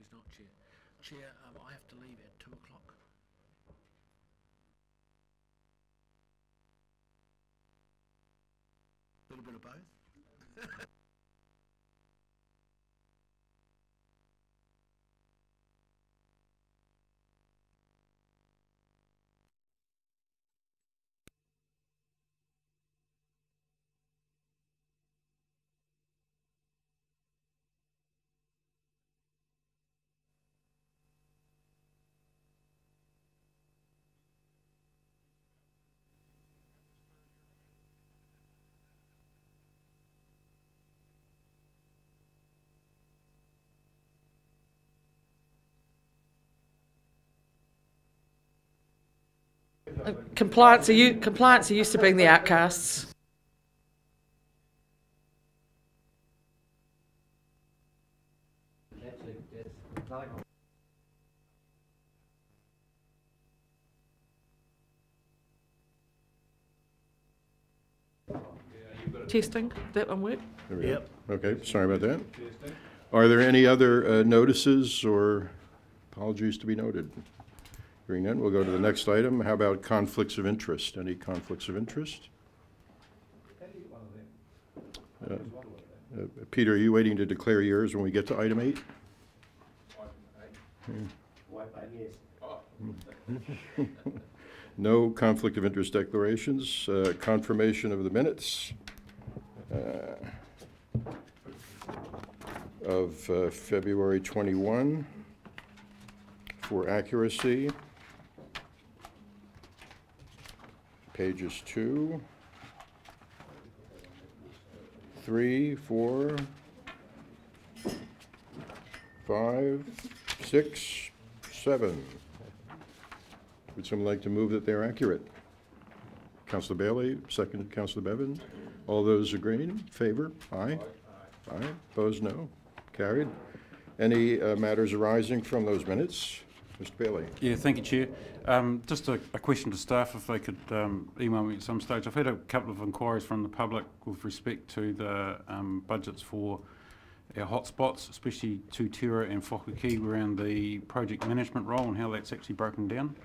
he's not, Chair. Chair, I have to leave at 2 o'clock. A little bit of both. Compliance are used to being the outcasts. Testing, that one work? Yep. Okay, sorry about that. Are there any other notices or apologies to be noted? Hearing none, we'll go to the next item. How about conflicts of interest? Any conflicts of interest? Peter, are you waiting to declare yours when we get to item 8? No conflict of interest declarations. Confirmation of the minutes of February 21 for accuracy. Pages 2, 3, 4, 5, 6, 7. Would someone like to move that they're accurate? Councillor Bailey, second Councillor Bevins. All those agreeing? In favor? Aye. Aye. Opposed? No. Carried. Any matters arising from those minutes? Mr. Bailey. Yeah, thank you, Chair. Just a question to staff, if they could email me at some stage. I've had a couple of inquiries from the public with respect to the budgets for our hotspots, especially Tūtera and Whakaki, around the project management role and how that's actually broken down.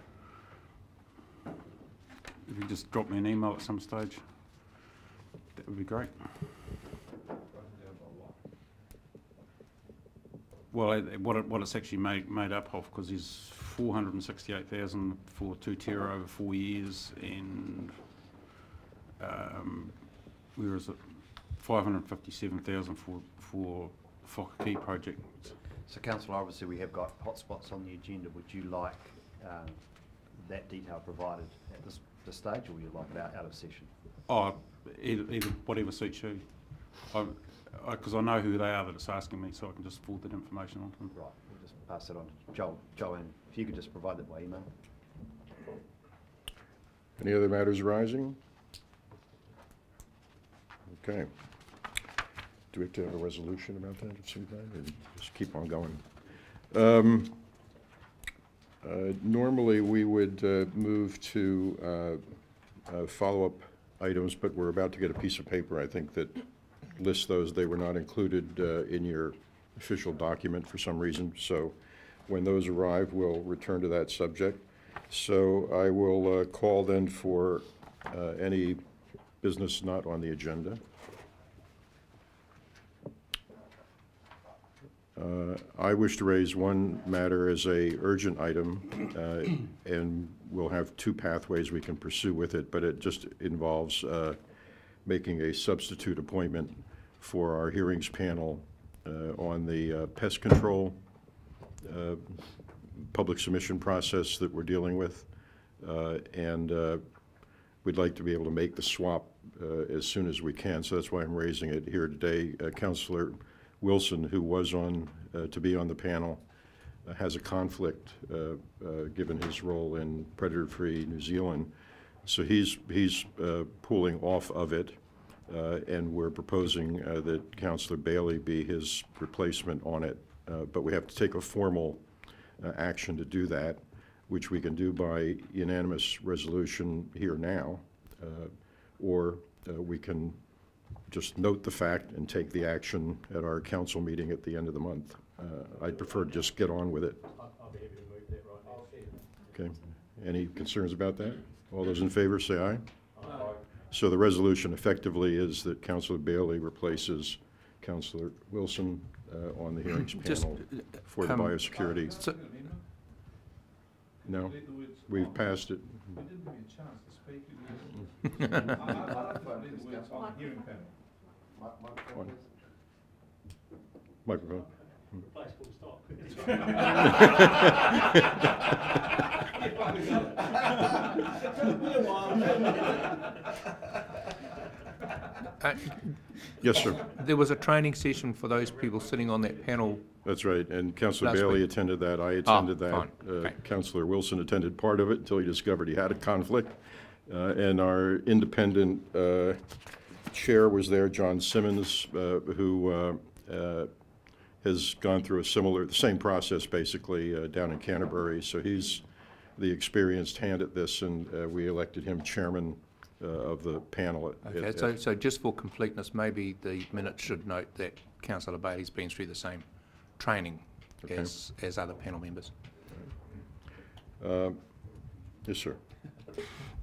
If you just drop me an email at some stage, that would be great. Well, what it's actually made up of, because there's 468,000 for Tūtera over 4 years, and where is it? 557,000 for Whakaki project. So, Councillor, obviously we have got hotspots on the agenda. Would you like that detail provided at this stage, or would you like it out of session? Oh, either whatever suits you. Because I know who they are that it's asking me, so I can just forward that information on to them. Right, we'll just pass it on to Joel. Joanne, if you could just provide that by email. Any other matters arising? Okay. Do we have to have a resolution about that at some time, or just keep on going? Normally we would move to follow-up items, but we're about to get a piece of paper, I think, that lists those. They were not included in your official document for some reason, so when those arrive, we'll return to that subject. So I will call then for any business not on the agenda. I wish to raise one matter as a urgent item, and we'll have two pathways we can pursue with it, but it just involves making a substitute appointment for our hearings panel on the pest control public submission process that we're dealing with, and we'd like to be able to make the swap as soon as we can, so that's why I'm raising it here today. Councillor Wilson, who was on to be on the panel, has a conflict given his role in predator-free New Zealand, so he's pulling off of it, and we're proposing that Councillor Bailey be his replacement on it, but we have to take a formal action to do that, which we can do by unanimous resolution here now, or we can just note the fact and take the action at our council meeting at the end of the month. I'd prefer to just get on with it. I'll be happy to move that right now. Okay. Any concerns about that? All those in favor say aye. Aye. So the resolution effectively is that Councillor Bailey replaces Councillor Wilson on the hearings Just, panel for the biosecurity. So, No, we've passed it. You didn't give me a chance to speak. I don't leave the words on the hearing panel. Microphone. Place full stop. Yes, sir. there was a training session for those people sitting on that panel. That's right, and Councillor Last Bailey week. attended that, I attended that. fine. Okay. Councillor Wilson attended part of it until he discovered he had a conflict. And our independent chair was there, John Simmons, who has gone through the same process basically down in Canterbury. So he's the experienced hand at this, and we elected him chairman of the panel. Okay, so just for completeness, maybe the minutes should note that Councillor Bailey's been through the same training Okay. as other panel members. Yes, sir.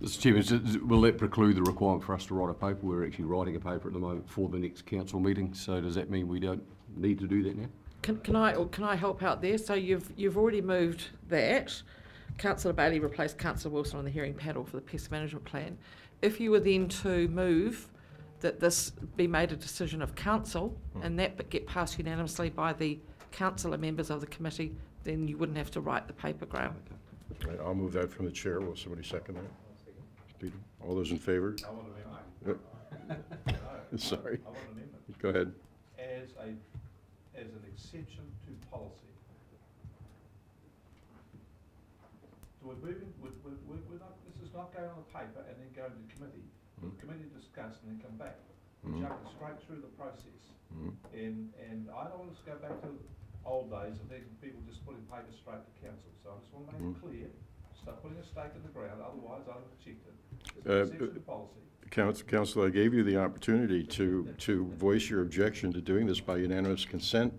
Mr Chairman, will that preclude the requirement for us to write a paper? We're actually writing a paper at the moment for the next council meeting, so does that mean we don't need to do that now? Can I help out there? So you've already moved that. Councillor Bailey replaced Councillor Wilson on the hearing panel for the pest management plan. If you were then to move that this be made a decision of council and that get passed unanimously by the councillor members of the committee, then you wouldn't have to write the paper, Graham. Right, I'll move that from the chair. Will somebody second that? Peter? All those in favor? I want an amendment. Sorry. I want an amendment. Go ahead. As an exception to policy. So we're moving, we're not, this is not going on the paper and then going to committee. Committee discuss and then come back. We're jumping straight through the process. And I don't want us to go back to old days of letting people just putting papers straight to council. So I just want to make it clear, stop putting a stake in the ground, otherwise I'll reject it. It's an exception to policy. Councillor, I gave you the opportunity to voice your objection to doing this by unanimous consent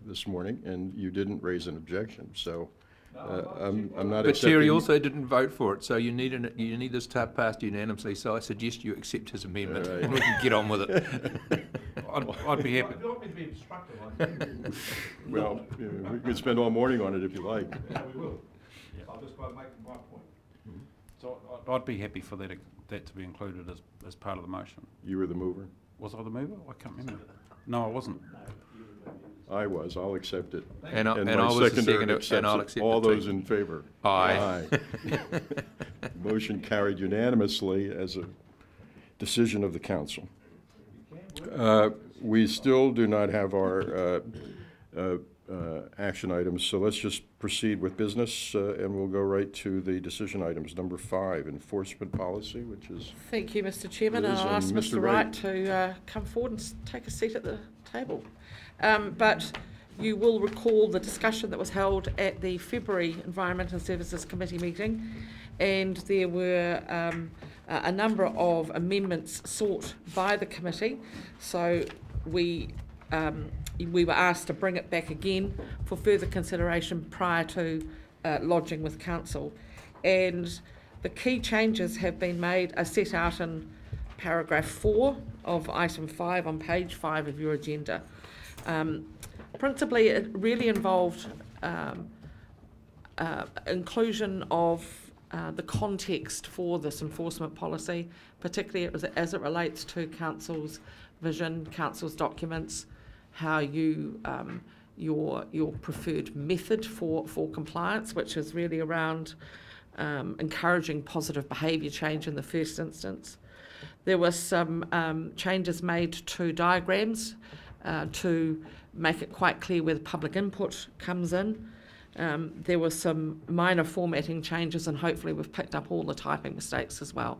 this morning, and you didn't raise an objection. So I'm not But accepting. Terry also didn't vote for it, so you need this to pass unanimously, so I suggest you accept his amendment Right. and we can get on with it. I'd be happy. If you want me to be obstructive, I can. Well, we could spend all morning on it if you like. Yeah, we will. I'll just go and make my point. So I'd be happy for that to be included as part of the motion. You were the mover. Was I the mover? I can't remember. No, I wasn't. I was. I'll accept it. And I my was the seconder second, accepts and I'll it. accept All it too. those in favor? Aye. Motion carried unanimously as a decision of the council. We still do not have our action items, so let's just proceed with business, and we'll go right to the decision items. Number 5, enforcement policy, which is Thank you, Mr Chairman, and Liz I'll and ask Mr. Mr Wright to come forward and take a seat at the table. But you will recall the discussion that was held at the February Environment and Services Committee meeting, and there were a number of amendments sought by the committee. So we were asked to bring it back again for further consideration prior to lodging with council. And the key changes have been made, are set out in paragraph 4 of item 5 on page 5 of your agenda. Principally, it really involved inclusion of the context for this enforcement policy, particularly as it relates to council's vision, council's documents, how you your preferred method for compliance, which is really around encouraging positive behaviour change in the first instance. There were some changes made to diagrams to make it quite clear where the public input comes in. There were some minor formatting changes, and hopefully we've picked up all the typing mistakes as well.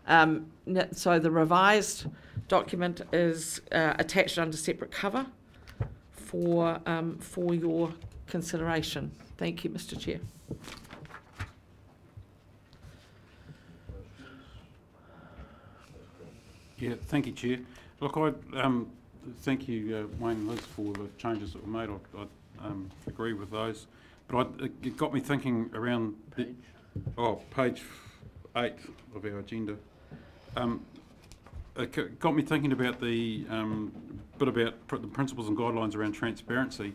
So the revised document is attached under separate cover for your consideration. Thank you, Mr Chair. Yeah, thank you, Chair. Look, thank you, Wayne and Liz, for the changes that were made. I agree with those. But it got me thinking around page 8 of our agenda. It got me thinking about the bit about the principles and guidelines around transparency,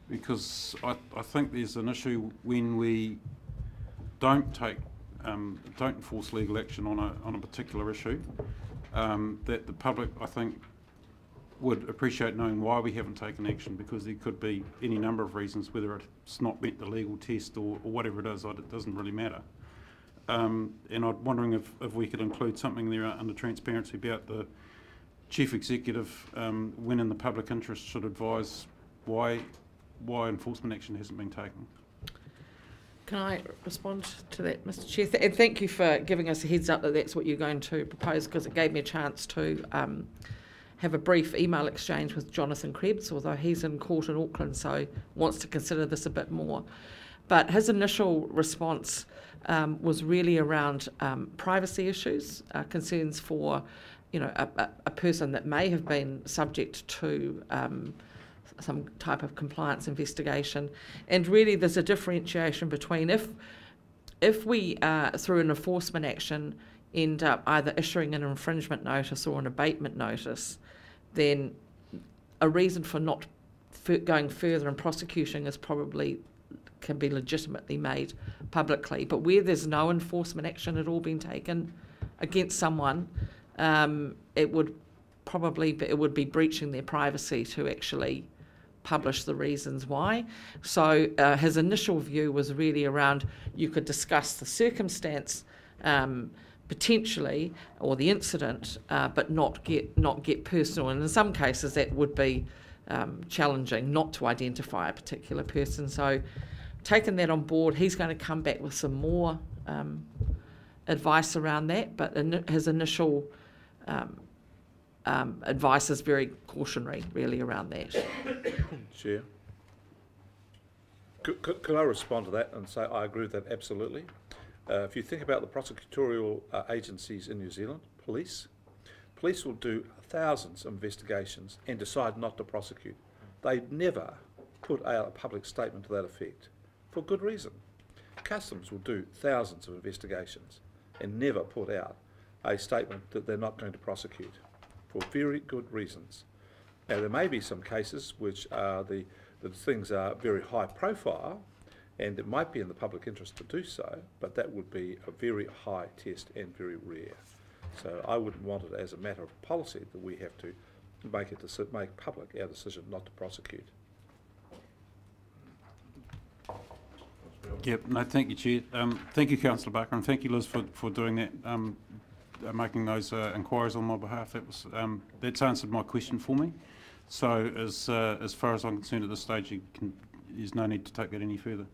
because I think there's an issue when we don't enforce legal action on a particular issue, that the public, I think, would appreciate knowing why we haven't taken action, because there could be any number of reasons, whether it's not met the legal test or whatever it is. It doesn't really matter. And I'm wondering if we could include something there under transparency about the chief executive, when in the public interest, should advise why enforcement action hasn't been taken. Can I respond to that, Mr. Chair? And thank you for giving us a heads up that that's what you're going to propose, because it gave me a chance to have a brief email exchange with Jonathan Krebs, although he's in court in Auckland, so wants to consider this a bit more. But his initial response was really around privacy issues, concerns for, a person that may have been subject to some type of compliance investigation. And really there's a differentiation between if we, through an enforcement action, end up either issuing an infringement notice or an abatement notice, then a reason for not going further in prosecution can be legitimately made publicly. But where there's no enforcement action at all being taken against someone, it would be breaching their privacy to actually publish the reasons why. So his initial view was really around, you could discuss the circumstance potentially, or the incident, but not get personal. And in some cases that would be challenging not to identify a particular person. So taken that on board, he's going to come back with some more advice around that, but his initial advice is very cautionary, really, around that. Chair. Could I respond to that and say I agree with that absolutely? If you think about the prosecutorial agencies in New Zealand, police will do thousands of investigations and decide not to prosecute. They never put out a public statement to that effect, for good reason. Customs will do thousands of investigations and never put out a statement that they're not going to prosecute, for very good reasons. Now, there may be some cases which are the things are very high profile, and it might be in the public interest to do so, but that would be a very high test and very rare. So I wouldn't want it as a matter of policy that we have to make public our decision not to prosecute. Yep. No, thank you, Chair. Thank you, Councillor Barker, and thank you, Liz, for doing that, making those inquiries on my behalf. That's answered my question for me. So as far as I'm concerned at this stage, there's no need to take that any further.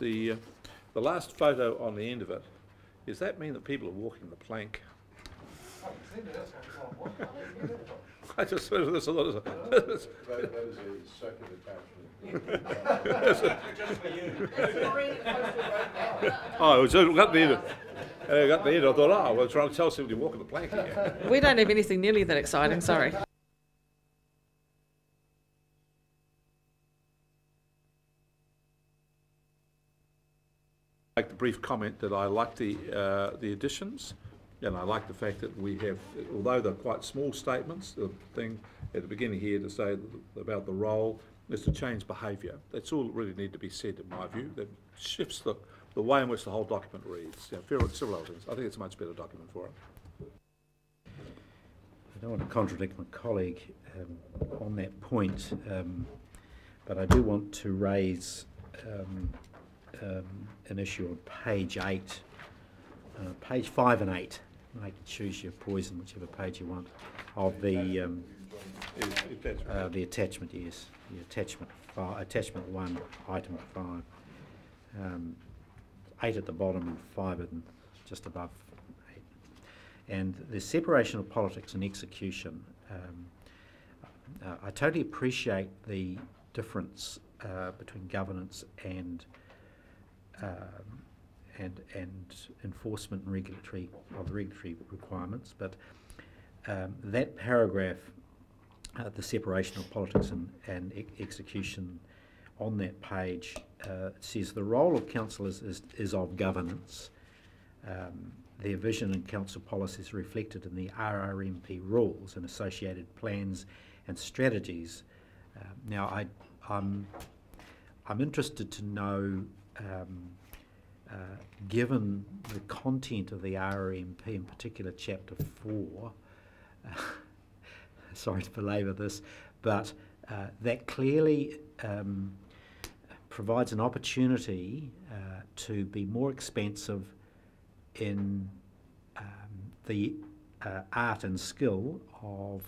The last photo on the end of it, does that mean that people are walking the plank? I just sort of this a lot of That is a second attachment. Just for you. Oh, so got the end. Got the end. I thought, oh, well, trying to tell somebody walking the plank again. We don't have anything nearly that exciting, sorry. Make the brief comment that I like the additions, and I like the fact that we have, although they're quite small statements, the thing at the beginning here to say about the role is to change behaviour. That's all that really need to be said, in my view. That shifts the way in which the whole document reads. Several other things. I think it's a much better document for it. I don't want to contradict my colleague on that point, but I do want to raise an issue on page 8, page 5 and 8. You can choose your poison, whichever page you want, of the attachment. Yes, the attachment 1, item 5. 8 at the bottom and 5 just above 8. And the separation of politics and execution. I totally appreciate the difference between governance and enforcement and regulatory requirements, but that paragraph the separation of politics and execution on that page says the role of council is of governance. Their vision and council policies are reflected in the RRMP rules and associated plans and strategies. Now, I'm interested to know, given the content of the RRMP, in particular Chapter 4, sorry to belabour this, but that clearly provides an opportunity to be more expansive in the art and skill of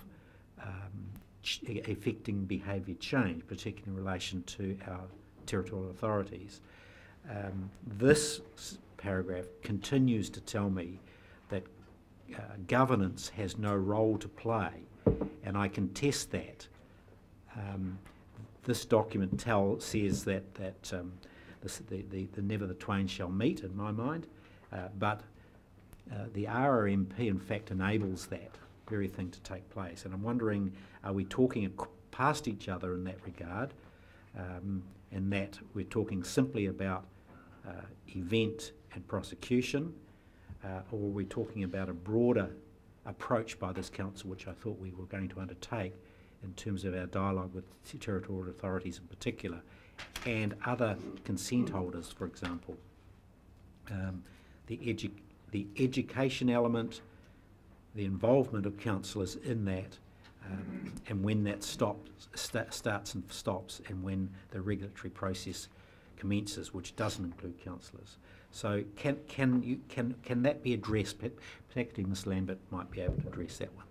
affecting behaviour change, particularly in relation to our territorial authorities. This paragraph continues to tell me that governance has no role to play, and I contest that. This document says that never the twain shall meet, in my mind, but the RRMP in fact enables that very thing to take place. And I'm wondering, are we talking past each other in that regard, and that we're talking simply about event and prosecution, or are we talking about a broader approach by this council, which I thought we were going to undertake in terms of our dialogue with territorial authorities in particular, and other consent holders, for example. The education element, the involvement of councillors in that, and when that starts and stops, and when the regulatory process commences, which doesn't include councillors. So can that be addressed? Particularly Ms Lambert might be able to address that one.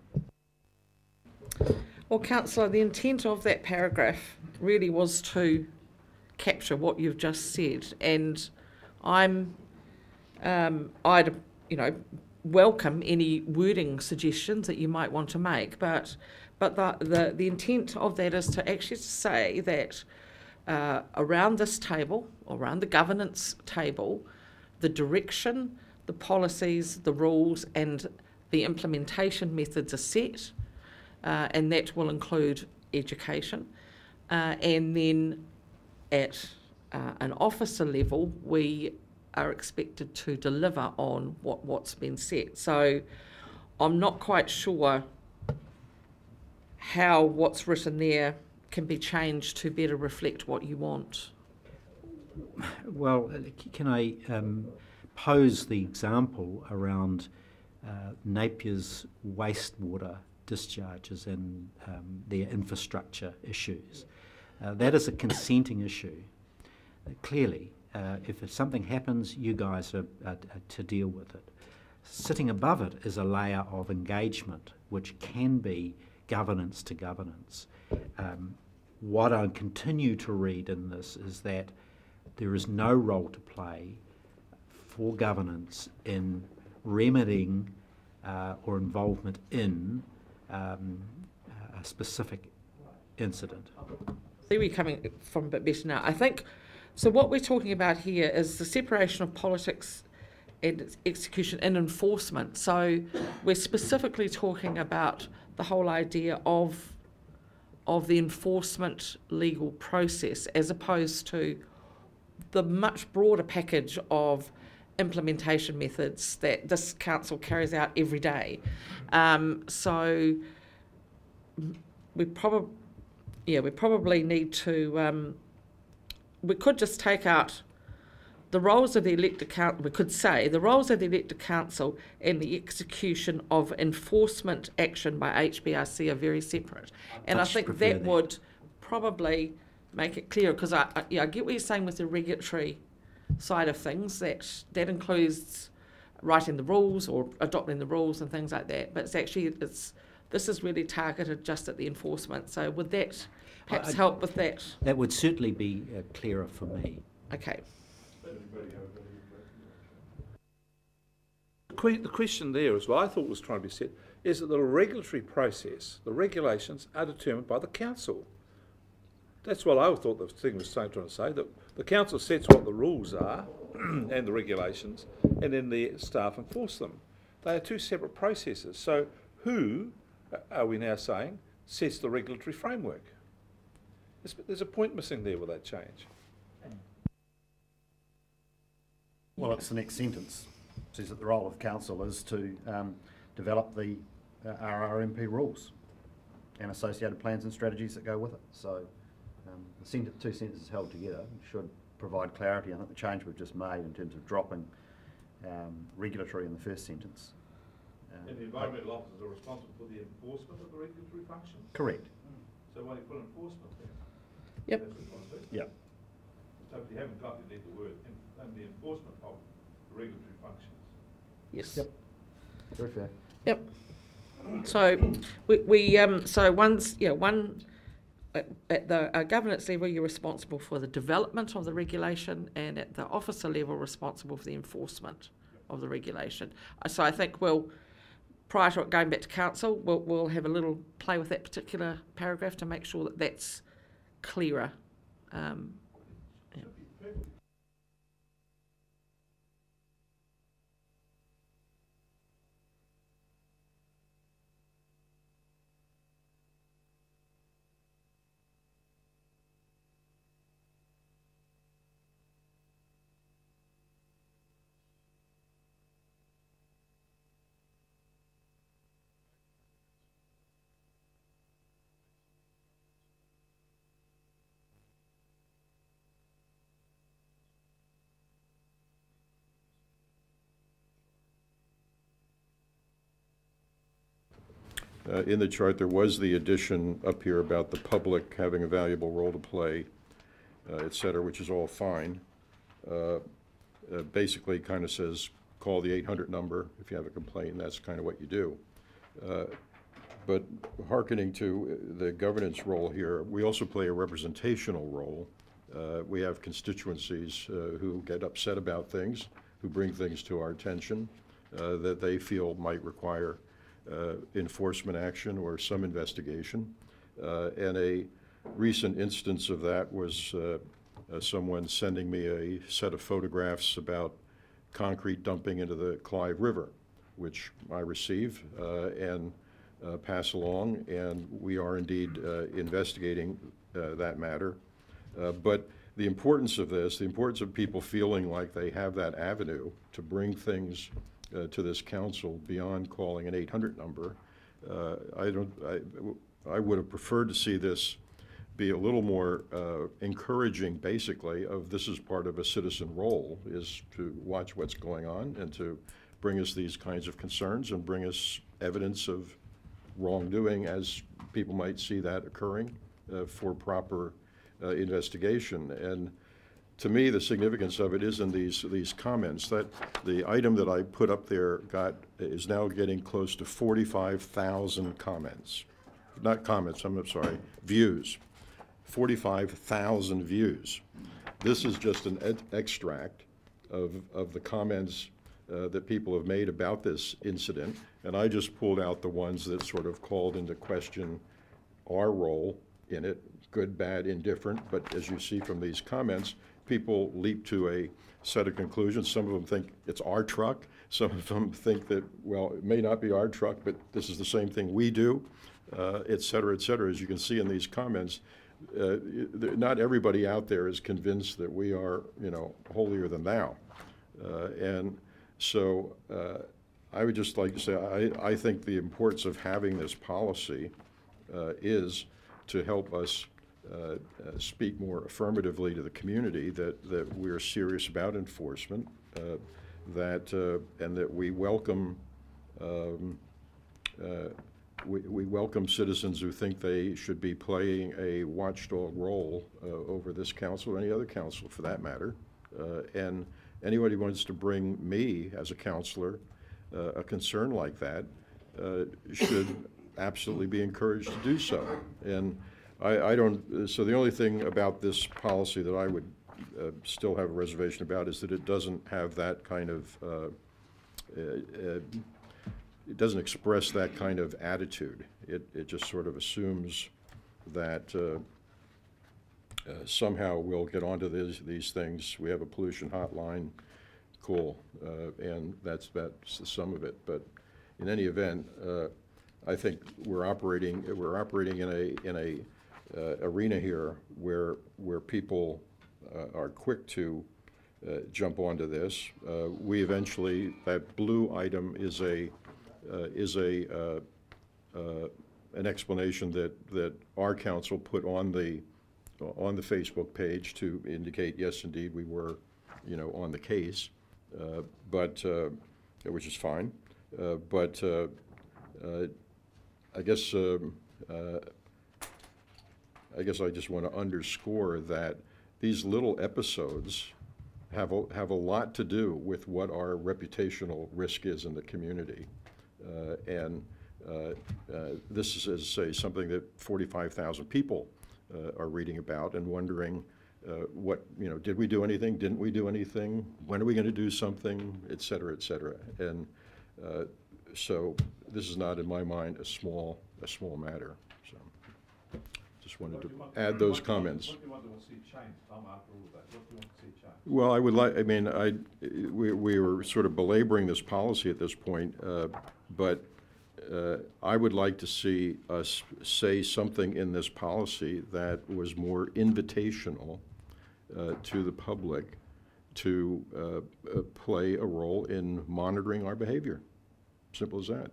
Well, Councillor, the intent of that paragraph really was to capture what you've just said, and I'd welcome any wording suggestions that you might want to make, but the intent of that is to actually say that around this table, or around the governance table, the direction, the policies, the rules and the implementation methods are set, and that will include education. And then at an officer level, we are expected to deliver on what's been set. So I'm not quite sure how what's written there can be changed to better reflect what you want. Well, can I pose the example around Napier's wastewater discharges and their infrastructure issues? That is a consenting issue. Clearly, if something happens, you guys are to deal with it. Sitting above it is a layer of engagement, which can be governance to governance. What I continue to read in this is that there is no role to play for governance in remedying or involvement in a specific incident. See where you're coming from a bit better now. I think, so what we're talking about here is the separation of politics and execution and enforcement. So we're specifically talking about the whole idea of the enforcement legal process, as opposed to the much broader package of implementation methods that this council carries out every day. So we probably need to, we could just take out the roles of the elected council. We could say the roles of the elected council and the execution of enforcement action by HBRC are very separate. And I think that would probably make it clear, because I get what you're saying with the regulatory side of things, that includes writing the rules or adopting the rules and things like that. But this is really targeted just at the enforcement. So would that perhaps help with that? That would certainly be clearer for me. Okay. The question there, as well, I thought was trying to be said, is that the regulatory process, the regulations, are determined by the council. That's what I thought the thing was trying to say, that the council sets what the rules are and the regulations, and then the staff enforce them. They are two separate processes. So who, are we now saying, sets the regulatory framework. There's a point missing there with that change. Well, it's the next sentence. It says that the role of council is to develop the RRMP rules and associated plans and strategies that go with it. So the two sentences held together should provide clarity. I think the change we've just made in terms of dropping regulatory in the first sentence. And the environmental officers are responsible for the enforcement of the regulatory functions? Correct. So why do you put enforcement there? Yep. That's what I said. Yep. So if you haven't got, you need the word and the enforcement of the regulatory functions. Yes. Yep. Very fair. Yep. So so one at the governance level, you're responsible for the development of the regulation, and at the officer level, responsible for the enforcement of the regulation. So I think prior to it going back to council, we'll have a little play with that particular paragraph to make sure that that's clearer. Yeah. In the chart, there was the addition up here about the public having a valuable role to play, et cetera, which is all fine. Basically kind of says, call the 800 number if you have a complaint, and that's kind of what you do. But hearkening to the governance role here, we also play a representational role. We have constituencies who get upset about things, who bring things to our attention that they feel might require enforcement action or some investigation. And a recent instance of that was someone sending me a set of photographs about concrete dumping into the Clyde River, which I receive and pass along, and we are indeed investigating that matter. But the importance of this, the importance of people feeling like they have that avenue to bring things to this council beyond calling an 800 number. I would have preferred to see this be a little more encouraging, basically, of this is part of a citizen role, is to watch what's going on and to bring us these kinds of concerns and bring us evidence of wrongdoing as people might see that occurring for proper investigation. And to me, the significance of it is in these comments. That the item that I put up there is now getting close to 45,000 comments. Not comments, I'm sorry, views. 45,000 views. This is just an extract of the comments that people have made about this incident, and I just pulled out the ones that sort of called into question our role in it, good, bad, indifferent. But as you see from these comments, people leap to a set of conclusions. Some of them think it's our truck. Some of them think that, well, it may not be our truck, but this is the same thing we do, et cetera, et cetera. As you can see in these comments, not everybody out there is convinced that we are, holier than thou. And so I would just like to say, I think the importance of having this policy is to help us speak more affirmatively to the community that we're serious about enforcement, and that we welcome we welcome citizens who think they should be playing a watchdog role over this council or any other council for that matter. And anybody who wants to bring me as a councilor a concern like that should absolutely be encouraged to do so. And I don't, so the only thing about this policy that I would still have a reservation about is that it doesn't have that kind of, it doesn't express that kind of attitude. It just sort of assumes that somehow we'll get onto these things. We have a pollution hotline, cool, and that's the sum of it. But in any event, I think we're operating in a arena here where people are quick to jump onto this. We eventually, that blue item is an explanation that our council put on the Facebook page to indicate, yes, indeed, we were, on the case, which is fine. I guess I just want to underscore that these little episodes have a lot to do with what our reputational risk is in the community. This is, as I say, something that 45,000 people are reading about and wondering what, did we do anything? Didn't we do anything? When are we going to do something? Et cetera, et cetera. And so this is not, in my mind, a small matter. So just wanted to add those comments. What do you want to see change, Tom, after all of that? What do you want to see change? Well, I would like, we were sort of belaboring this policy at this point, but I would like to see us say something in this policy that was more invitational to the public to play a role in monitoring our behavior. Simple as that.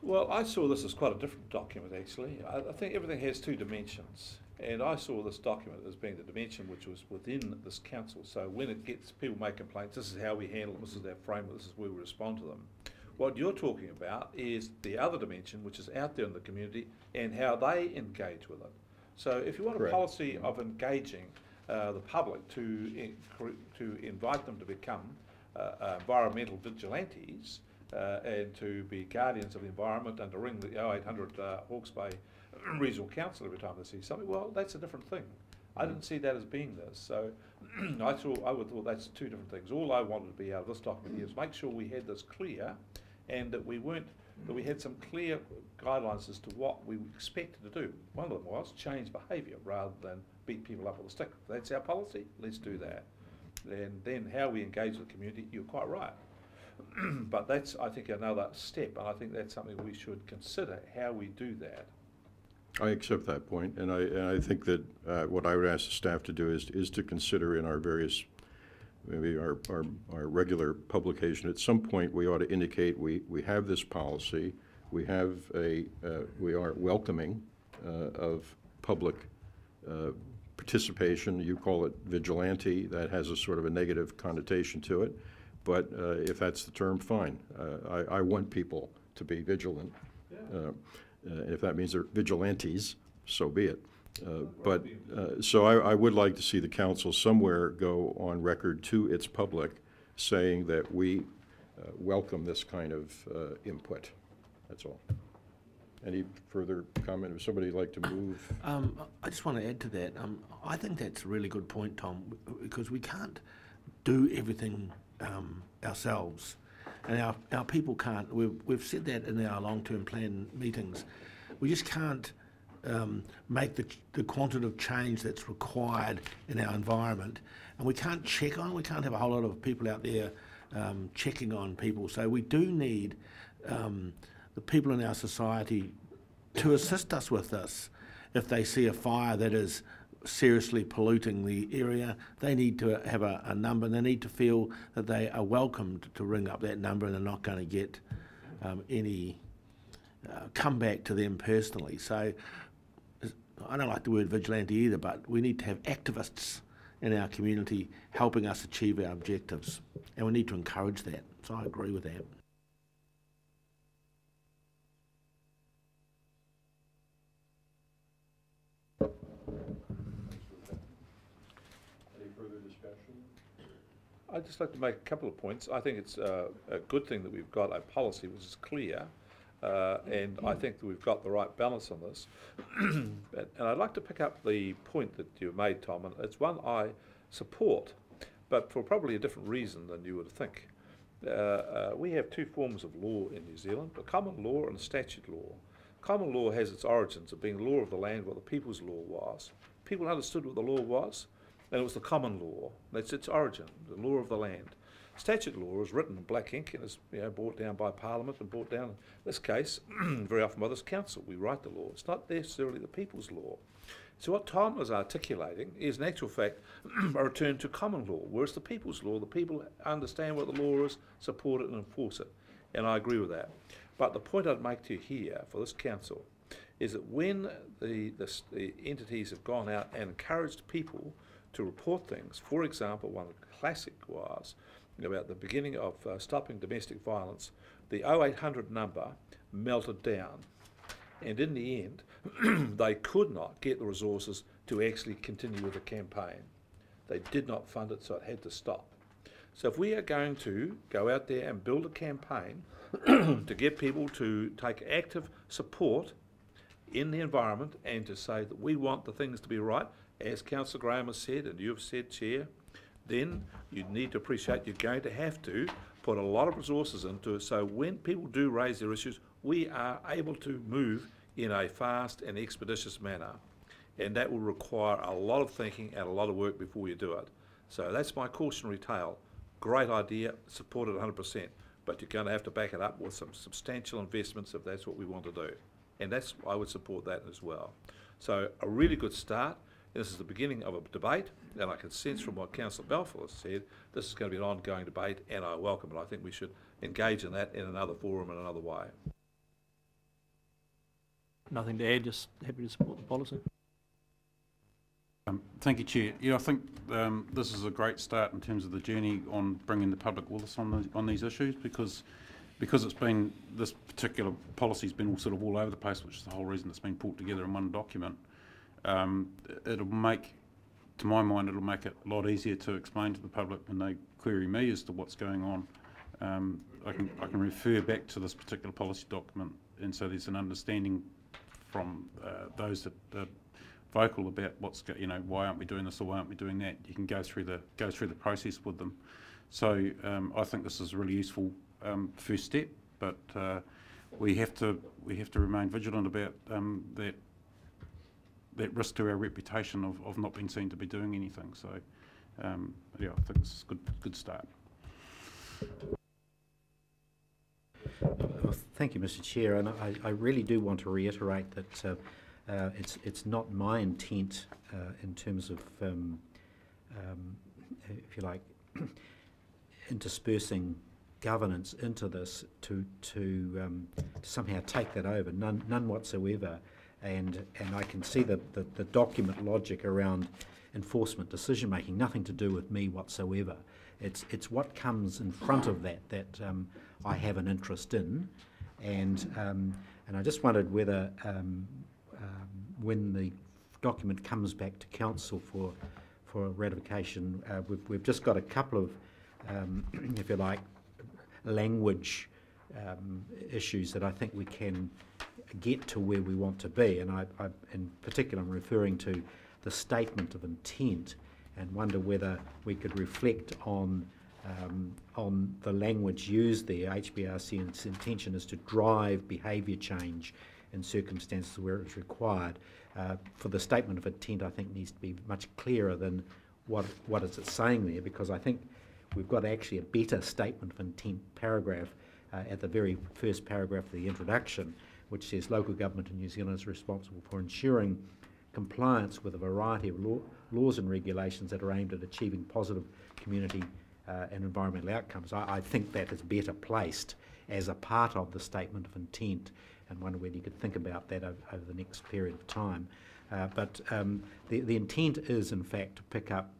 Well, I saw this as quite a different document, actually. I think everything has two dimensions. And I saw this document as being the dimension which was within this council. So when it gets, people make complaints, this is how we handle them, this is our framework, this is where we respond to them. What you're talking about is the other dimension, which is out there in the community, and how they engage with it. So if you want Correct. A policy of engaging the public to invite them to become environmental vigilantes and to be guardians of the environment and to ring the 0800 Hawke's Bay Regional Council every time they see something, well, that's a different thing. I didn't see that as being this. So I would thought that's two different things. All I wanted to be out of this document here is make sure we had this clear and that we had some clear guidelines as to what we expected to do. One of them was change behaviour rather than beat people up with a stick. That's our policy, let's do that. And then how we engage with the community, you're quite right. But that's, I think, another step, and I think that's something we should consider, how we do that. I accept that point, and I think that what I would ask the staff to do is to consider in our various, maybe our regular publication, at some point we ought to indicate we have this policy, we have we are welcoming of public participation. You call it vigilante, that has a sort of a negative connotation to it, but if that's the term, fine. I want people to be vigilant. Yeah. And if that means they're vigilantes, so be it. So I would like to see the council somewhere go on record to its public saying that we welcome this kind of input. That's all. Any further comment? Would somebody like to move? I just want to add to that. I think that's a really good point, Tom, because we can't do everything ourselves. And our people can't. We've said that in our long-term plan meetings. We just can't make the quantitative change that's required in our environment, and we can't check on. We can't have a whole lot of people out there checking on people. So we do need the people in our society to assist us with this. If they see a fire that is seriously polluting the area, they need to have a number, and they need to feel that they are welcomed to ring up that number, and they're not going to get any comeback to them personally. So I don't like the word vigilante either, but we need to have activists in our community helping us achieve our objectives, and we need to encourage that. So I agree with that. I'd just like to make a couple of points. I think it's a good thing that we've got a policy which is clear, and I think that we've got the right balance on this. And I'd like to pick up the point that you made, Tom, and it's one I support, but for probably a different reason than you would think. We have two forms of law in New Zealand, a common law and a statute law. Common law has its origins of being the law of the land, what the people's law was. People understood what the law was, and it was the common law. That's its origin, the law of the land. Statute law is written in black ink and is brought down by Parliament and brought down, in this case, very often by this council. We write the law. It's not necessarily the people's law. So what Tom was articulating is, in actual fact, a return to common law, whereas the people's law, the people understand what the law is, support it and enforce it. And I agree with that. But the point I'd make to you here for this council is that when the entities have gone out and encouraged people to report things, for example, one of the classic was about the beginning of stopping domestic violence, the 0800 number melted down. And in the end, they could not get the resources to actually continue with the campaign. They did not fund it, so it had to stop. So if we are going to go out there and build a campaign to get people to take active support in the environment and to say that we want the things to be right, as Councillor Graham has said and you have said, Chair, then you need to appreciate you're going to have to put a lot of resources into it, so when people do raise their issues, we are able to move in a fast and expeditious manner. And that will require a lot of thinking and a lot of work before you do it. So that's my cautionary tale. Great idea, support it 100%, but you're going to have to back it up with some substantial investments if that's what we want to do. And that's, I would support that as well. So a really good start. This is the beginning of a debate, and I can sense from what Councillor Balfour has said, this is going to be an ongoing debate, and I welcome it. I think we should engage in that in another forum in another way. Nothing to add, just happy to support the policy. Thank you, Chair. Yeah, I think this is a great start in terms of the journey on bringing the public with us on these issues, because it's been, this particular policy's been all over the place, which is the whole reason it's been pulled together in one document. It'll make, to my mind, it'll make it a lot easier to explain to the public when they query me as to what's going on. I can refer back to this particular policy document, and so there's an understanding from those that are vocal about why aren't we doing this or why aren't we doing that. You can go through the process with them. So I think this is a really useful first step, but we have to remain vigilant about that risk to our reputation of not being seen to be doing anything. So yeah, I think this is a good start. Well, thank you, Mr. Chair, and I really do want to reiterate that it's not my intent in terms of, if you like, interspersing governance into this to somehow take that over. None whatsoever. And I can see the document logic around enforcement decision making, nothing to do with me whatsoever. It's what comes in front of that I have an interest in, and I just wondered whether when the document comes back to council for ratification, we've just got a couple of if you like language issues that I think we can get to where we want to be, and I in particular I'm referring to the statement of intent, and wonder whether we could reflect on the language used there. HBRC's intention is to drive behaviour change in circumstances where it's required. For the statement of intent, I think needs to be much clearer than what is it saying there, because I think we've got actually a better statement of intent paragraph at the very first paragraph of the introduction, which says local government in New Zealand is responsible for ensuring compliance with a variety of laws and regulations that are aimed at achieving positive community and environmental outcomes. I think that is better placed as a part of the statement of intent, and wonder whether you could think about that over the next period of time. But the intent is, in fact, to pick up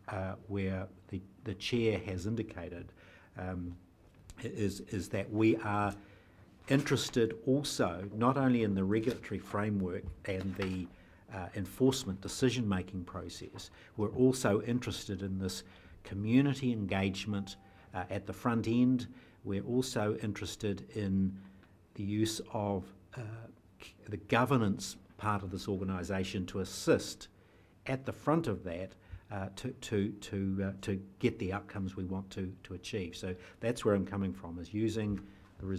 where the Chair has indicated, is that we are interested also not only in the regulatory framework and the enforcement decision-making process, we're also interested in this community engagement at the front end. We're also interested in the use of the governance part of this organisation to assist at the front of that to get the outcomes we want to achieve. So that's where I'm coming from, is using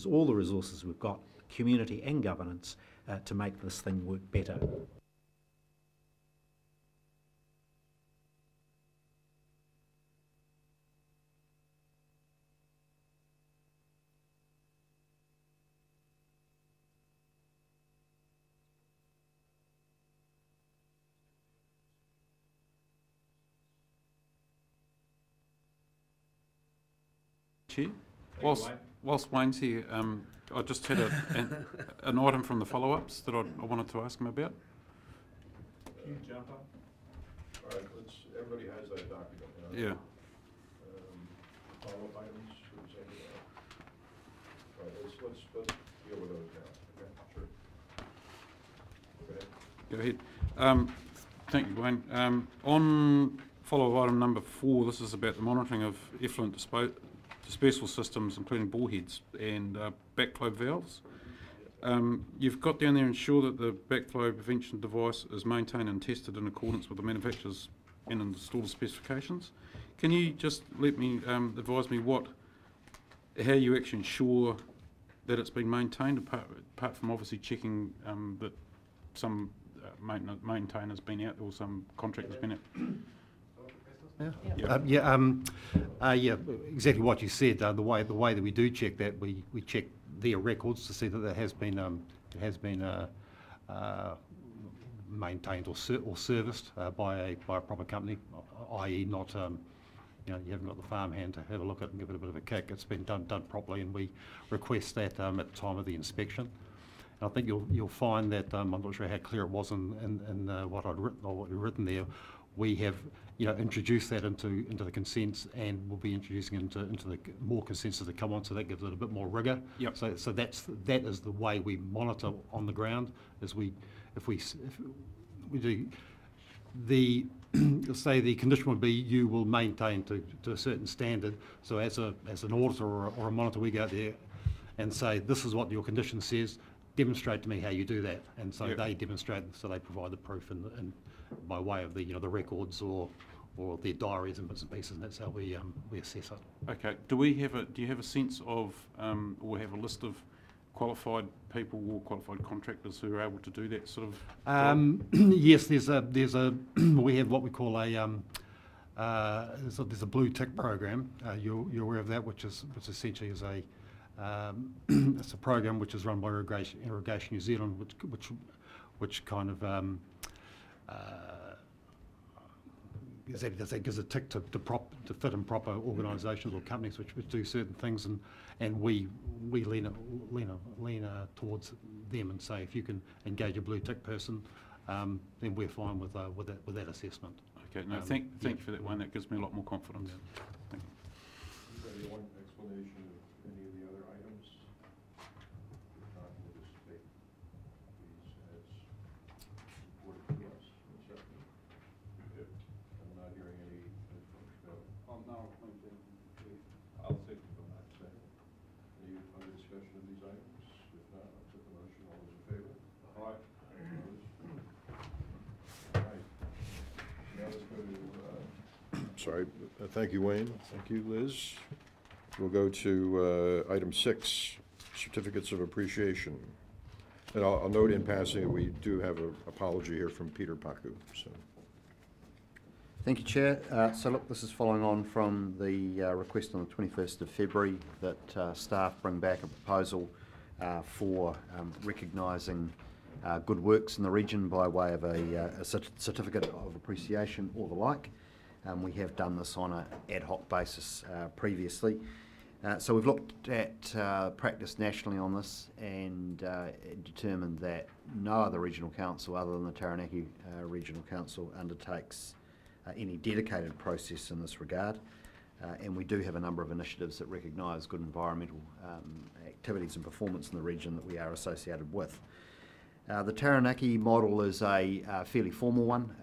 all the resources we've got, community and governance, to make this thing work better. Chair. Whilst Wayne's here, I just had an item from the follow-ups that I wanted to ask him about. You jump up. All right, everybody has that document. Yeah. Follow-up items, or is that, all right, let's deal with those now. Okay, sure. Go ahead. Go ahead. Thank you, Wayne. On follow-up item number 4, this is about the monitoring of effluent dispersal systems, including bore heads and backflow valves. You've got down there, ensure that the backflow prevention device is maintained and tested in accordance with the manufacturer's and installer specifications. Can you just let me advise me how you actually ensure that it's been maintained, apart from obviously checking that some maintainers been out or some contractor's been out? Yeah, exactly what you said. The way that we do check that, we check their records to see that it has been maintained or serviced by a proper company, i.e. not you haven't got the farmhand to have a look at it and give it a bit of a kick. It's been done properly, and we request that at the time of the inspection. And I think you'll find that I'm not sure how clear it was in what I'd written or what you've written there. We have introduced that into the consents, and we'll be introducing into the more consents to come on, so that gives it a bit more rigour. Yep. So that is the way we monitor on the ground. Is if we do the say the condition would be you will maintain to a certain standard. So as an auditor or a monitor, we go out there and say, this is what your condition says. Demonstrate to me how you do that. And so they demonstrate. So they provide the proof and by way of the the records or their diaries and bits and pieces, and that's how we assess it. Okay. Do you have a sense of or have a list of qualified people or qualified contractors who are able to do that sort of? Yes, there's a we have what we call a there's a blue tick program. You're aware of that, which essentially is a it's a program which is run by Irrigation New Zealand, which kind of gives a tick to fit in proper organisations or companies which do certain things, and we lean towards them and say, if you can engage a blue tick person, then we're fine with that assessment. Okay, no, thank you for that one. That gives me a lot more confidence. Thank you. Is there one explanation of any of the other items? If not, we'll just take these as reported to us. I'm not hearing any. Oh, no, I'll take it from that second. Any other discussion of these items? If not, I'll put the motion. All those in favor? Aye. All right. Now let's go to, sorry, thank you, Wayne. Thank you, Liz. We'll go to item 6, certificates of appreciation. And I'll note in passing that we do have an apology here from Peter Paku. So. Thank you, Chair. So look, this is following on from the request on the 21st of February that staff bring back a proposal for recognising good works in the region by way of a certificate of appreciation or the like. We have done this on an ad hoc basis previously. So we've looked at practice nationally on this and determined that no other regional council other than the Taranaki Regional Council undertakes any dedicated process in this regard. And we do have a number of initiatives that recognise good environmental activities and performance in the region that we are associated with. The Taranaki model is a fairly formal one.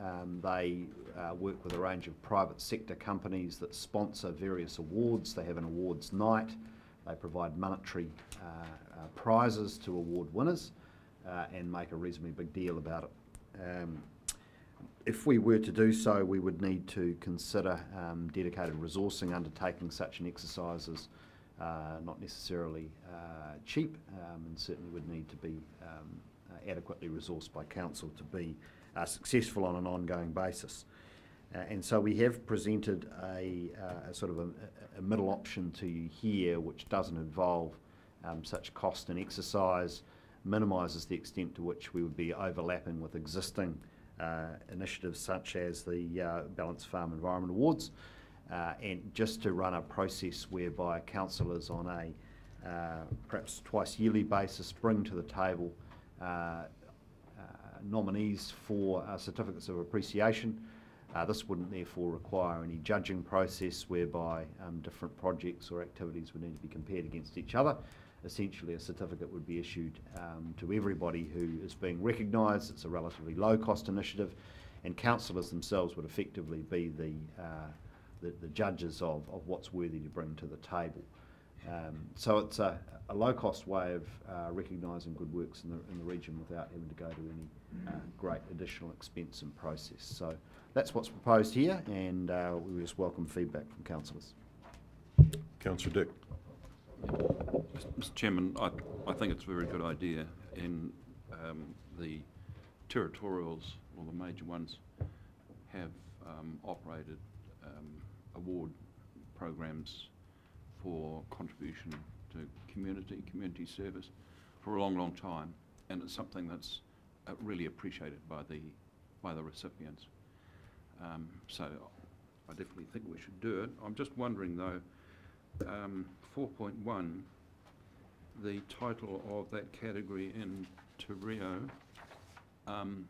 They work with a range of private sector companies that sponsor various awards. They have an awards night. They provide monetary prizes to award winners and make a reasonably big deal about it. If we were to do so, we would need to consider dedicated resourcing. Undertaking such an exercise is not necessarily cheap, and certainly would need to be adequately resourced by council to be successful on an ongoing basis. And so we have presented a sort of a middle option to you here, which doesn't involve such cost and exercise, minimises the extent to which we would be overlapping with existing initiatives such as the Balanced Farm Environment Awards, and just to run a process whereby councillors on a perhaps twice yearly basis bring to the table nominees for certificates of appreciation. This wouldn't therefore require any judging process whereby different projects or activities would need to be compared against each other. Essentially, a certificate would be issued to everybody who is being recognised. It's a relatively low-cost initiative, and councillors themselves would effectively be the judges of what's worthy to bring to the table. So it's a low-cost way of recognising good works in the region without having to go to any great additional expense and process. So that's what's proposed here, and we just welcome feedback from councillors. Councillor Dick. Mr. Chairman, I think it's a very good idea, and the territorials, or the major ones, have operated award programs for contribution to community service for a long time, and it's something that's really appreciated by the recipients. So I definitely think we should do it. I'm just wondering though, 4.1, the title of that category in Te Reo,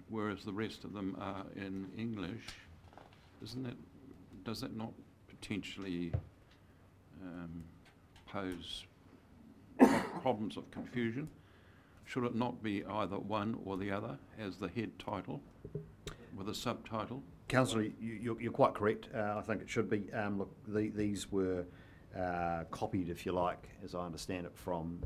whereas the rest of them are in English, does that not potentially pose problems of confusion? Should it not be either one or the other as the head title with a subtitle? Councillor, you're quite correct. I think it should be. Look, these were copied, if you like, as I understand it, from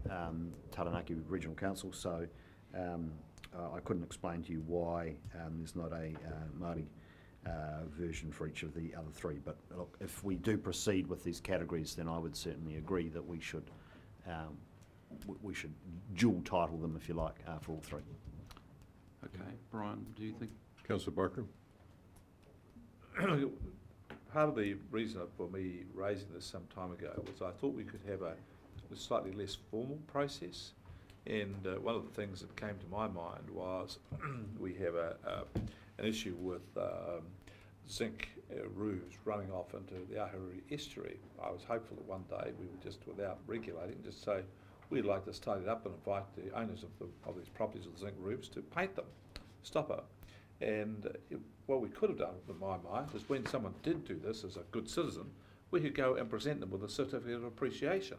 Taranaki Regional Council, so I couldn't explain to you why there's not a Māori version for each of the other three. But look, if we do proceed with these categories, then I would certainly agree that we should dual title them, if you like, for all three. Okay, Brian, do you think? Councillor Barker. Part of the reason for me raising this some time ago was I thought we could have a slightly less formal process, and one of the things that came to my mind was we have an issue with zinc roofs running off into the Ahuriri estuary. I was hopeful that one day we would just, without regulating, just say we'd like this tidied up and invite the owners of these properties with zinc roofs to paint them, stop it. And what we could have done, in my mind, is when someone did do this as a good citizen, we could go and present them with a certificate of appreciation,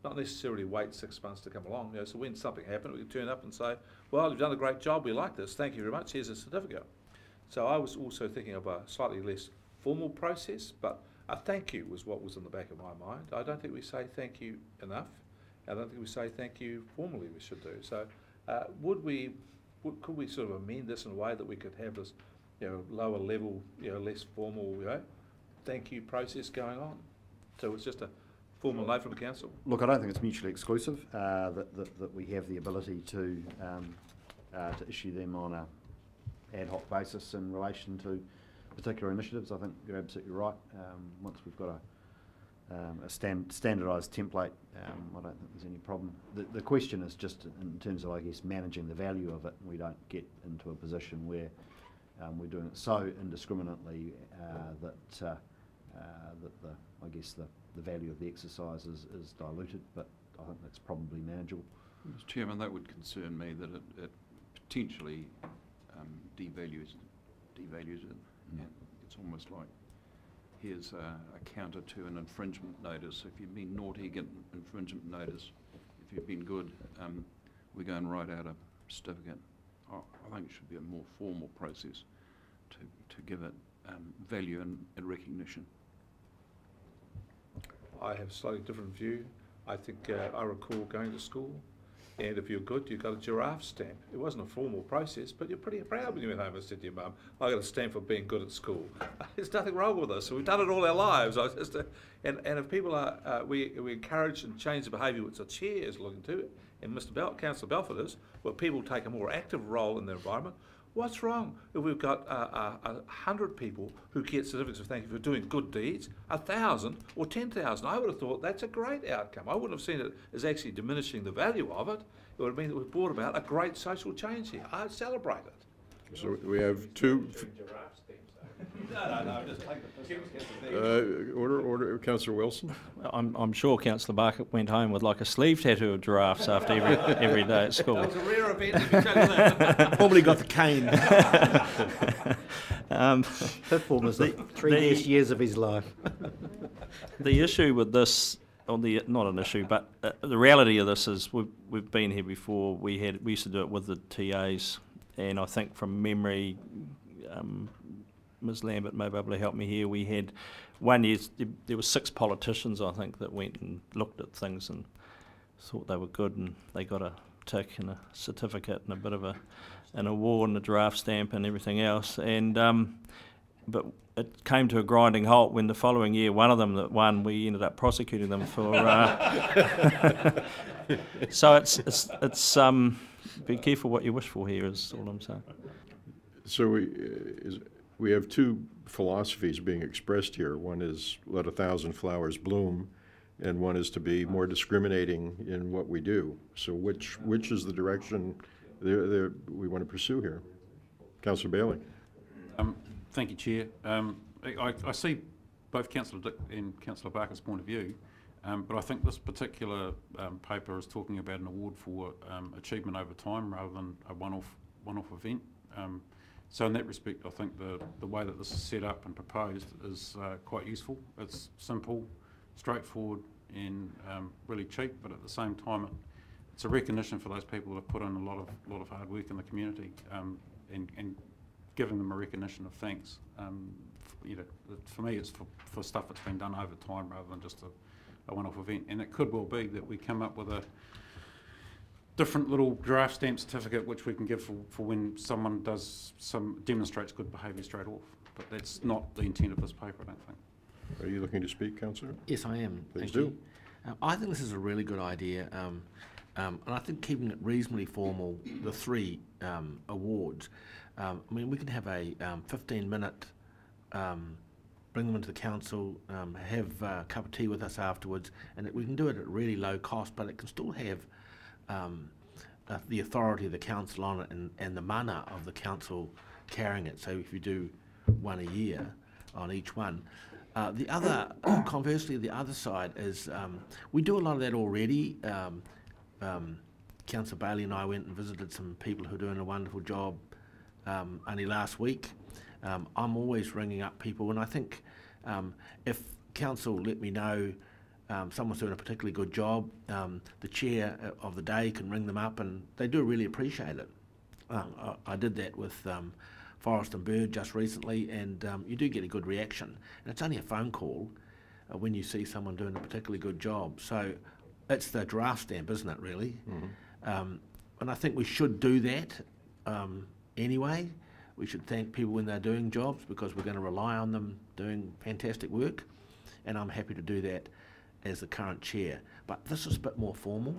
not necessarily wait 6 months to come along. You know, so when something happened, we could turn up and say, well, you've done a great job, we like this, thank you very much, here's a certificate. So I was also thinking of a slightly less formal process, but a thank you was what was in the back of my mind. I don't think we say thank you enough. I don't think we say thank you formally we should do. So could we sort of amend this in a way that we could have this, lower level, less formal, thank you process going on? So it's just a formal note from the council. Look, I don't think it's mutually exclusive that we have the ability to issue them on a ad hoc basis in relation to particular initiatives. I think you're absolutely right. Once we've got a standardised template, I don't think there's any problem. The question is just in terms of, I guess, managing the value of it. We don't get into a position where we're doing it so indiscriminately that the value of the exercise is diluted, but I think that's probably manageable. Mr. Chairman, that would concern me, that it potentially devalues it. And it's almost like here's a counter to an infringement notice. If you've been naughty, get an infringement notice. If you've been good, we go and write out a certificate. I think it should be a more formal process to give it value and recognition. I have a slightly different view. I think I recall going to school, and if you're good, you got a giraffe stamp. It wasn't a formal process, but you're pretty proud when you went home and said to your mum, I got a stamp for being good at school. There's nothing wrong with us. We've done it all our lives. And if people are, we encourage and change the behaviour which the chair is looking to, and Councillor Belford is, where people take a more active role in the environment. What's wrong if we've got 100 people who get certificates of thank you for doing good deeds, 1,000 or 10,000? I would have thought that's a great outcome. I wouldn't have seen it as actually diminishing the value of it. It would have been that we've brought about a great social change here. I'd celebrate it. So we have two. No, I'm just taking the piss. Order. Councillor Wilson? I'm sure Councillor Barker went home with like a sleeve tattoo of giraffes after every day at school. That was a rare event, let me tell you that. Normally got the cane. Pitfall was the 3 best years of his life. The issue with this, or not an issue, but the reality of this is we've been here before. We used to do it with the TAs, and I think from memory, Ms Lambert may be able to help me here. We had 1 year, there were 6 politicians, I think, that went and looked at things and thought they were good, and they got a tick and a certificate and a bit of an award and a giraffe stamp and everything else. And but it came to a grinding halt when the following year, one of them that won, we ended up prosecuting them for. So it's be careful what you wish for here, is all I'm saying. So we have two philosophies being expressed here. One is let 1,000 flowers bloom, and one is to be more discriminating in what we do. So which is the direction we want to pursue here? Councillor Bailey. Thank you, Chair. I see both Councillor Dick and Councillor Barker's point of view, but I think this particular paper is talking about an award for achievement over time rather than a one-off event. So in that respect, I think the way that this is set up and proposed is quite useful. It's simple, straightforward, and really cheap, but at the same time, it's a recognition for those people that have put in a lot of hard work in the community, and giving them a recognition of thanks. For me, it's for stuff that's been done over time rather than just a one-off event. And it could well be that we come up with a different little draft stamp certificate which we can give for when someone demonstrates good behaviour straight off. But that's not the intent of this paper, I don't think. Are you looking to speak, Councillor? Yes, I am. Please Thank do. you. I think this is a really good idea, and I think keeping it reasonably formal, the 3 awards. I mean, we can have a 15-minute, bring them into the council, have a cup of tea with us afterwards, and we can do it at really low cost, but it can still have the authority of the council on it and the mana of the council carrying it. So if you do one a year on each one. The other, conversely, the other side is we do a lot of that already. Councillor Bailey and I went and visited some people who are doing a wonderful job only last week. I'm always ringing up people, and I think if council let me know someone's doing a particularly good job, the chair of the day can ring them up, and they do really appreciate it. I did that with Forest and Bird just recently, and you do get a good reaction. And it's only a phone call when you see someone doing a particularly good job. So it's the draft stamp, isn't it, really? Mm-hmm. And I think we should do that anyway. We should thank people when they're doing jobs, because we're going to rely on them doing fantastic work. And I'm happy to do that as the current chair. But this is a bit more formal,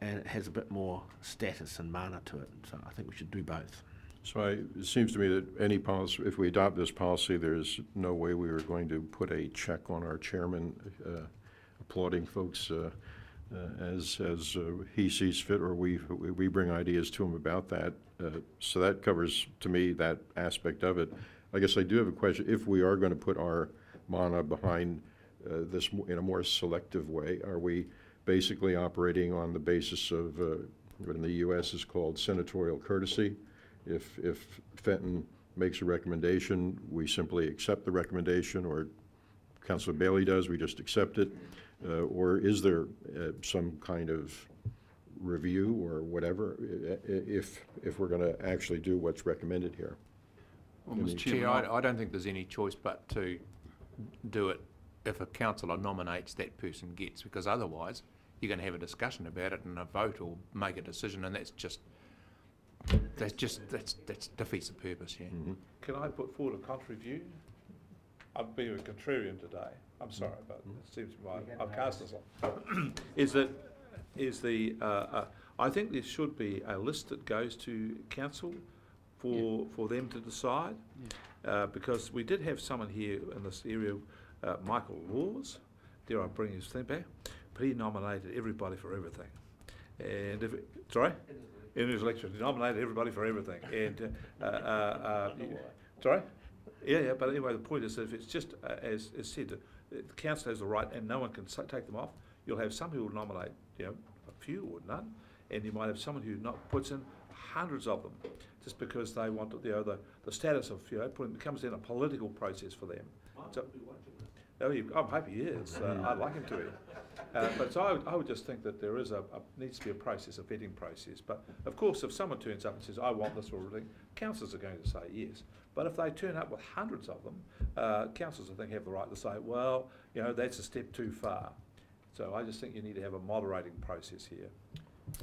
and it has a bit more status and mana to it. So I think we should do both. So it seems to me that any policy, if we adopt this policy, there's no way we are going to put a check on our chairman applauding folks as he sees fit, or we bring ideas to him about that. So that covers, to me, that aspect of it. I guess I do have a question. If we are going to put our mana behind this in a more selective way, are we basically operating on the basis of what in the U.S. is called senatorial courtesy? If Fenton makes a recommendation, we simply accept the recommendation, or Councillor Bailey does, we just accept it? Or is there some kind of review or whatever if we're going to actually do what's recommended here? Well, Mr. Chair, I don't think there's any choice but to do it if a councillor nominates, that person gets, because otherwise you're going to have a discussion about it and a vote or make a decision, and that defeats the purpose. Yeah. Mm-hmm. Can I put forward a contrary view? I'm being a contrarian today. I'm sorry, but it seems I've cast this on. I think there should be a list that goes to council for them to decide, because we did have someone here in this area, Michael Laws, dare I bring his thing back, but he nominated everybody for everything. And in his election, he nominated everybody for everything. And sorry? Yeah, but anyway, the point is that if it's just, as said, the council has the right and no one can take them off, you'll have some who will nominate, a few or none, and you might have someone who puts in hundreds of them, just because they want the status of, it comes in a political process for them. So, I'm hoping he is. I'd like him to be. But so I would just think that there is needs to be a process, a vetting process. But of course, if someone turns up and says, I want this sort of thing, councillors are going to say yes. But if they turn up with hundreds of them, councillors, I think, have the right to say, well, that's a step too far. So I just think you need to have a moderating process here.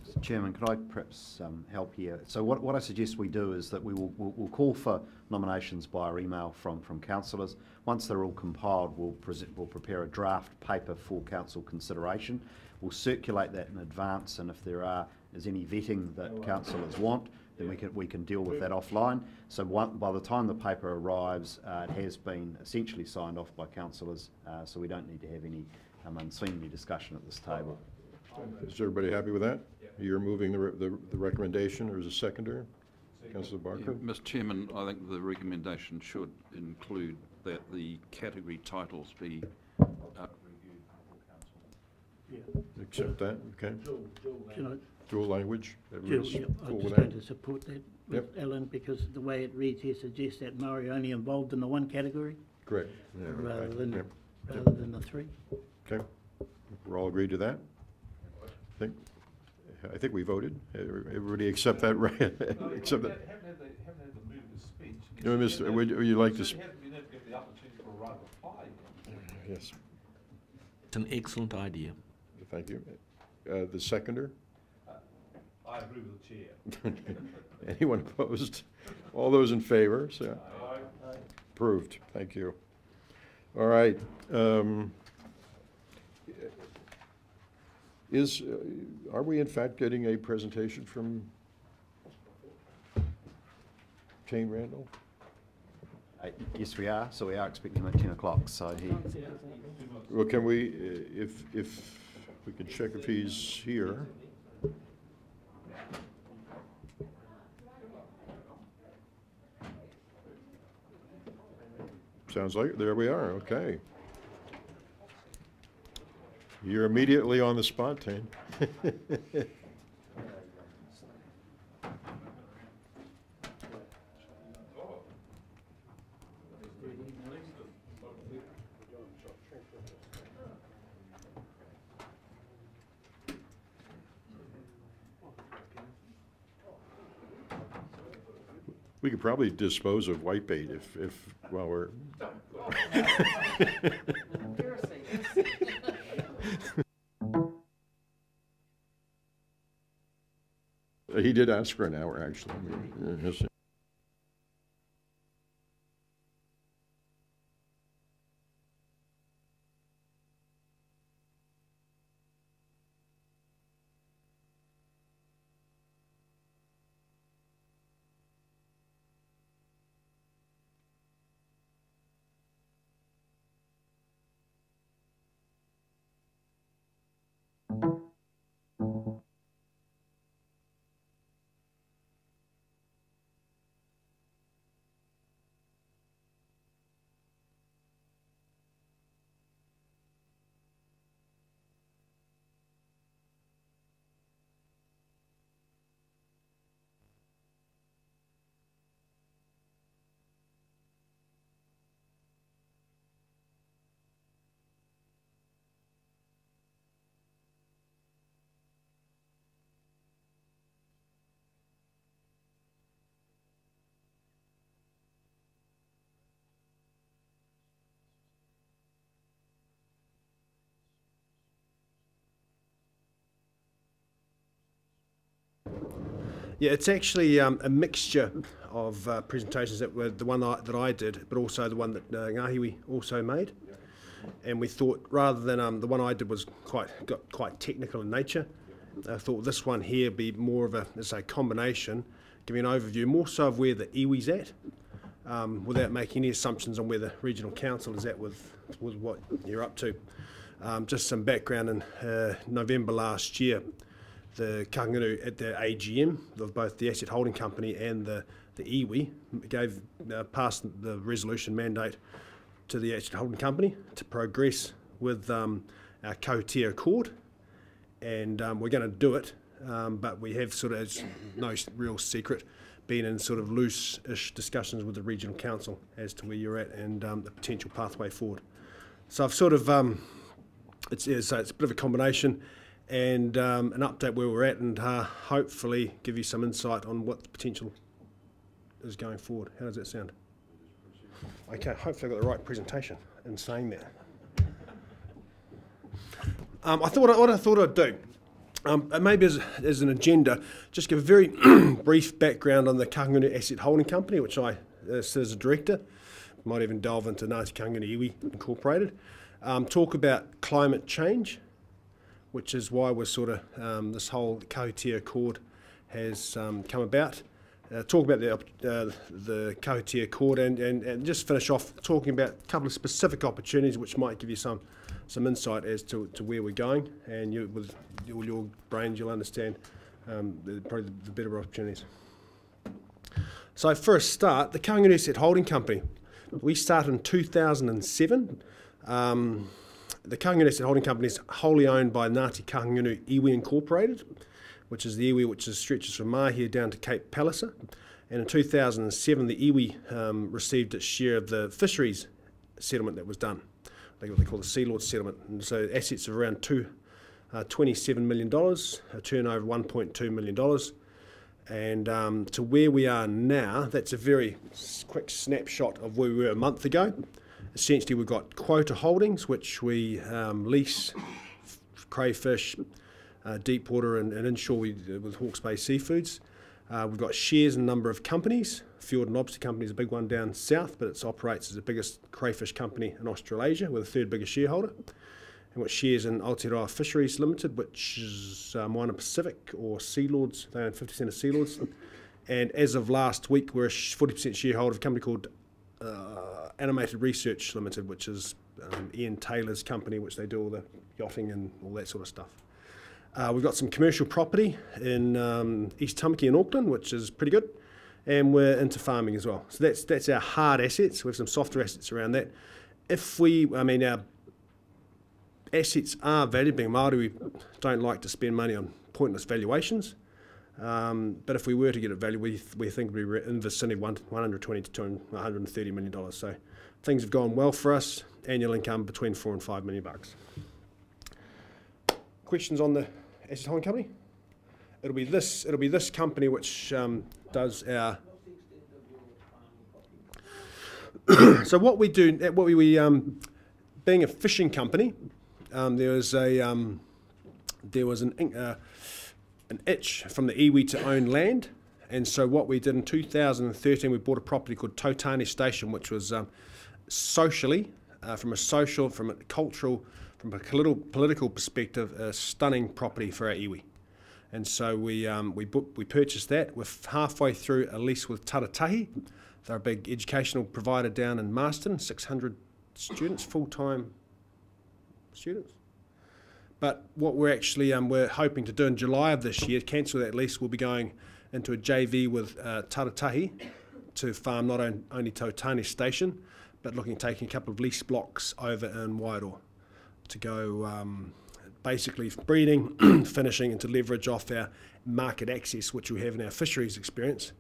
Mr. Chairman, could I perhaps help here? So what I suggest we do is that we'll call for nominations via email from councillors. Once they're all compiled, we'll prepare a draft paper for council consideration. We'll circulate that in advance, and if there is any vetting that councillors want, then we can deal with that offline. So by the time the paper arrives, it has been essentially signed off by councillors, so we don't need to have any unseemly discussion at this table. Is everybody happy with that? You're moving the recommendation, or is a seconder? Councillor Barker? Mr. Chairman, I think the recommendation should include that the category titles be reviewed before council. Accept that, okay. Can Dual language. I Everybody's was cool just with going that? to support that with Ellen, because the way it reads here suggests that Maori only involved in the one category Correct. Yeah, rather okay. than Yep. rather than the three. Okay. We're all agreed to that? I think we voted. Everybody accept that, right? Accept that. Haven't had the move to speech. Mr. Would you like to? Haven't been able to get the opportunity for a right reply. Yes. It's an excellent idea. Thank you. The seconder? I agree with the chair. Anyone opposed? All those in favor, say aye. Aye. Approved. Thank you. All right. Are we in fact getting a presentation from Taine Randell? Yes, we are. So we are expecting him at 10 o'clock. So Well, can we, if we can check if he's here. Sounds like, there we are, okay. You're immediately on the spot, Taine. We could probably dispose of whitebait if while we're. He did ask for an hour, actually. Yes. Yeah, it's actually a mixture of presentations that were the one that I did, but also the one that Ngahiwi also made. And we thought, rather than the one I did was got quite technical in nature, I thought this one here be more of a combination, giving an overview more so of where the iwi's at, without making any assumptions on where the regional council is at with what you're up to. Just some background: in November last year, the Kangaroo at the AGM of both the Asset Holding Company and the the iwi, passed the resolution mandate to the asset holding company to progress with our Kautia Accord, and we're going to do it, but we have sort of, it's no real secret, been in sort of loose-ish discussions with the regional council as to where you're at and the potential pathway forward. So I've sort of, it's a bit of a combination and an update where we're at, and hopefully give you some insight on what the potential is going forward. How does that sound? Okay, hopefully I got the right presentation in saying that. What I thought I'd do, maybe as an agenda, just give a very brief background on the Kahungunu Asset Holding Company, which I sit as a director. Might even delve into Ngāti Kahungunu Iwi Incorporated. Talk about climate change, which is why we're sort of, this whole Kautia Accord has come about. Talk about the Kautia Accord and just finish off talking about a couple of specific opportunities which might give you some insight as to where we're going, and with your brains you'll understand probably the better opportunities. So for a start, the Kahungunu Asset Holding Company, we started in 2007. The Kahungunu Asset Holding Company is wholly owned by Ngāti Kahungunu Iwi Incorporated, which is the iwi which stretches from Mahia down to Cape Palliser. And in 2007, the iwi received its share of the fisheries settlement that was done. What they call the Sea Lord settlement. And so assets of around $27 million, a turnover of $1.2 million. And to where we are now, that's a very quick snapshot of where we were a month ago. Essentially, we've got quota holdings, which we lease crayfish, deep water and inshore with Hawke's Bay Seafoods. We've got shares in a number of companies. Fjord and Lobster Company is a big one down south, but it operates as the biggest crayfish company in Australasia with a third biggest shareholder. And we've got shares in Aotearoa Fisheries Limited, which is Moana Pacific or Sea Lords. They own 50% of Sea Lords. And as of last week, we're a 40% shareholder of a company called Animated Research Limited, which is Ian Taylor's company, which they do all the yachting and all that sort of stuff. We've got some commercial property in East Tamaki in Auckland, which is pretty good, and we're into farming as well. So that's our hard assets. We have some softer assets around that. Our assets are valued. Being Māori, we don't like to spend money on pointless valuations. But if we were to get it valued, we think we'd be in the vicinity of $120 to $130 million. So things have gone well for us. Annual income between $4 and $5 million. Questions on the asset holding company? It'll be this company which does our. So what we do, being a fishing company, there was an itch from the iwi to own land, and so what we did in 2013, we bought a property called Taine Station, which was socially, from a cultural, from a political perspective, a stunning property for our iwi. And so we purchased that. We're halfway through a lease with Taratahi. They're a big educational provider down in Marston, 600 students, full-time students. But what we're actually we're hoping to do in July of this year, cancel that lease, we'll be going into a JV with Taratahi to farm not only Taine Station, but taking a couple of lease blocks over in Wairoa to go basically breeding, finishing, and to leverage off our market access, which we have in our fisheries experience,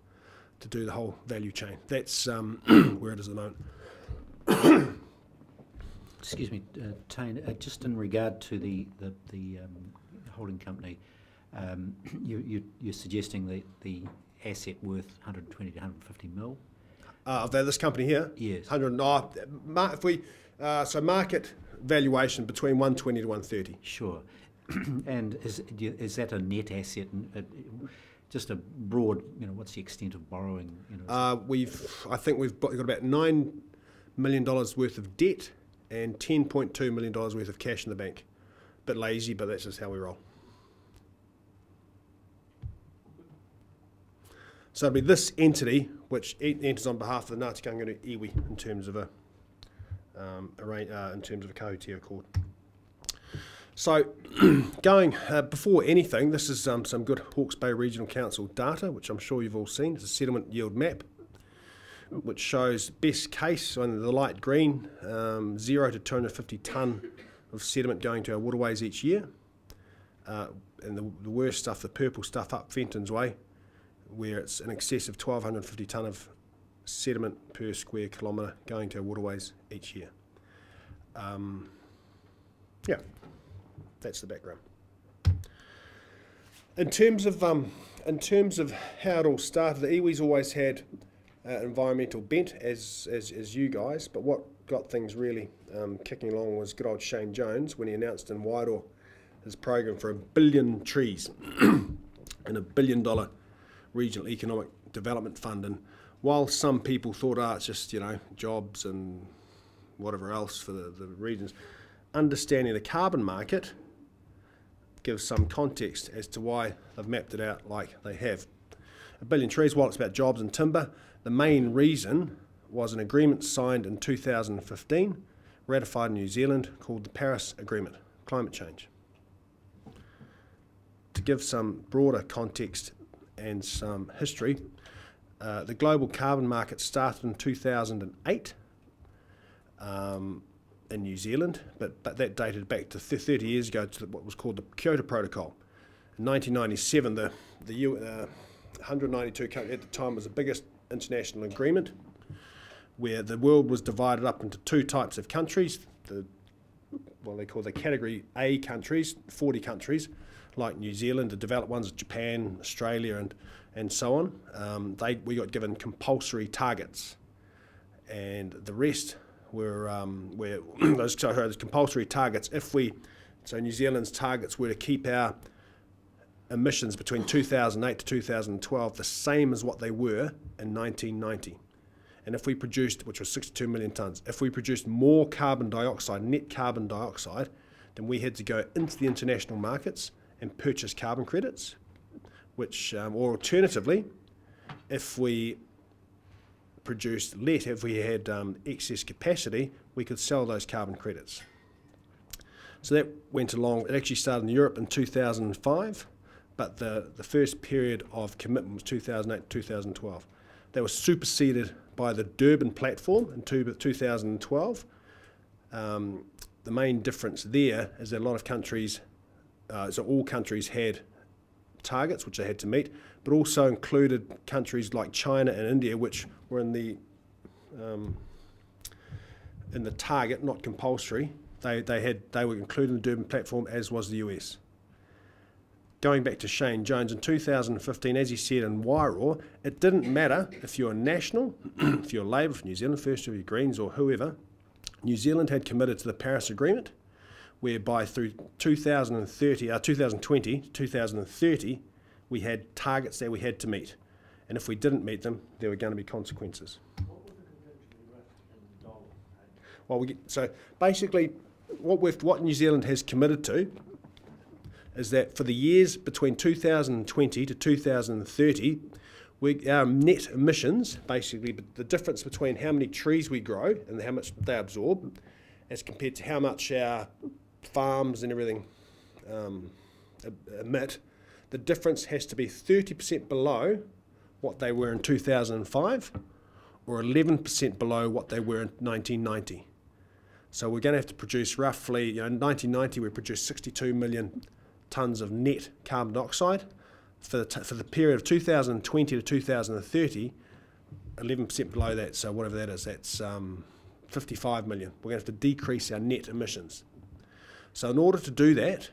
to do the whole value chain. That's where it is at the moment. Excuse me, Taine, just in regard to the holding company, you're suggesting that the asset worth 120 to 150 mil? Of this company here? Yes. So market valuation between 120 to 130. Sure. And is that a net asset? Just a broad, what's the extent of borrowing? I think we've got about $9 million worth of debt and $10.2 million worth of cash in the bank. Bit lazy, but that's just how we roll. So it'll be this entity which enters on behalf of the Ngāti Kahungunu Iwi in terms of a Kautia Accord. So, going before anything, this is some good Hawke's Bay Regional Council data, which I'm sure you've all seen. It's a settlement yield map, which shows best case on the light green, 0 to 250 tonne of sediment going to our waterways each year. And the worst stuff, the purple stuff up Fenton's Way, where it's in excess of 1,250 tonne of sediment per square kilometre going to our waterways each year. Yeah. That's the background. In terms of how it all started, the iwi's always had environmental bent, as you guys. But what got things really kicking along was good old Shane Jones when he announced in Wairoa his program for 1 billion trees and $1 billion regional economic development fund. And while some people thought, it's just jobs and whatever else for the regions, understanding the carbon market gives some context as to why they've mapped it out like they have. 1 billion trees, while it's about jobs and timber, the main reason was an agreement signed in 2015, ratified in New Zealand, called the Paris Agreement, climate change. To give some broader context and some history, the global carbon market started in 2008 in New Zealand, but that dated back to 30 years ago to what was called the Kyoto Protocol. In 1997, the 192 countries at the time was the biggest international agreement, where the world was divided up into two types of countries. They call the Category A countries, 40 countries, like New Zealand, the developed ones, Japan, Australia, and so on. We got given compulsory targets, and the rest were those compulsory targets. So New Zealand's targets were to keep our emissions between 2008 to 2012 the same as what they were in 1990. And if we produced, which was 62 million tonnes, if we produced more carbon dioxide, net carbon dioxide, then we had to go into the international markets and purchase carbon credits, which, or alternatively, if we produced less, if we had excess capacity, we could sell those carbon credits. So that went along. It actually started in Europe in 2005, but the first period of commitment was 2008 to 2012. That was superseded by the Durban platform in 2012. The main difference there is that a lot of countries, so all countries had targets which they had to meet, but also included countries like China and India, which were in the target, not compulsory. They were included in the Durban platform, as was the US. Going back to Shane Jones, in 2015, as he said in Wairoa, it didn't matter if you're National, if you're Labour for New Zealand, First of your Greens or whoever, New Zealand had committed to the Paris Agreement, whereby through 2020 to 2030, we had targets that we had to meet. And if we didn't meet them, there were going to be consequences. What was the contingency risk in dollars? So basically, what New Zealand has committed to is that for the years between 2020 to 2030, our net emissions, basically the difference between how many trees we grow and how much they absorb, as compared to how much our farms and everything emit, the difference has to be 30% below what they were in 2005 or 11% below what they were in 1990. So we're going to have to produce roughly, in 1990 we produced 62 million tonnes of net carbon dioxide. For the period of 2020 to 2030, 11% below that, so whatever that is, that's 55 million. We're going to have to decrease our net emissions. So in order to do that,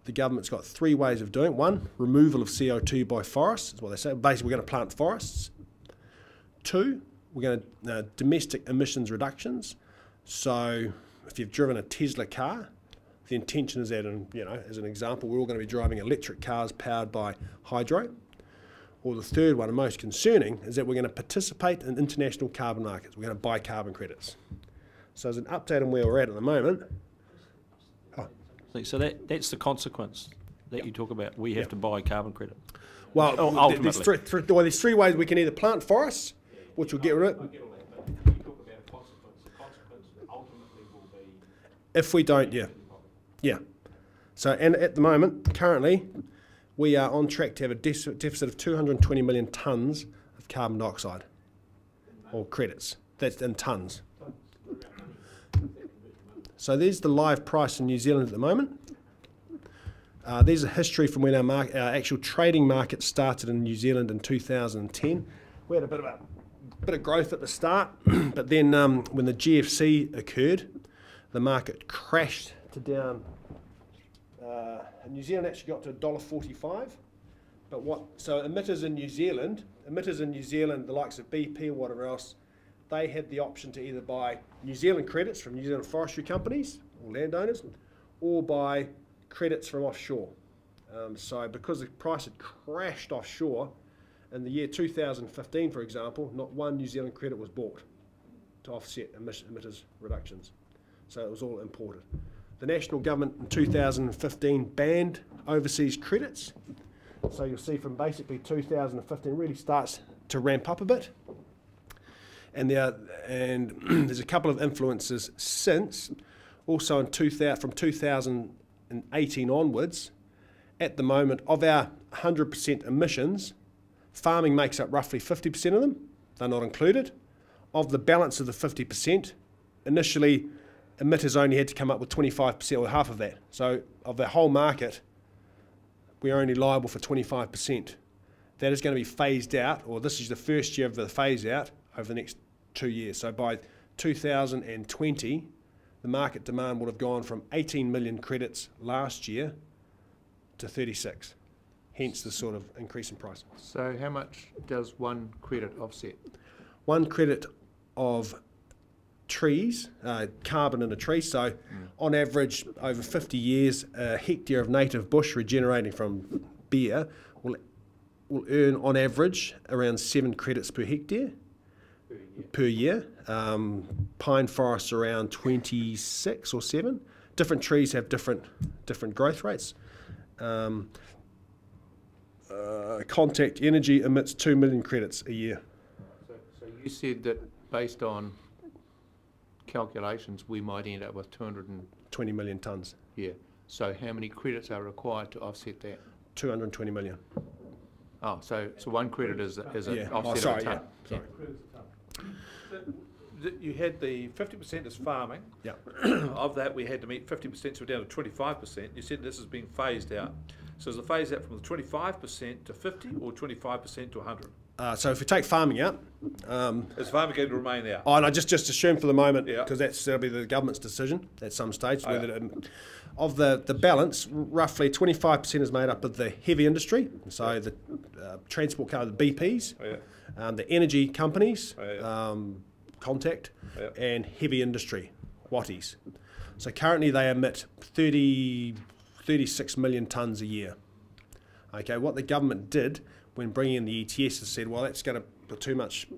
the government's got three ways of doing it. One, removal of CO2 by forests, is what they say. Basically, we're going to plant forests. Two, we're going to domestic emissions reductions. So if you've driven a Tesla car, the intention is that, as an example, we're all going to be driving electric cars powered by hydro. Or the third one, and most concerning, is that we're going to participate in international carbon markets. We're going to buy carbon credits. So as an update on where we're at the moment. So that's the consequence that you talk about. We have to buy carbon credit. Well, ultimately. There's three ways we can either plant forests, which will get rid of it. If we don't, yeah. So, and at the moment, currently, we are on track to have a deficit of 220 million tonnes of carbon dioxide, or credits. That's in tonnes. So there's the live price in New Zealand at the moment. There's a history from when our actual trading market started in New Zealand in 2010. We had a bit of growth at the start, but then when the GFC occurred, the market crashed to down. New Zealand actually got to $1.45. But so emitters in New Zealand, the likes of BP or whatever else, they had the option to either buy New Zealand credits from New Zealand forestry companies or landowners, or buy credits from offshore. So because the price had crashed offshore, in the year 2015, for example, not one New Zealand credit was bought to offset emitters reductions. So it was all imported. The national government in 2015 banned overseas credits. So you'll see from basically 2015 really starts to ramp up a bit. And there's a couple of influences since. Also from 2018 onwards, at the moment, of our 100% emissions, farming makes up roughly 50% of them. They're not included. Of the balance of the 50%, initially emitters only had to come up with 25% or half of that. So of the whole market, we're only liable for 25%. That is going to be phased out, or this is the first year of the phase out, over the next 2 years. So by 2020, the market demand would have gone from 18 million credits last year to 36, hence the sort of increase in price. So how much does one credit offset? One credit of trees, carbon in a tree, so on average over 50 years, a hectare of native bush regenerating from beer will earn on average around 7 credits per hectare per year. Pine forests around 26 or 7. Different trees have different growth rates. Contact Energy emits 2 million credits a year. So you said that based on calculations, we might end up with 220 million tonnes. Yeah. So how many credits are required to offset that? 220 million. Oh, so one credit is an Yeah. offset Sorry, of a tonne. yeah. Yeah. You had the 50% is farming. Yeah. Of that, we had to meet 50%, so we're down to 25%. You said this has been phased out. So is the phase out from the 25% to 50 or 25% to 100? So if we take farming out, is farming going to remain out? Oh, no, just assume for the moment, Yeah. because that'll be the government's decision at some stage. Oh, Whether of the balance, roughly 25% is made up of the heavy industry, so the transport car, the BPs, the energy companies, Contact, and heavy industry, Watties. So currently they emit 36 million tonnes a year. Okay, what the government did when bringing in the ETS is said, well, that's going to put too much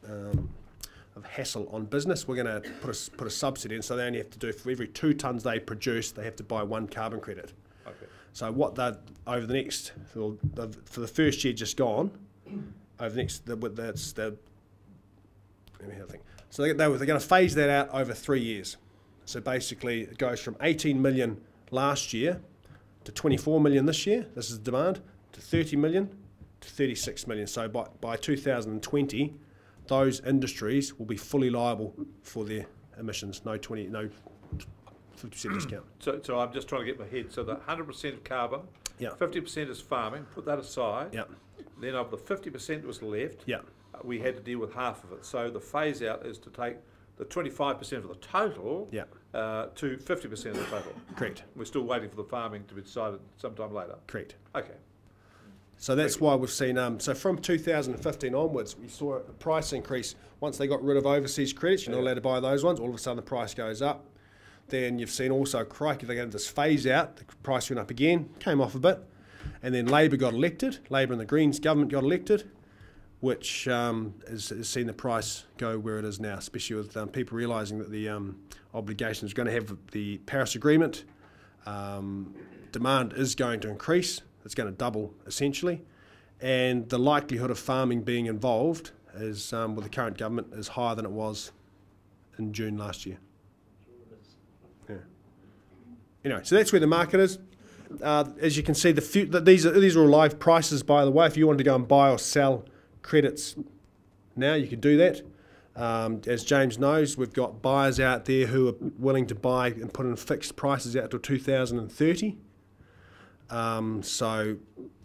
of hassle on business. We're going to put a subsidy in, so they only have to do, for every 2 tonnes they produce, they have to buy 1 carbon credit. Okay. So what they over the next, for the first year just gone, over the next, let me have a think. So they're going to phase that out over 3 years. So basically it goes from 18 million last year to 24 million this year, this is demand, to 30 million to 36 million. So by 2020, those industries will be fully liable for their emissions, no 50% discount. So I'm just trying to get my head. So the 100% of carbon, Yeah. 50% is farming, put that aside. Yeah. Then of the 50% that was left, Yeah. We had to deal with half of it. So the phase out is to take the 25% of the total Yeah. To 50% of the total. Correct. We're still waiting for the farming to be decided sometime later. Correct. Okay. So that's why we've seen, so from 2015 onwards, we saw a price increase. Once they got rid of overseas credits, you're not allowed to buy those ones, all of a sudden the price goes up. Then you've seen also, crikey, they got this phase out, the price went up again, came off a bit, and then Labor got elected, Labor and the Greens government got elected, which has seen the price go where it is now, especially with people realising that the obligation is going to have the Paris Agreement. Demand is going to increase. It's going to double, essentially. And the likelihood of farming being involved is, with the current government, is higher than it was in June last year. Yeah. Anyway, so that's where the market is. As you can see, these are all live prices, by the way. If you wanted to go and buy or sell credits now, you can do that. As James knows, we've got buyers out there who are willing to buy and put in fixed prices out till 2030. So,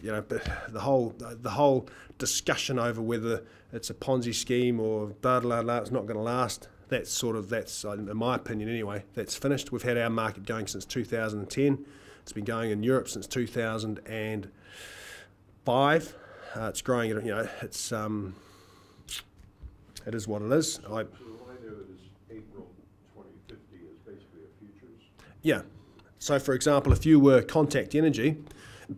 you know, the whole discussion over whether it's a Ponzi scheme or blah blah blah, it's not going to last. That's in my opinion anyway. That's finished. We've had our market going since 2010. It's been going in Europe since 2005. It's growing. You know, it is what it is. So the line there that is April 2050 is basically a futures. Yeah. So, for example, if you were Contact Energy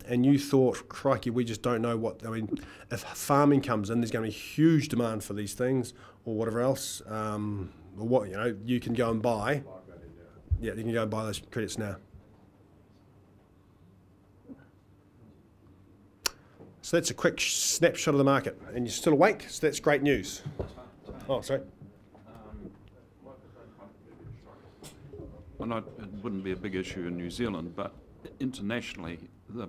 and you thought, crikey, we just don't know what, I mean, if farming comes in, there's going to be huge demand for these things or whatever else, or what, you know, you can go and buy. Yeah, you can go and buy those credits now. So that's a quick snapshot of the market. And you're still awake, so that's great news. Oh, sorry. I know it wouldn't be a big issue in New Zealand, but internationally, the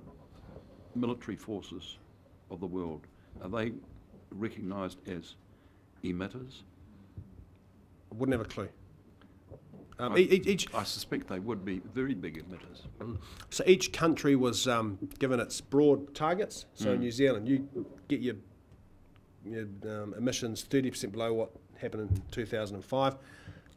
military forces of the world, are they recognised as emitters? I wouldn't have a clue. I suspect they would be very big emitters. So each country was given its broad targets. So in New Zealand, you get your emissions 30% below what happened in 2005.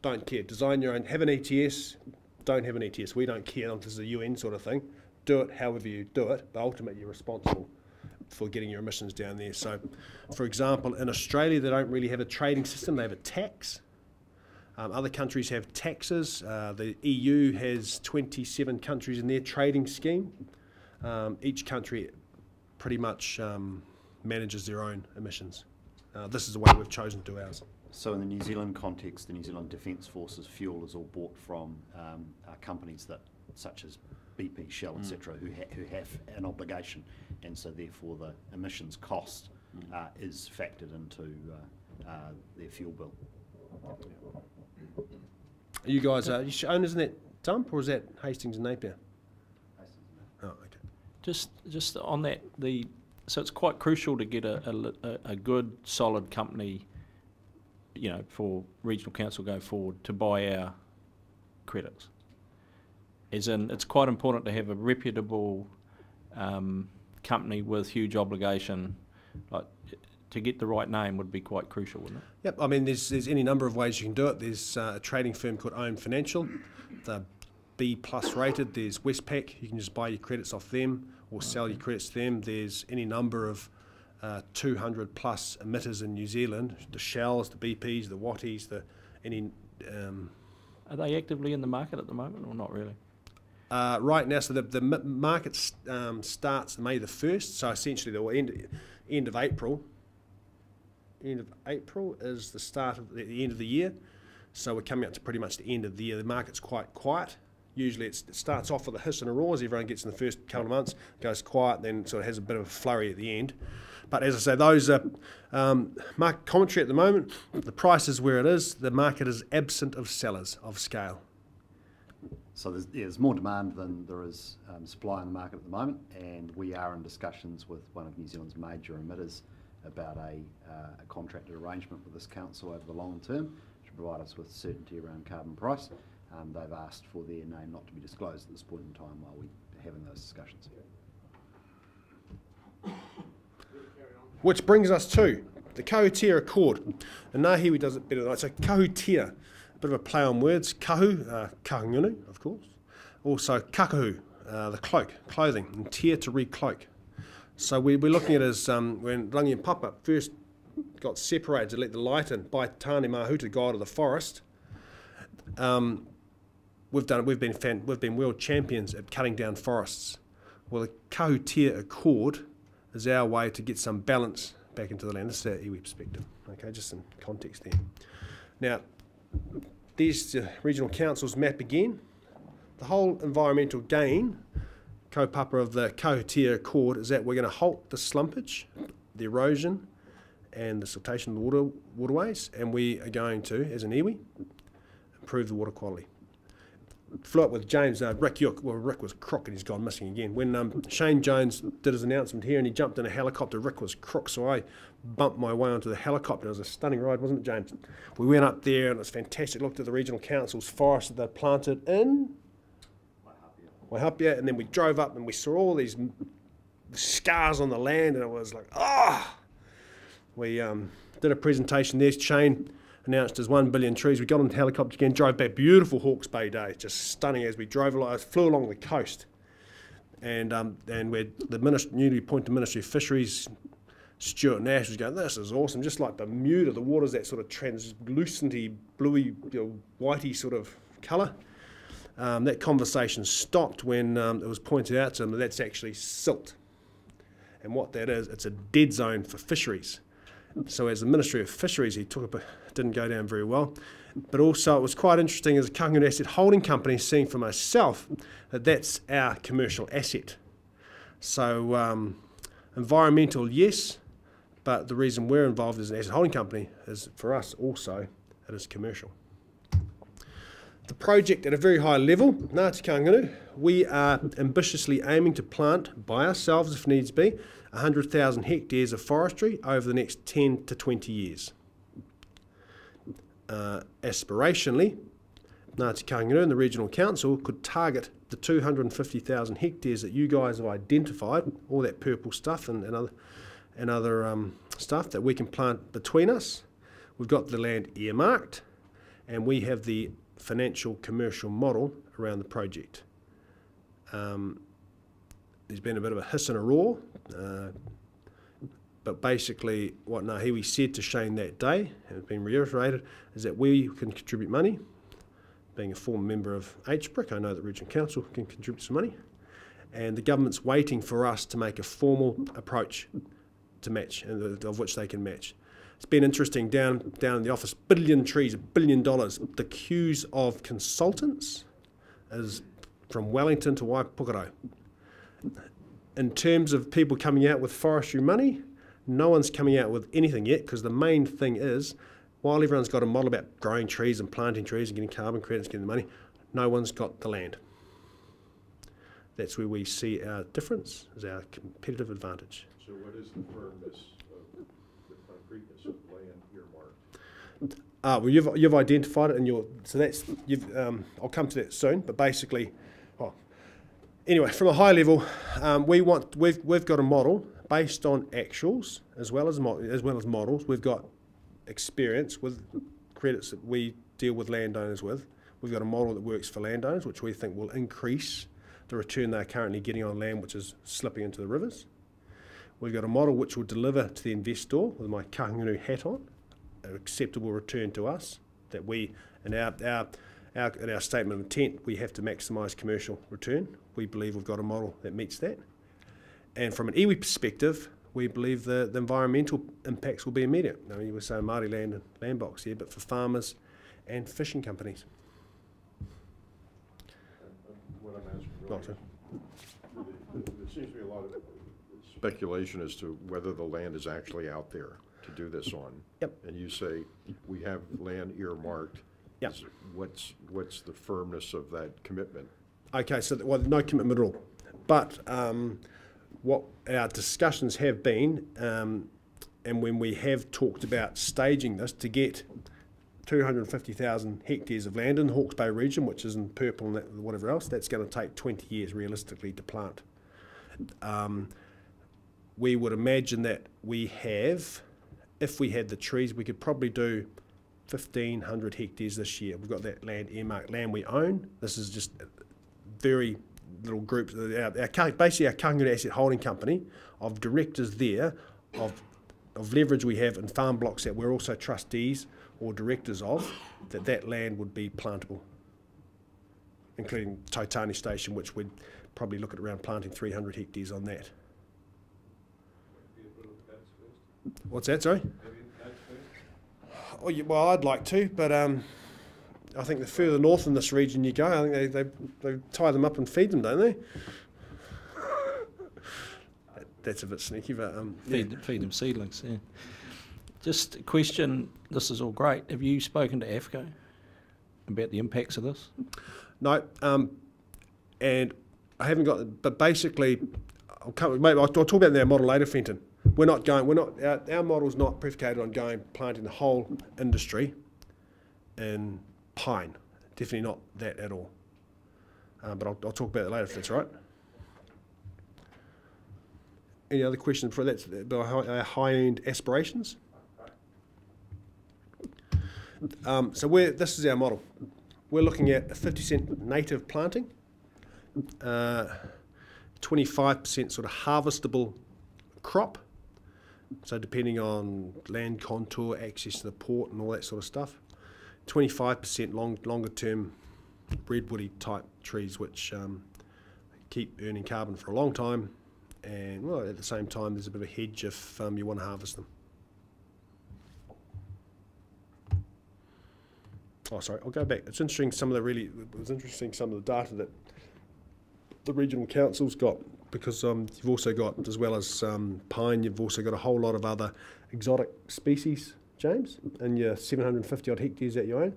Don't care. Design your own. Have an ETS. Don't have an ETS. We don't care. This is a UN sort of thing. Do it however you do it, but ultimately you're responsible for getting your emissions down there. So, for example, in Australia, they don't really have a trading system. They have a tax. Other countries have taxes. The EU has 27 countries in their trading scheme. Each country pretty much manages their own emissions. This is the way we've chosen to do ours. So in the New Zealand context, the New Zealand Defence Forces fuel is all bought from companies such as BP, Shell, etc., who have an obligation, and so therefore the emissions cost is factored into their fuel bill. Are you guys owners in that dump, or is that Hastings and Napier? Hastings and Napier. Oh, okay. Just on that, so it's quite crucial to get a good, solid company, you know, for regional council going forward to buy our credits. As in, it's quite important to have a reputable company with huge obligation. Like, to get the right name would be quite crucial, wouldn't it? Yep. I mean, there's any number of ways you can do it. There's a trading firm called Own Financial. They're B+ rated. There's Westpac. You can just buy your credits off them or sell your credits to them. There's any number of 200 plus emitters in New Zealand. The Shells, the BPs, the Watties, Are they actively in the market at the moment, or not really? Right now, so the market starts May the 1st, so essentially the end of April. End of April is the start of the end of the year, so we're coming up to pretty much the end of the year. The market's quite quiet. Usually it starts off with a hiss and a roar as everyone gets in the first couple of months, goes quiet, then sort of has a bit of a flurry at the end. But as I say, those are market commentary at the moment. The price is where it is. The market is absent of sellers of scale. So there's more demand than there is supply in the market at the moment, and we are in discussions with one of New Zealand's major emitters about a contracted arrangement with this council over the long term to provide us with certainty around carbon price. They've asked for their name not to be disclosed at this point in time while we're having those discussions. Which brings us to the Kahutia Accord. And Nahiwi does it better than I. So Kahutia, a bit of a play on words. Kahu, kahungunu, of course. Also kakahu, the cloak, clothing, and tia to re-cloak. So we're looking at as when Rangi and Papa first got separated to let the light in by Taine Mahuta, god of the forest. We've been world champions at cutting down forests. Well, the Kahutia Accord is our way to get some balance back into the land. This is our iwi perspective. Okay, just some context there. Now, there's the regional council's map again. The whole environmental gain, kaupapa of the Kahutia Accord, is that we're going to halt the slumpage, the erosion, and the siltation of the waterways, and we are going to, as an iwi, improve the water quality. flew up with James, Rick Yook. Well, Rick was crook and he's gone missing again. When Shane Jones did his announcement here and he jumped in a helicopter, Rick was crook, so I bumped my way onto the helicopter. It was a stunning ride, wasn't it, James? We went up there and it was fantastic. Looked at the regional council's forest that they'd planted in Waihapia, and then we drove up and we saw all these scars on the land, and it was like, ah! We did a presentation there. Shane announced his 1 billion trees. We got on the helicopter again, drove back. Beautiful Hawke's Bay day, just stunning as we drove along. Flew along the coast, and we the newly appointed Ministry of Fisheries, Stuart Nash, was going, "This is awesome." Just like Bermuda, the water's that sort of translucenty, bluey, whitey sort of colour. That conversation stopped when it was pointed out to him that that's actually silt. And what that is, it's a dead zone for fisheries. So as the Ministry of Fisheries, he didn't go down very well. But also it was quite interesting as a Kahungunu Asset Holding Company, seeing for myself that that's our commercial asset. So environmental, yes, but the reason we're involved as an asset holding company is for us also it is commercial. The project at a very high level, Ngāti Kahungunu, we are ambitiously aiming to plant by ourselves, if needs be, 100,000 hectares of forestry over the next 10 to 20 years. Aspirationally, Ngāti Kahungunu and the Regional Council could target the 250,000 hectares that you guys have identified, all that purple stuff and other stuff that we can plant between us. We've got the land earmarked, and we have the financial commercial model around the project. There's been a bit of a hiss and a roar, but basically what Ngahiwi said to Shane that day, and it's been reiterated, is that we can contribute money. Being a former member of HBRC, I know that Regional Council can contribute some money, and the government's waiting for us to make a formal approach to match, and of which they can match. It's been interesting down in the office, billion trees, $1 billion. The queues of consultants is from Wellington to Waipukaro. In terms of people coming out with forestry money, no one's coming out with anything yet, because the main thing is, while everyone's got a model about growing trees and planting trees and getting carbon credits, getting the money, no one's got the land. That's where we see our difference, is our competitive advantage. So what is the firmness of the concreteness of land earmarked? Well, you've identified it, and I'll come to that soon. But basically, anyway, from a high level, we've got a model based on actuals as well as models. We've got experience with credits that we deal with landowners with. We've got a model that works for landowners, which we think will increase the return they're currently getting on land, which is slipping into the rivers. We've got a model which will deliver to the investor, with my Kahungunu hat on, an acceptable return to us, that we, in our statement of intent, we have to maximise commercial return. We believe we've got a model that meets that. And from an iwi perspective, we believe the environmental impacts will be immediate. I mean, you were saying Māori land and land box here, but for farmers and fishing companies. What I'm asking really, there seems to be a lot of speculation as to whether the land is actually out there to do this on. Yep. And you say we have land earmarked. Yep. What's the firmness of that commitment? Okay, so no commitment at all. But what our discussions have been, and when we have talked about staging this to get 250,000 hectares of land in the Hawke's Bay region, which is in purple and whatever else, that's going to take 20 years realistically to plant. We would imagine that we have, if we had the trees, we could probably do 1,500 hectares this year. We've got that land earmarked, land we own. This is just very little groups. Basically, our Kahungunu Asset Holding Company of directors there, of leverage we have in farm blocks that we're also trustees or directors of, that land would be plantable, including Taitani Station, which we'd probably look at around planting 300 hectares on that. What's that, sorry? Well, I'd like to, but I think the further north in this region you go, I think they tie them up and feed them, don't they? That's a bit sneaky, but feed them seedlings. Yeah. Just a question. This is all great. Have you spoken to AFCO about the impacts of this? No, and I haven't got, but basically, I'll talk about their model later, Fenton. Our model's not predicated on planting the whole industry in pine. Definitely not that at all. But I'll talk about that later if that's all right. Any other questions for that? About our high-end aspirations? So this is our model. We're looking at a 50% native planting, 25% sort of harvestable crop. So depending on land contour, access to the port and all that sort of stuff. 25% longer term redwoody type trees which keep earning carbon for a long time, and well, at the same time there's a bit of a hedge if you want to harvest them. Oh, sorry, I'll go back. It's interesting some of the data that the regional council's got, because you've also got, as well as pine, you've also got a whole lot of other exotic species, James, in your 750 odd hectares that you own.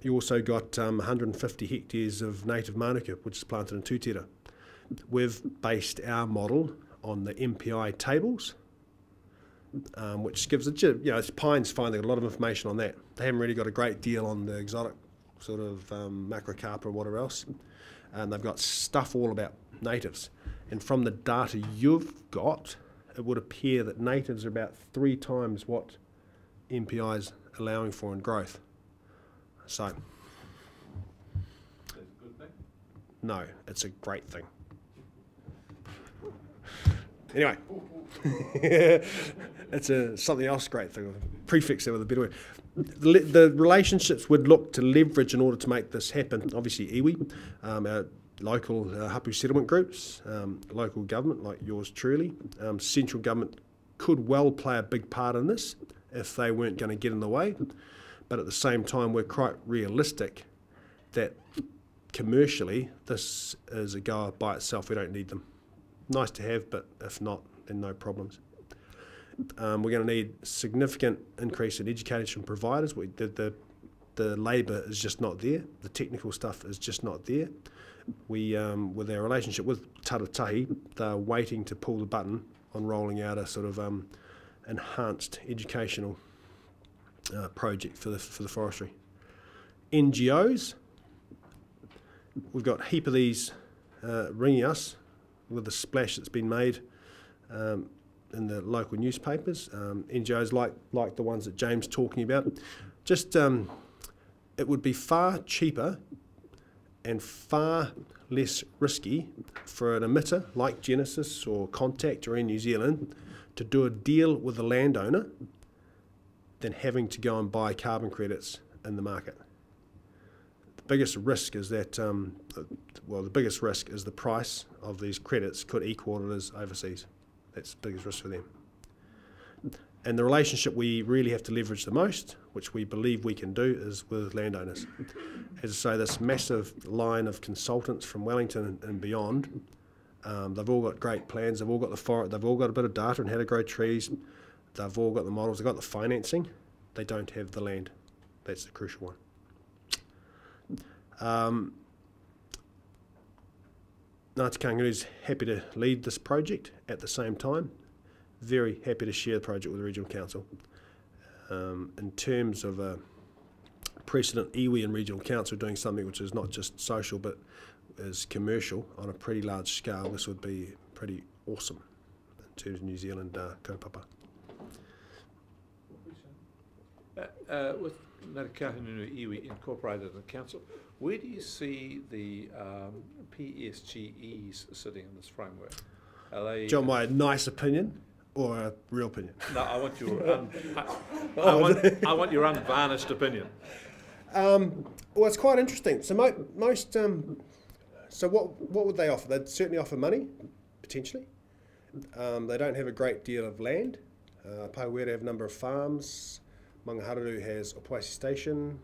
You also got 150 hectares of native manuka, which is planted in Tūtera. We've based our model on the MPI tables, which gives pine's fine, they've got a lot of information on that. They haven't really got a great deal on the exotic sort of macrocarpa or whatever else. And they've got stuff all about natives. And from the data you've got, it would appear that natives are about 3 times what MPI is allowing for in growth. So, That's a good thing? No, it's a great thing. Anyway, it's something else great thing. Prefix there with a better word. The relationships would look to leverage in order to make this happen. Obviously, iwi, our local hapu settlement groups, local government like yours truly, central government could well play a big part in this if they weren't going to get in the way. But at the same time, we're quite realistic that commercially this is a goer by itself. We don't need them. Nice to have, but if not, then no problems. We're going to need significant increase in education providers. The labour is just not there. The technical stuff is just not there. We, with our relationship with Taratahi, they're waiting to pull the button on rolling out a sort of enhanced educational project for the forestry. NGOs, we've got a heap of these ringing us with the splash that's been made in the local newspapers. NGOs like the ones that James talking about. Just it would be far cheaper and far less risky for an emitter like Genesis or Contact or in New Zealand to do a deal with the landowner than having to go and buy carbon credits in the market. The biggest risk is that, the biggest risk is the price of these credits could equal what it is overseas. That's the biggest risk for them. And the relationship we really have to leverage the most, which we believe we can do, is with landowners. As I say, this massive line of consultants from Wellington and beyond, they've all got great plans, they've all got the forest, they've all got a bit of data on how to grow trees, they've all got the models, they've got the financing, they don't have the land. That's the crucial one. Ngāti Kangaroo's happy to lead this project at the same time. Very happy to share the project with the Regional Council. In terms of a precedent, iwi and Regional Council doing something which is not just social but is commercial on a pretty large scale, this would be pretty awesome in terms of New Zealand kaupapa. With Ngāti Kahungunu iwi incorporated in the council, where do you see the PSGEs sitting in this framework? Are they? Do you want my nice opinion or a real opinion? No, I want your I want your unvarnished opinion. Well, it's quite interesting. So most so what would they offer? They'd certainly offer money, potentially. They don't have a great deal of land. Pauwere have a number of farms. Mangaharuru has Opwaisi Station.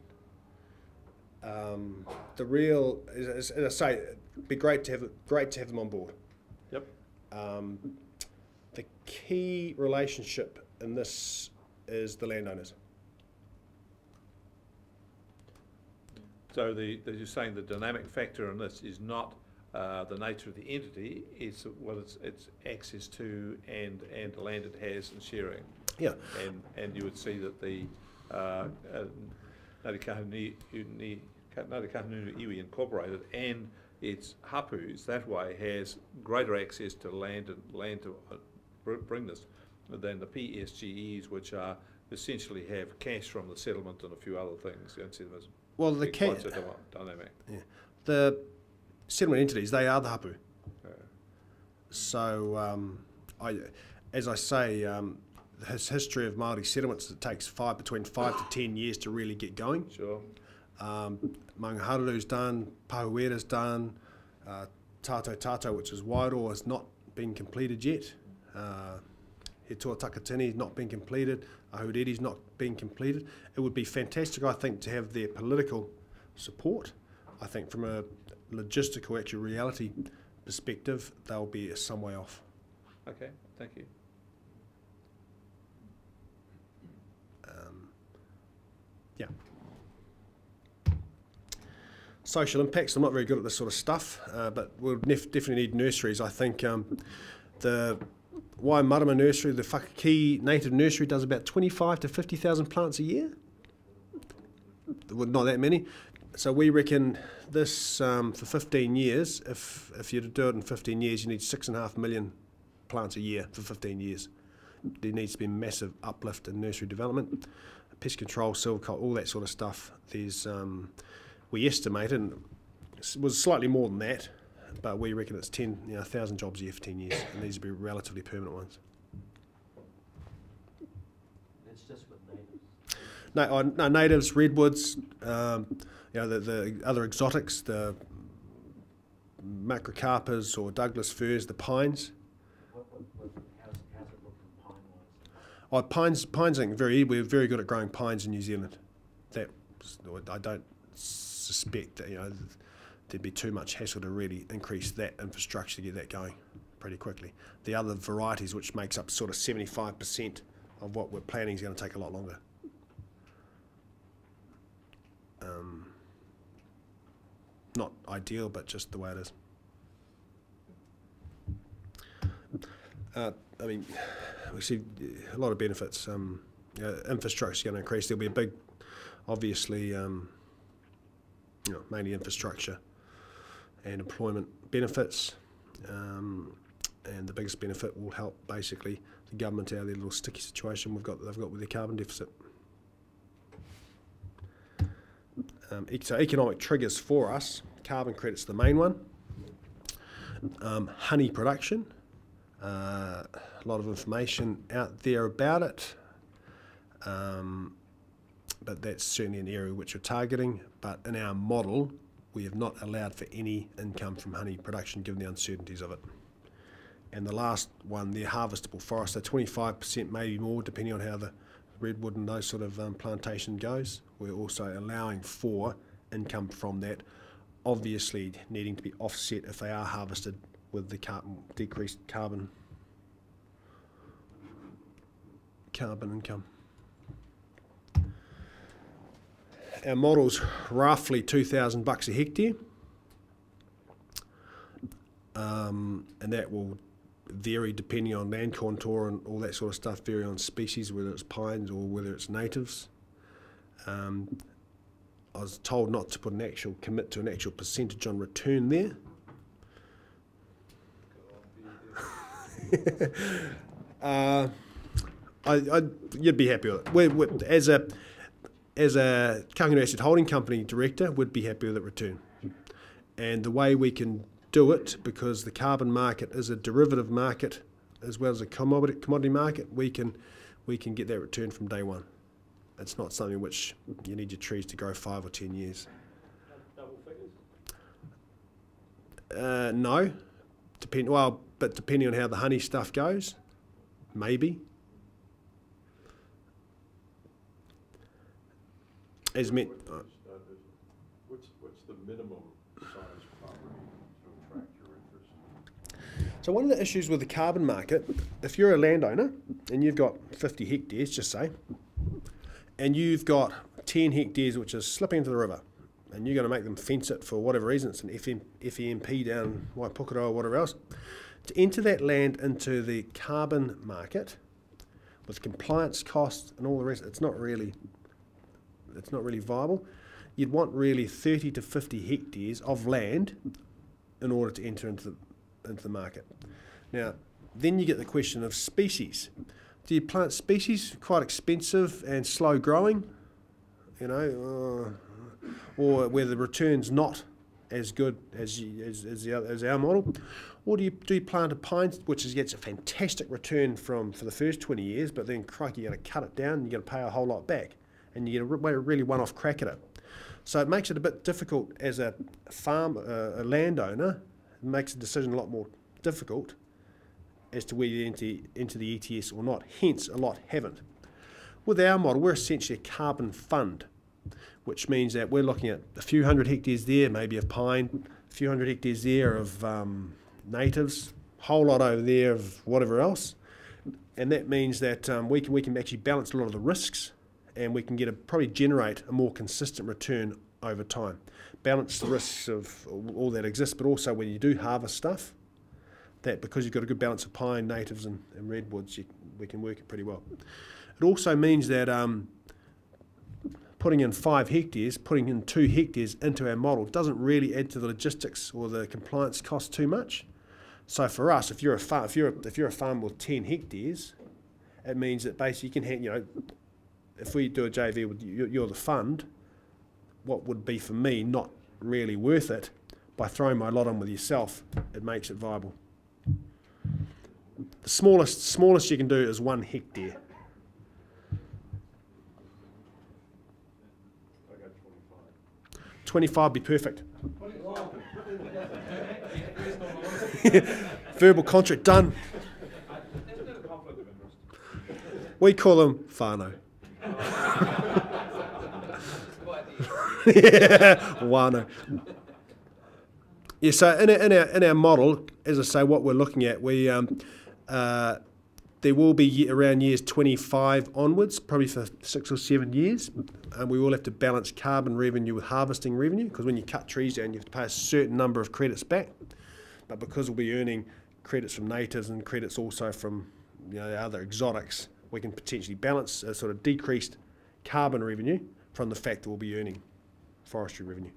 The real, as I say, it'd be great to have them on board. Yep. The key relationship in this is the landowners. So as you're saying, the dynamic factor in this is not the nature of the entity, it's what it's access to and the land it has and sharing. Yeah. And you would see that the Ngāti Kahungunu Iwi Incorporated and its hapus that way has greater access to land to bring this than the PSGEs, which are essentially have cash from the settlement and a few other things. You don't see them as well, the dynamic. Yeah. The settlement entities, they are the hapu. So, as I say, his history of Māori settlements, it takes between 5 to 10 years to really get going. Sure. Mangaharuru's done, Pahuera's done, Tato, which is Wairoa, has not been completed yet. He Toa Takatini has not been completed. Ahuriri's not been completed. It would be fantastic, I think, to have their political support. I think from a logistical, actual reality perspective, they'll be some way off. Okay, thank you. Yeah. Social impacts, I'm not very good at this sort of stuff, but we'll definitely need nurseries. I think the Waimarama nursery, the Whakaki native nursery, does about 25 to 50,000 plants a year. Not that many. So we reckon this, for 15 years, if you're to do it in 15 years, you need 6.5 million plants a year for 15 years. There needs to be massive uplift in nursery development, pest control, silviculture, all that sort of stuff. There's, we estimated, it was slightly more than that, but we reckon it's 1,000 jobs a year for 10 years, and these would be relatively permanent ones. That's just with natives? No, natives, redwoods, the other exotics, the macrocarpus or Douglas firs, the pines. How's it looking pine-wise? Pines, I think we're very good at growing pines in New Zealand. I don't suspect that there'd be too much hassle to really increase that infrastructure to get that going pretty quickly. The other varieties, which makes up sort of 75% of what we're planning, is going to take a lot longer. Not ideal, but just the way it is. I mean, we see a lot of benefits. Infrastructure is going to increase. There'll be a big, obviously, mainly infrastructure and employment benefits. And the biggest benefit will help basically the government out of their little sticky situation they've got with their carbon deficit. So economic triggers for us, carbon credits the main one. Honey production, a lot of information out there about it, but that's certainly an area which we're targeting. But in our model, we have not allowed for any income from honey production given the uncertainties of it. And the last one, the harvestable forest, so 25%, maybe more, depending on how the redwood and those sort of plantation goes. We're also allowing for income from that, obviously needing to be offset if they are harvested with the decreased carbon income. Our model's roughly $2,000 a hectare, and that will vary depending on land contour and all that sort of stuff, vary on species, whether it's pines or whether it's natives. I was told not to commit to an actual percentage on return there. You'd be happy with it. As a Kahungunu Asset Holding Company director, would be happy with that return. And the way we can do it, because the carbon market is a derivative market as well as a commodity market, we can get that return from day one. It's not something which you need your trees to grow 5 or 10 years. Double figures? No, but depending on how the honey stuff goes, maybe. As meant. What's the minimum size property to attract your interest? So one of the issues with the carbon market, if you're a landowner and you've got 50 hectares, just say, and you've got 10 hectares which is slipping into the river, and you're going to make them fence it for whatever reason, it's an FEMP down Waipukura or whatever else, to enter that land into the carbon market with compliance costs and all the rest, it's not really viable. You'd want really 30 to 50 hectares of land in order to enter into the market. Now, then you get the question of species. Do you plant species quite expensive and slow growing, you know, or where the return's not as good as our model, or do you plant a pine which gets a fantastic return for the first 20 years, but then crikey, you got to cut it down and you got to pay a whole lot back, and you get a really one-off crack at it. So it makes it a bit difficult as a a landowner. It makes the decision a lot more difficult as to whether you enter the ETS or not. Hence, a lot haven't. With our model, we're essentially a carbon fund, which means that we're looking at a few hundred hectares there, maybe of pine, a few hundred hectares there of natives, a whole lot over there of whatever else. And that means that we can actually balance a lot of the risks, and we can probably generate a more consistent return over time. Balance the risks of all that exists, but also when you do harvest stuff, that because you've got a good balance of pine, natives and redwoods, we can work it pretty well. It also means that putting in 5 hectares, putting in 2 hectares into our model doesn't really add to the logistics or the compliance cost too much. So for us, if you're a farm with 10 hectares, it means that basically you can if we do a JV with you're the fund, what would be for me not really worth it, by throwing my lot on with yourself, it makes it viable. The smallest you can do is 1 hectare. I got 25. 25 be perfect. Verbal contract done. We call them whānau. Yeah, whānau. Yeah, so in our model, as I say, what we're looking at, there will be around years 25 onwards, probably for 6 or 7 years, and we will have to balance carbon revenue with harvesting revenue, because when you cut trees down, you have to pay a certain number of credits back. But because we'll be earning credits from natives and credits also from the other exotics, we can potentially balance a sort of decreased carbon revenue from the fact that we'll be earning forestry revenue.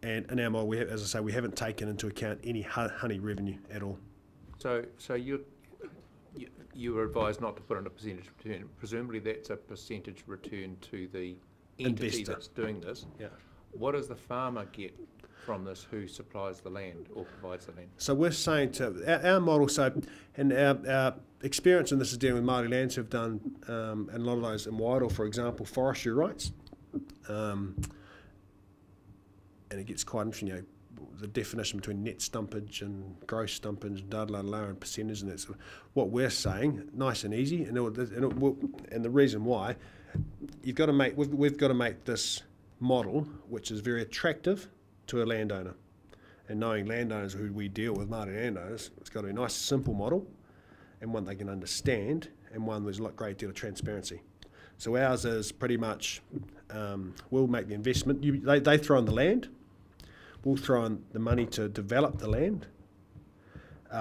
And in our model, as I say, we haven't taken into account any honey revenue at all. So you were advised not to put in a percentage return. Presumably that's a percentage return to the entity Investor. that's doing this. Yeah. What does the farmer get from this who supplies the land or provides the land? So we're saying our model, and our experience in this is dealing with Māori lands who've done, and a lot of those in Wairoa, for example, forestry rights. And it gets quite interesting, the definition between net stumpage and gross stumpage, and percentage, and that's what we're saying, nice and easy. And the reason why, we've got to make this model, which is very attractive to a landowner. And knowing landowners who we deal with, Māori landowners, it's got to be a nice, simple model, and one they can understand, and one there's a great deal of transparency. So ours is pretty much, we'll make the investment. They throw in the land. We'll throw in the money to develop the land.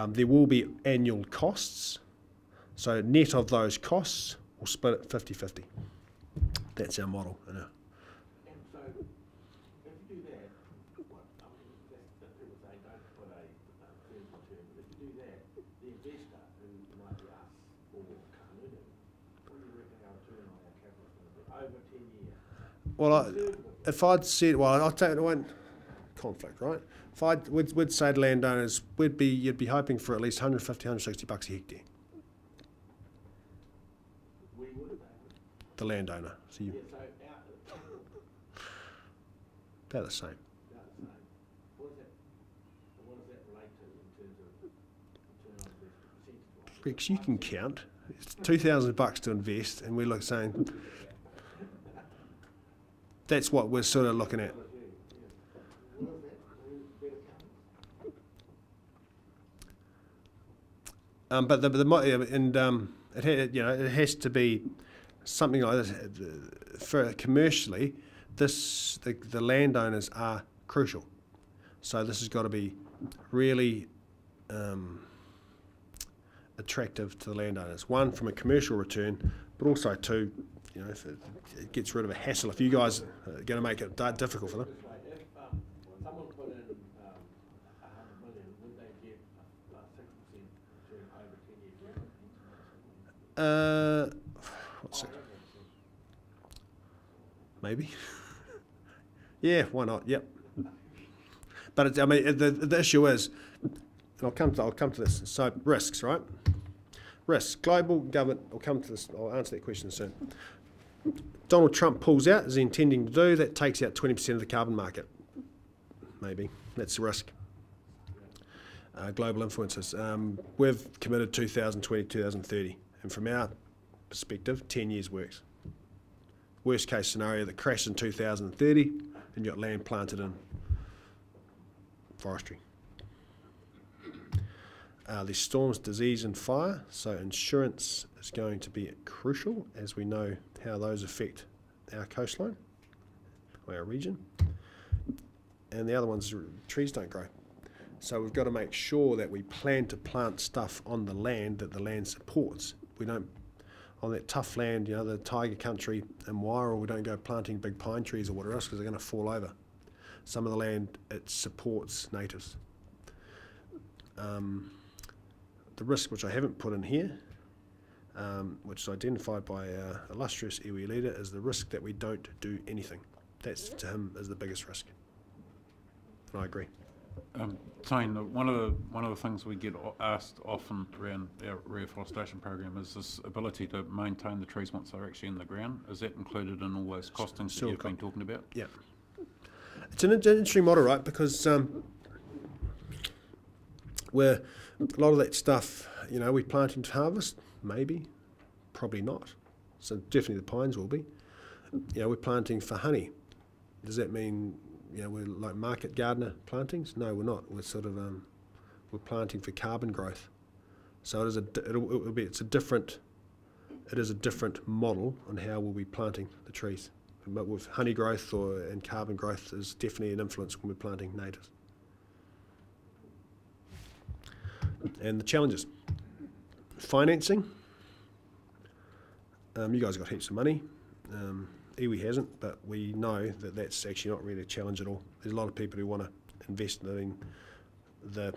There will be annual costs. So net of those costs, we'll split it 50-50. That's our model. And so, if you do that, people say don't put a firm return, but if you do that, the investor, who might be us or Kānunu, what do you reckon our return on our capital is going to be over 10 years? Well, if I'd said, I'll take it one conflict, right? If we'd say to landowners, you'd be hoping for at least $150, $160 a hectare. We would, The landowner. So you, yeah, so about the same. about the same. What does that relate to in terms of return on investment percentage? Rex, you can count. It's $2,000 to invest, and we're saying that's what we're sort of looking at. But it has to be something like this. For commercially, the landowners are crucial. So this has got to be really attractive to the landowners. One, from a commercial return, but also two, you know, if it gets rid of a hassle. If you guys are going to make it difficult for them. If someone put in 100 million, would they get a 6% return over 10 years? What's it? Maybe. Yeah, why not? Yep. But I mean, the issue is, and I'll come to this. So risks, right? Risks. Global government. I'll come to this. I'll answer that question soon. Donald Trump pulls out. Is he intending to do that? Takes out 20% of the carbon market. Maybe that's the risk. Global influences. We've committed 2020, 2030, and from our perspective, 10 years works. Worst case scenario, that crash in 2030, and you've got land planted in forestry. There's storms, disease and fire, so insurance is going to be crucial as we know how those affect our coastline, or our region. And the other one's trees don't grow. So we've got to make sure that we plan to plant stuff on the land that the land supports. We don't, on that tough land, you know, the tiger country in Wairau, we don't go planting big pine trees or whatever else because they're going to fall over. Some of the land, it supports natives. The risk, which I haven't put in here, which is identified by our illustrious iwi leader, is the risk that we don't do anything. That's, to him, is the biggest risk. And I agree. Taine, one of the things we get asked often around our reforestation program is this ability to maintain the trees once they're actually in the ground. Is that included in all those costings that you've been talking about? Yeah. It's an interesting model, right? Because where a lot of that stuff, you know, we plant into harvest, maybe, probably not. So definitely the pines will be. You know, we're planting for honey. Does that mean, you know, we're like market gardener plantings? No, we're not. We're sort of we're planting for carbon growth. So it is it is a different model on how we'll be planting the trees. But with honey growth and carbon growth is definitely an influence when we're planting natives. And the challenges. Financing. You guys got heaps of money. Iwi hasn't, but we know that that's actually not really a challenge at all. There's a lot of people who want to invest in the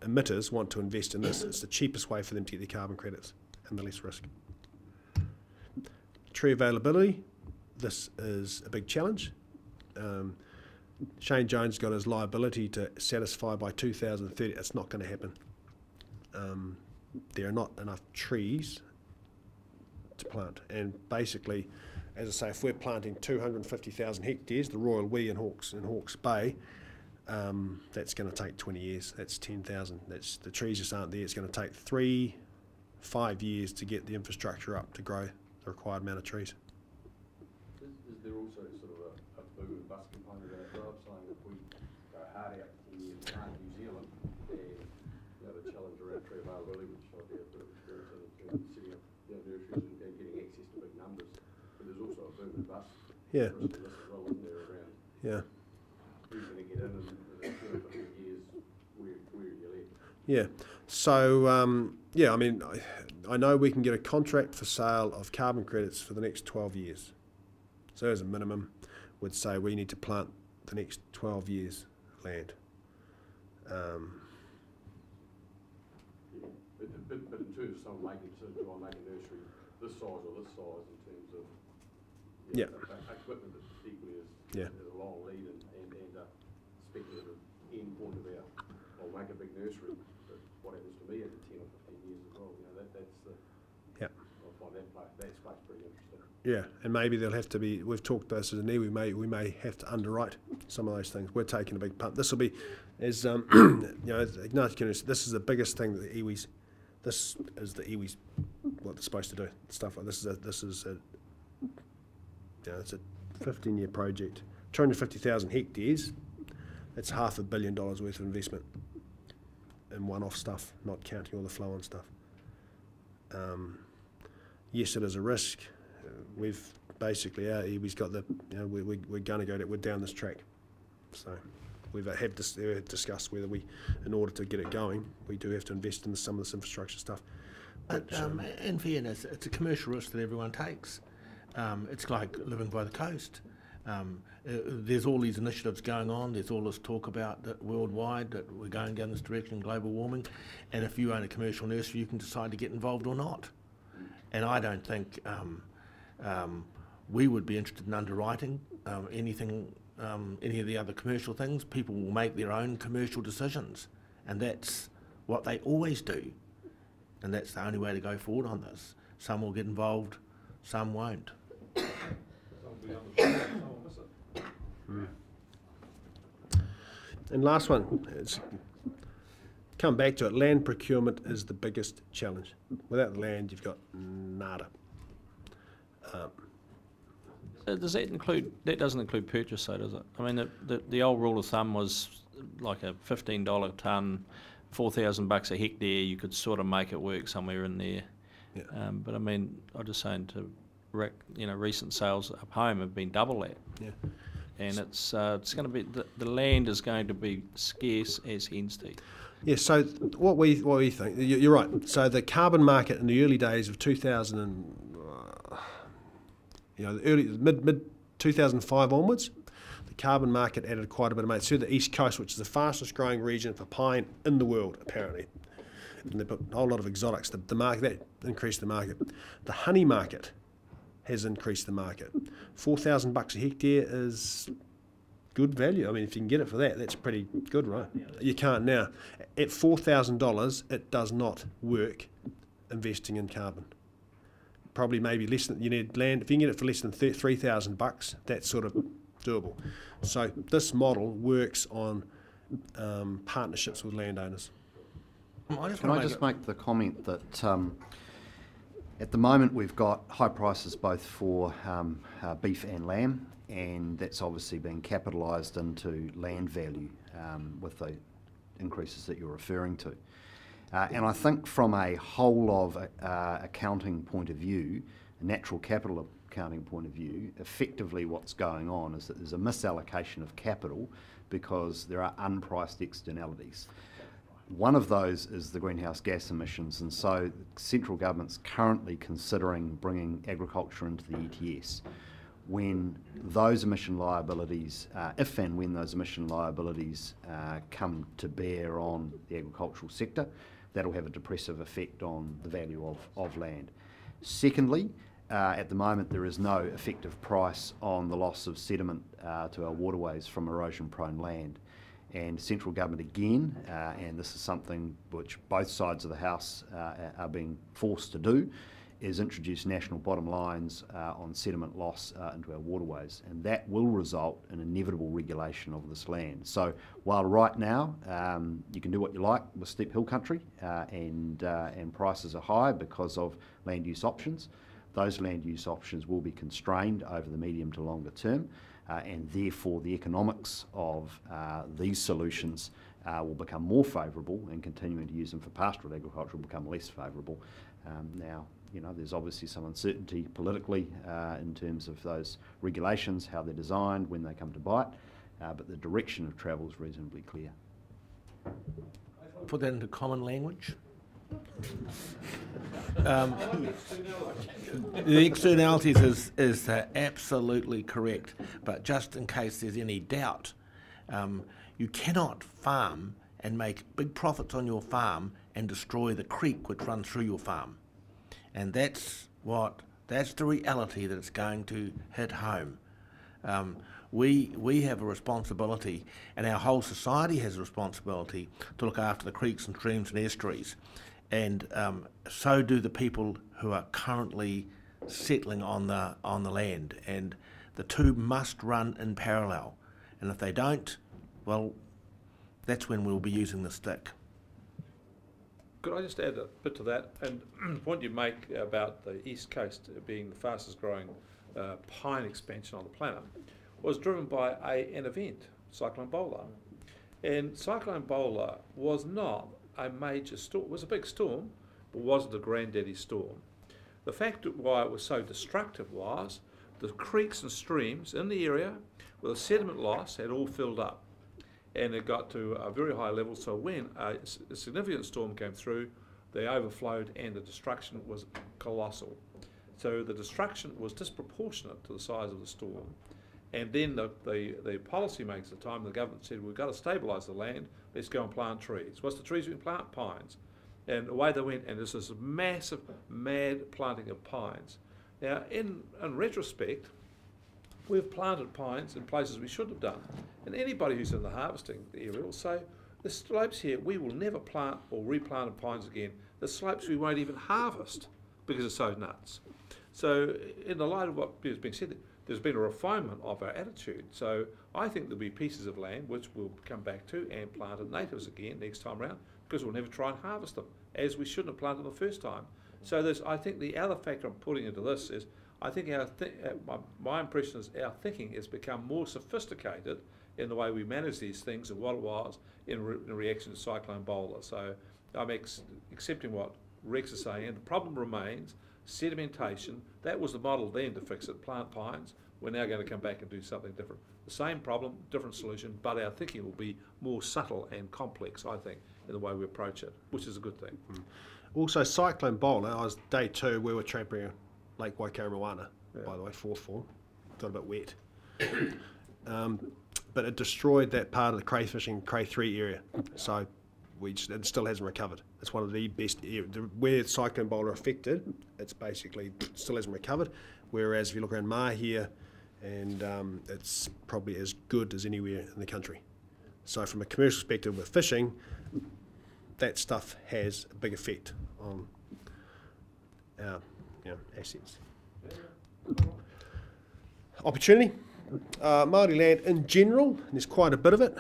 emitters want to invest in this. It's the cheapest way for them to get their carbon credits and the less risk. Tree availability. This is a big challenge. Shane Jones got his liability to satisfy by 2030. It's not going to happen. There are not enough trees to plant. And basically, as I say, if we're planting 250,000 hectares, the Royal Wee in Hawke's Bay, that's going to take 20 years. That's 10,000. The trees just aren't there. It's going to take 3-5 years to get the infrastructure up to grow the required amount of trees. Is there also sort of a boom and bust component of that job, saying if we go hard out 10 years behind New Zealand, and you know, the challenge around tree availability, which I do have a bit of experience in terms of setting up nurseries and getting access to big numbers, but there's also a boom and bust Yeah. risk of this as well, isn't there, around who's going to get in and in 250 years, where are you left? Yeah. So, yeah, I mean, I know we can get a contract for sale of carbon credits for the next 12 years. So as a minimum, would say we need to plant the next 12 years land. But in terms of someone making a decision, do I make a nursery this size or this size in terms of equipment that equally is a long lead and speculative end point of I'll make a big nursery, but what happens to me in 10 or 15 years as well? You know, that's the, I find that space pretty interesting. Yeah, and maybe there'll have to be, we've talked about this as an E, we may have to underwrite some of those things. We're taking a big punt. This will be, as you know, this is the biggest thing that the iwis, this is the iwis, what they're supposed to do, stuff like this is a you know, it's a 15-year project, 250,000 hectares. That's $500 million worth of investment in one-off stuff, not counting all the flow-on stuff. Yes, it is a risk. we've basically, he's got the, we're going to go, we're down this track. So we've discussed whether we, in order to get it going, we do have to invest in some of this infrastructure stuff. But in fairness, it's a commercial risk that everyone takes. It's like living by the coast. There's all these initiatives going on. There's all this talk about that worldwide that we're going down this direction, global warming. And if you own a commercial nursery, you can decide to get involved or not. And I don't think we would be interested in underwriting anything, any of the other commercial things. People will make their own commercial decisions, and that's what they always do. And that's the only way to go forward on this. Some will get involved, some won't. And last one, come back to it, land procurement is the biggest challenge. Without the land, you've got nada. Does that include, that doesn't include purchase though, does it? I mean, the old rule of thumb was like a $15 tonne, $4,000 a hectare, you could sort of make it work somewhere in there. Yeah. But I mean, I'm just saying to Rick, recent sales up home have been double that. Yeah. And it's going to be, the land is going to be scarce as hen's teeth. Yeah, so what we think, you're right. So the carbon market in the early days of 2000 and, mid 2005 onwards, the carbon market added quite a bit of money. Through the East Coast, which is the fastest growing region for pine in the world, apparently. And they put a whole lot of exotics. The market, that increased the market. The honey market has increased the market. $4,000 a hectare is good value. I mean, if you can get it for that, that's pretty good, right? You can't now. At $4,000, it does not work investing in carbon. Probably maybe less than, you need land, if you can get it for less than $3,000, that's sort of doable. So this model works on partnerships with landowners. Can I just make the comment that at the moment we've got high prices both for beef and lamb, and that's obviously being capitalised into land value with the increases that you're referring to. And I think from a whole of accounting point of view, a natural capital accounting point of view, effectively what's going on is that there's a misallocation of capital because there are unpriced externalities. One of those is the greenhouse gas emissions, and so the central government's currently considering bringing agriculture into the ETS. When those emission liabilities, if and when those emission liabilities come to bear on the agricultural sector, that'll have a depressive effect on the value of land. Secondly, at the moment there is no effective price on the loss of sediment to our waterways from erosion-prone land. And central government again, and this is something which both sides of the House are being forced to do, is introduce national bottom lines on sediment loss into our waterways, and that will result in inevitable regulation of this land. So while right now you can do what you like with steep hill country and prices are high because of land use options, those land use options will be constrained over the medium to longer term. And therefore the economics of these solutions will become more favourable, and continuing to use them for pastoral agriculture will become less favourable. Now, there's obviously some uncertainty politically in terms of those regulations, how they're designed, when they come to bite, but the direction of travel is reasonably clear. Put that into common language. The externalities is absolutely correct, but just in case there's any doubt, you cannot farm and make big profits on your farm and destroy the creek which runs through your farm, and that's the reality that it's going to hit home. We have a responsibility, and our whole society has a responsibility to look after the creeks and streams and estuaries. And so do the people who are currently settling on the land, and the two must run in parallel. And if they don't, well, that's when we'll be using the stick. Could I just add a bit to that? And the point you make about the East Coast being the fastest growing pine expansion on the planet was driven by an event, Cyclone Bowler. And Cyclone Bowler was not a major storm. It was a big storm, but wasn't a granddaddy storm. The fact why it was so destructive was the creeks and streams in the area with the sediment loss had all filled up, and it got to a very high level, so when a significant storm came through, they overflowed and the destruction was colossal. So the destruction was disproportionate to the size of the storm. And then the policy makers at the time, the government said, we've got to stabilise the land, let's go and plant trees. What's the trees we can plant? Pines. And away they went, and there's this massive, mad planting of pines. Now, in retrospect, we've planted pines in places we shouldn't have done. And anybody who's in the harvesting area will say, the slopes here, we will never plant or replant pines again. The slopes we won't even harvest because it's so nuts. So in the light of what has been said, there's been a refinement of our attitude. So I think there'll be pieces of land which we'll come back to and plant natives again next time around, because we'll never try and harvest them, as we shouldn't have planted them the first time. So I think the other factor I'm putting into this is, I think my impression is our thinking has become more sophisticated in the way we manage these things than what it was in reaction to Cyclone Bowler. So I'm accepting what Rex is saying, and the problem remains sedimentation. That was the model then to fix it, plant pines. We're now going to come back and do something different. The same problem, different solution, but our thinking will be more subtle and complex, I think, in the way we approach it, which is a good thing. Also, Cyclone Bowler, I was day 2, we were tramping Lake Waikaremoana, by the way, 4th form. Got a bit wet. But it destroyed that part of the crayfishing, Cray 3 area. So it still hasn't recovered. It's one of the best areas. Where Cyclone Bowler affected, it's basically still hasn't recovered. Whereas if you look around Mahia, and it's probably as good as anywhere in the country. So from a commercial perspective with fishing, that stuff has a big effect on our assets. Opportunity. Māori land in general, there's quite a bit of it.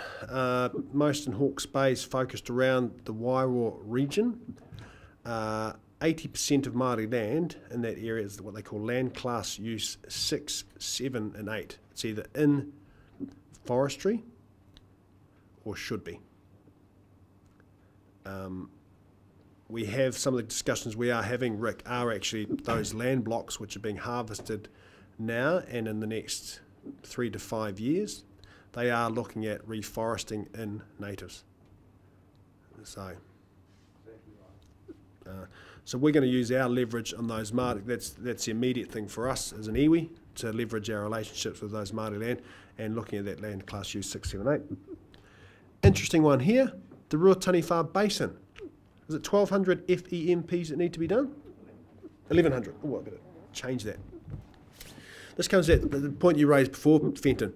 Most in Hawke's Bay is focused around the Wairoa region. 80% of Māori land in that area is what they call land class use 6, 7 and 8. It's either in forestry or should be. We have some of the discussions we are having, Rick, are actually those land blocks which are being harvested now and in the next 3 to 5 years. They are looking at reforesting in natives. So we're going to use our leverage on those Māori. That's the immediate thing for us as an iwi, to leverage our relationships with those Māori land and looking at that land class use 6, 7, 8. Interesting one here, the Ruataniwha Basin. Is it 1,200 FEMPs that need to be done? 1,100. Oh, I better change that. This comes at the point you raised before, Fenton.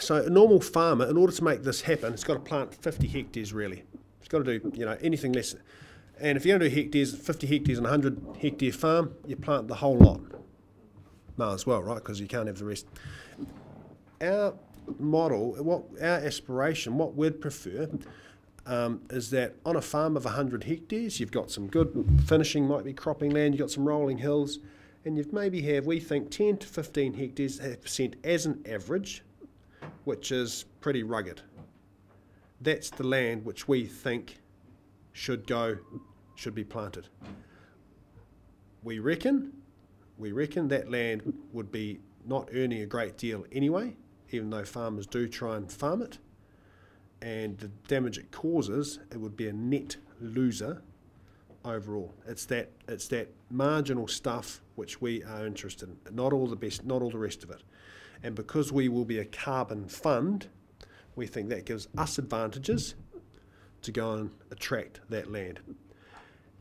So a normal farmer, in order to make this happen, has got to plant 50 hectares really. It's got to do anything less. And if you're going to do hectares, 50 hectares on a 100 hectare farm, you plant the whole lot. Might as well, right? Because you can't have the rest. Our model, our aspiration, what we'd prefer, is that on a farm of 100 hectares, you've got some good finishing, might be cropping land, you've got some rolling hills, and you've maybe have, we think, 10 to 15 hectares percent as an average, which is pretty rugged. That's the land which we think should be planted. We reckon that land would be not earning a great deal anyway, even though farmers do try and farm it, and the damage it causes, it would be a net loser overall. It's that marginal stuff which we are interested in, not all the rest of it. And because we will be a carbon fund, we think that gives us advantages to go and attract that land,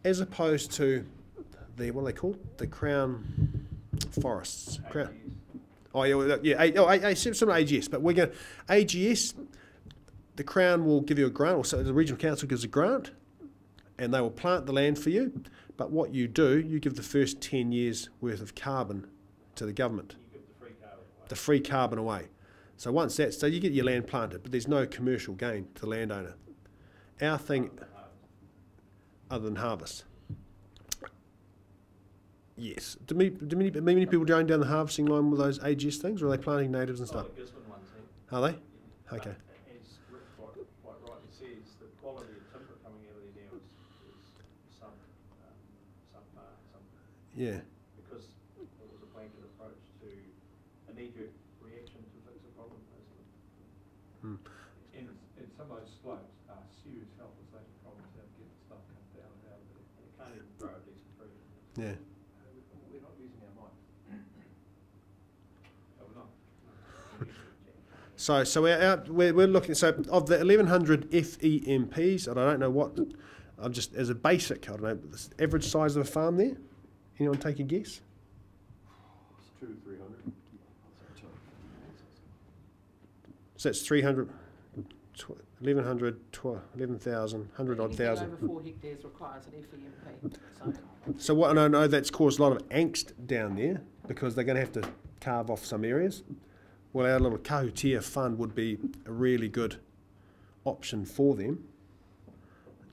as opposed to what are they called? The Crown Forests. Some AGS, but we're going AGS. The Crown will give you a grant, or so the regional council gives a grant, and they will plant the land for you. But what you do, you give the first 10 years worth of carbon to the government. You give the free carbon away. So once that's done, you get your land planted, but there's no commercial gain to the landowner. Our thing, other than harvest. Yes. Do many people going down the harvesting line with those AGS things, or are they planting natives and stuff? Are they? Okay. As Rick quite rightly says, the quality of timber coming out of there now is subpar. Yeah. Because it was a blanket approach to a knee-jerk reaction to fix a problem, basically. In some of those slopes are serious health and safety problems how to get the stuff cut down and out of there. You can't even grow a decent fruit. Yeah. We're not using our minds. No, we're not. So we're looking, so of the 1,100 FEMPs, and I don't know what, I'm just, as a basic, I don't know, the average size of a farm there? Anyone take a guess? It's 200 to 300. So that's 300, 1,100, 11,000, 100 odd Anything thousand. over 4 hectares requires an FEMP. So what, and I know that's caused a lot of angst down there because they're going to have to carve off some areas. Well, our little Kahutia fund would be a really good option for them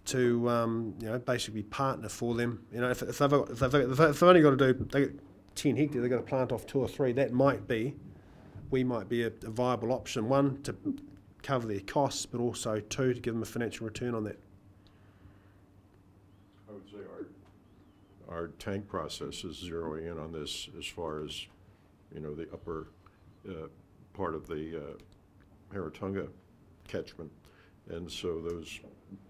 to, basically partner for them. You know, if they've only got to do 10 hectares, they've got to plant off 2 or 3. That might be, we might be a viable option. 1, to cover their costs, but also 2, to give them a financial return on that. I would say our tank process is zeroing in on this as far as, the upper part of the Haratunga catchment. And so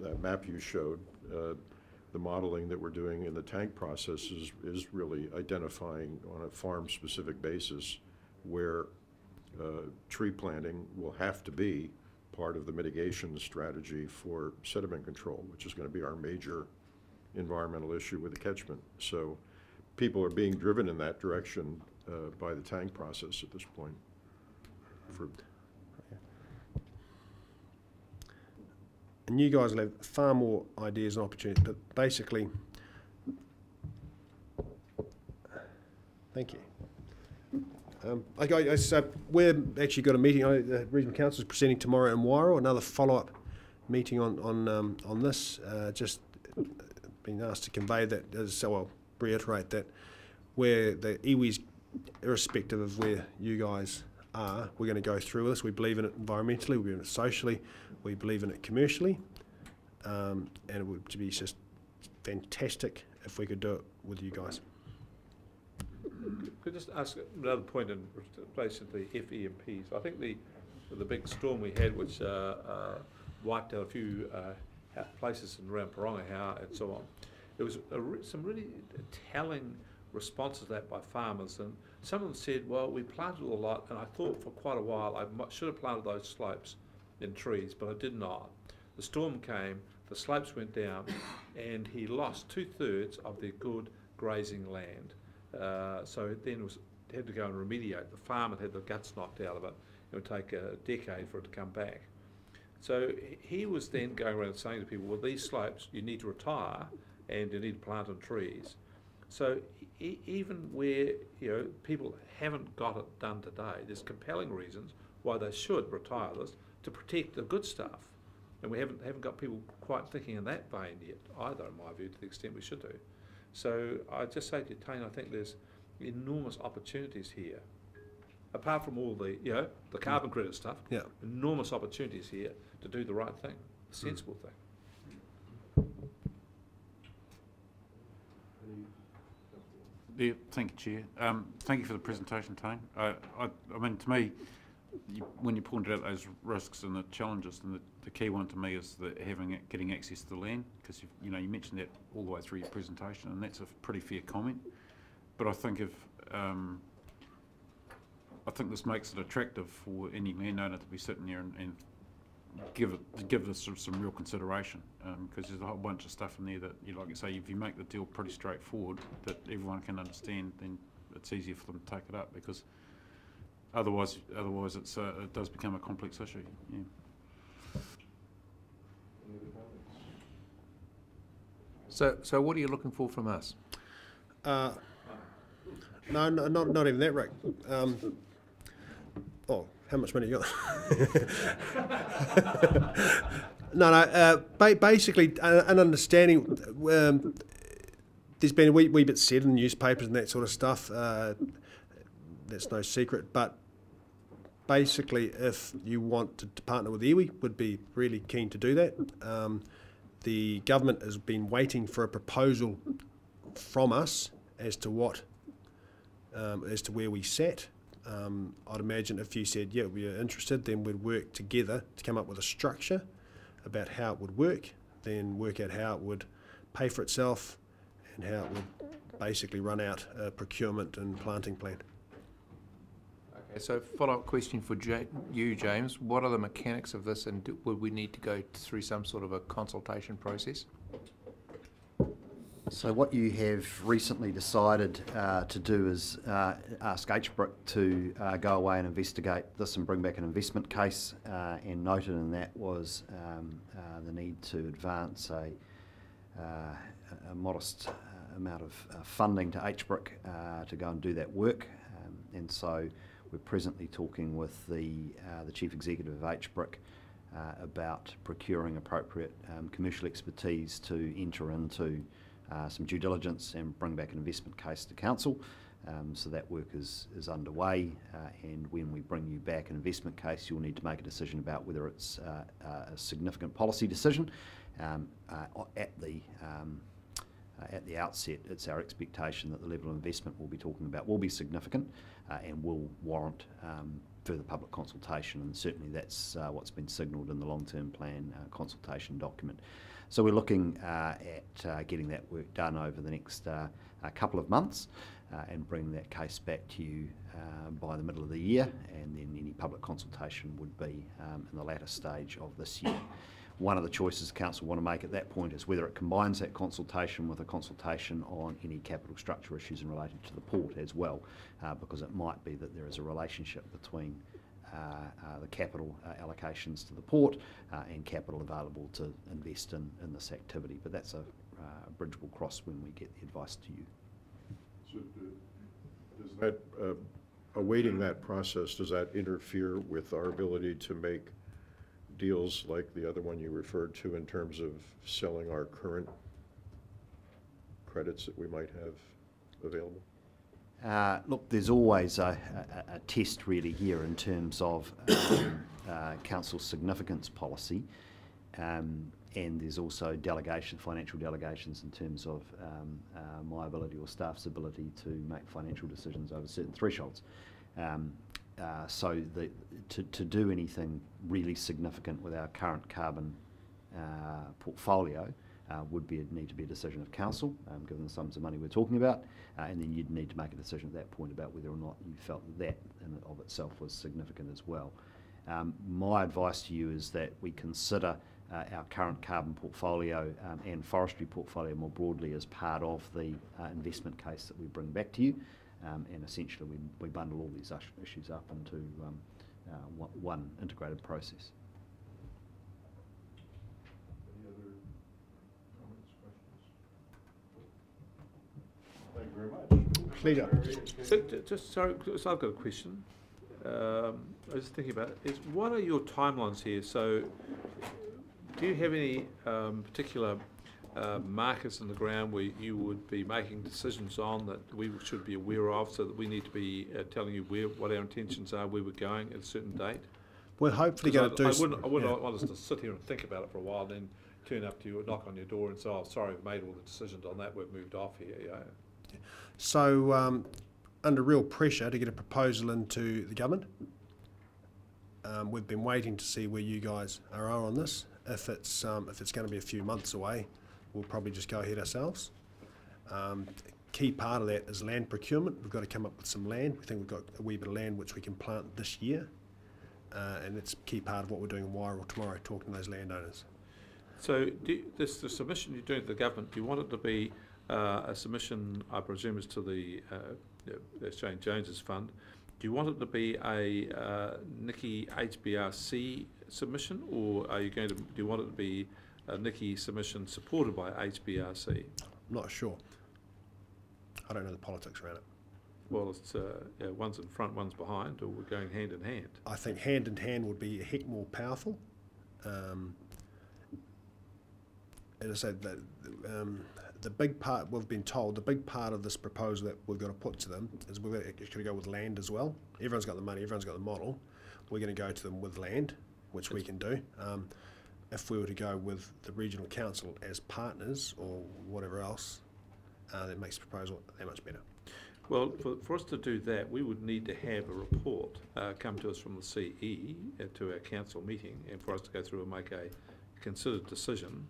that map you showed, the modeling that we're doing in the tank process is really identifying on a farm-specific basis where tree planting will have to be part of the mitigation strategy for sediment control, which is going to be our major environmental issue with the catchment. So people are being driven in that direction by the tank process at this point. And you guys will have far more ideas and opportunities, but basically, thank you. So we're actually got a meeting. The Regional Council is presenting tomorrow in Wairo, another follow-up meeting on this. Just being asked to convey that, reiterate that, where the iwi's, irrespective of where you guys are, we're going to go through this. We believe in it environmentally, we believe in it socially, we believe in it commercially, and it would be just fantastic if we could do it with you guys. Could I just ask another point in relation to the FEMPs? I think the big storm we had, which wiped out a few places around Porongahau and so on, there was some really telling responses to that by farmers, and some of them said, well, we planted a lot, and I thought for quite a while I should have planted those slopes in trees, but I did not. The storm came, the slopes went down, and he lost 2/3 of their good grazing land. So then had to go and remediate. The farmer had the guts knocked out of it. It would take a decade for it to come back. So he was then going around saying to people, well, these slopes you need to retire and you need to plant on trees. So even where people haven't got it done today, there's compelling reasons why they should retire this to protect the good stuff. And we haven't got people quite thinking in that vein yet either, in my view, to the extent we should do. So I just say to you, Taine, I think there's enormous opportunities here. Apart from all the the carbon credit stuff, enormous opportunities here to do the right thing, the sensible thing. Yeah, thank you, Chair. Thank you for the presentation, Taine. I mean, to me, when you pointed out those risks and the challenges, and the key one to me is getting access to the land, because you mentioned that all the way through your presentation, and that's a pretty fair comment. But I think I think this makes it attractive for any landowner to be sitting there and give this sort of some real consideration, because there's a whole bunch of stuff in there that, like you say, if you make the deal pretty straightforward that everyone can understand, then it's easier for them to take it up, because otherwise it does become a complex issue. Yeah. So what are you looking for from us? No, not even that, Rick. How much money you got? Basically, an understanding. There's been a wee bit said in newspapers and that sort of stuff. That's no secret. But basically, if you want to partner with iwi, would be really keen to do that. The government has been waiting for a proposal from us as to what, as to where we sat. I'd imagine if you said, yeah, we are interested, then we'd work together to come up with a structure about how it would work, then work out how it would pay for itself and how it would basically run out a procurement and planting plan. Okay, so follow-up question for you, James. What are the mechanics of this, and would we need to go through some sort of a consultation process? So what you have recently decided to do is ask HBRC to go away and investigate this and bring back an investment case, and noted in that was the need to advance a modest amount of funding to HBRC to go and do that work, and so we're presently talking with the Chief Executive of HBRC about procuring appropriate commercial expertise to enter into some due diligence and bring back an investment case to council. So that work is underway, and when we bring you back an investment case, you'll need to make a decision about whether it's a significant policy decision. At the outset, it's our expectation that the level of investment we'll be talking about will be significant and will warrant further public consultation, and certainly that's what's been signalled in the long-term plan consultation document. So we're looking at getting that work done over the next couple of months and bringing that case back to you by the middle of the year, and then any public consultation would be in the latter stage of this year. One of the choices the council want to make at that point is whether it combines that consultation with a consultation on any capital structure issues in relation to the port as well, because it might be that there is a relationship between the capital allocations to the port and capital available to invest in this activity. But that's a bridge we'll cross when we get the advice to you. So does that, awaiting that process, does that interfere with our ability to make deals like the other one you referred to in terms of selling our current credits that we might have available? Look, there's always a test really here in terms of council significance policy, and there's also financial delegations in terms of my ability or staff's ability to make financial decisions over certain thresholds. So to do anything really significant with our current carbon portfolio would need to be a decision of council, given the sums of money we're talking about, and then you'd need to make a decision at that point about whether or not you felt that in and of itself was significant as well. My advice to you is that we consider our current carbon portfolio and forestry portfolio more broadly as part of the investment case that we bring back to you, and essentially we bundle all these issues up into one integrated process. Thank you very much. Pleasure. So I've got a question. I was just thinking about it. What are your timelines here? So do you have any particular markers in the ground where you would be making decisions on that we should be aware of, so that we need to be telling you what our intentions are, where we're going at a certain date? We're hopefully going to do... I wouldn't want us to sit here and think about it for a while and then turn up to you, knock on your door and say, oh, sorry, we've made all the decisions on that, we've moved off here. Yeah. So under real pressure to get a proposal into the government, we've been waiting to see where you guys are on this. If it's going to be a few months away, we'll probably just go ahead ourselves. Key part of that is land procurement. We've got to come up with some land. We think we've got a wee bit of land which we can plant this year, and it's a key part of what we're doing in Wairoa tomorrow, talking to those landowners. So the submission you're doing to the government, do you want it to be a submission, I presume, is to the Shane Jones's fund? Do you want it to be a Nikki HBRC submission, or are you do you want it to be a Nikki submission supported by HBRC? I'm not sure. I don't know the politics around it. Well, it's one's in front, one's behind, or we're going hand in hand. I think hand in hand would be a heck more powerful. As I said, the big part, we've been told, the big part of this proposal that we've got to put to them is we're going to go with land as well. Everyone's got the money, everyone's got the model. We're going to go to them with land, which we can do. If we were to go with the regional council as partners or whatever else, that makes the proposal that much better. Well, for us to do that, we would need to have a report come to us from the CE to our council meeting, and for us to go through and make a considered decision.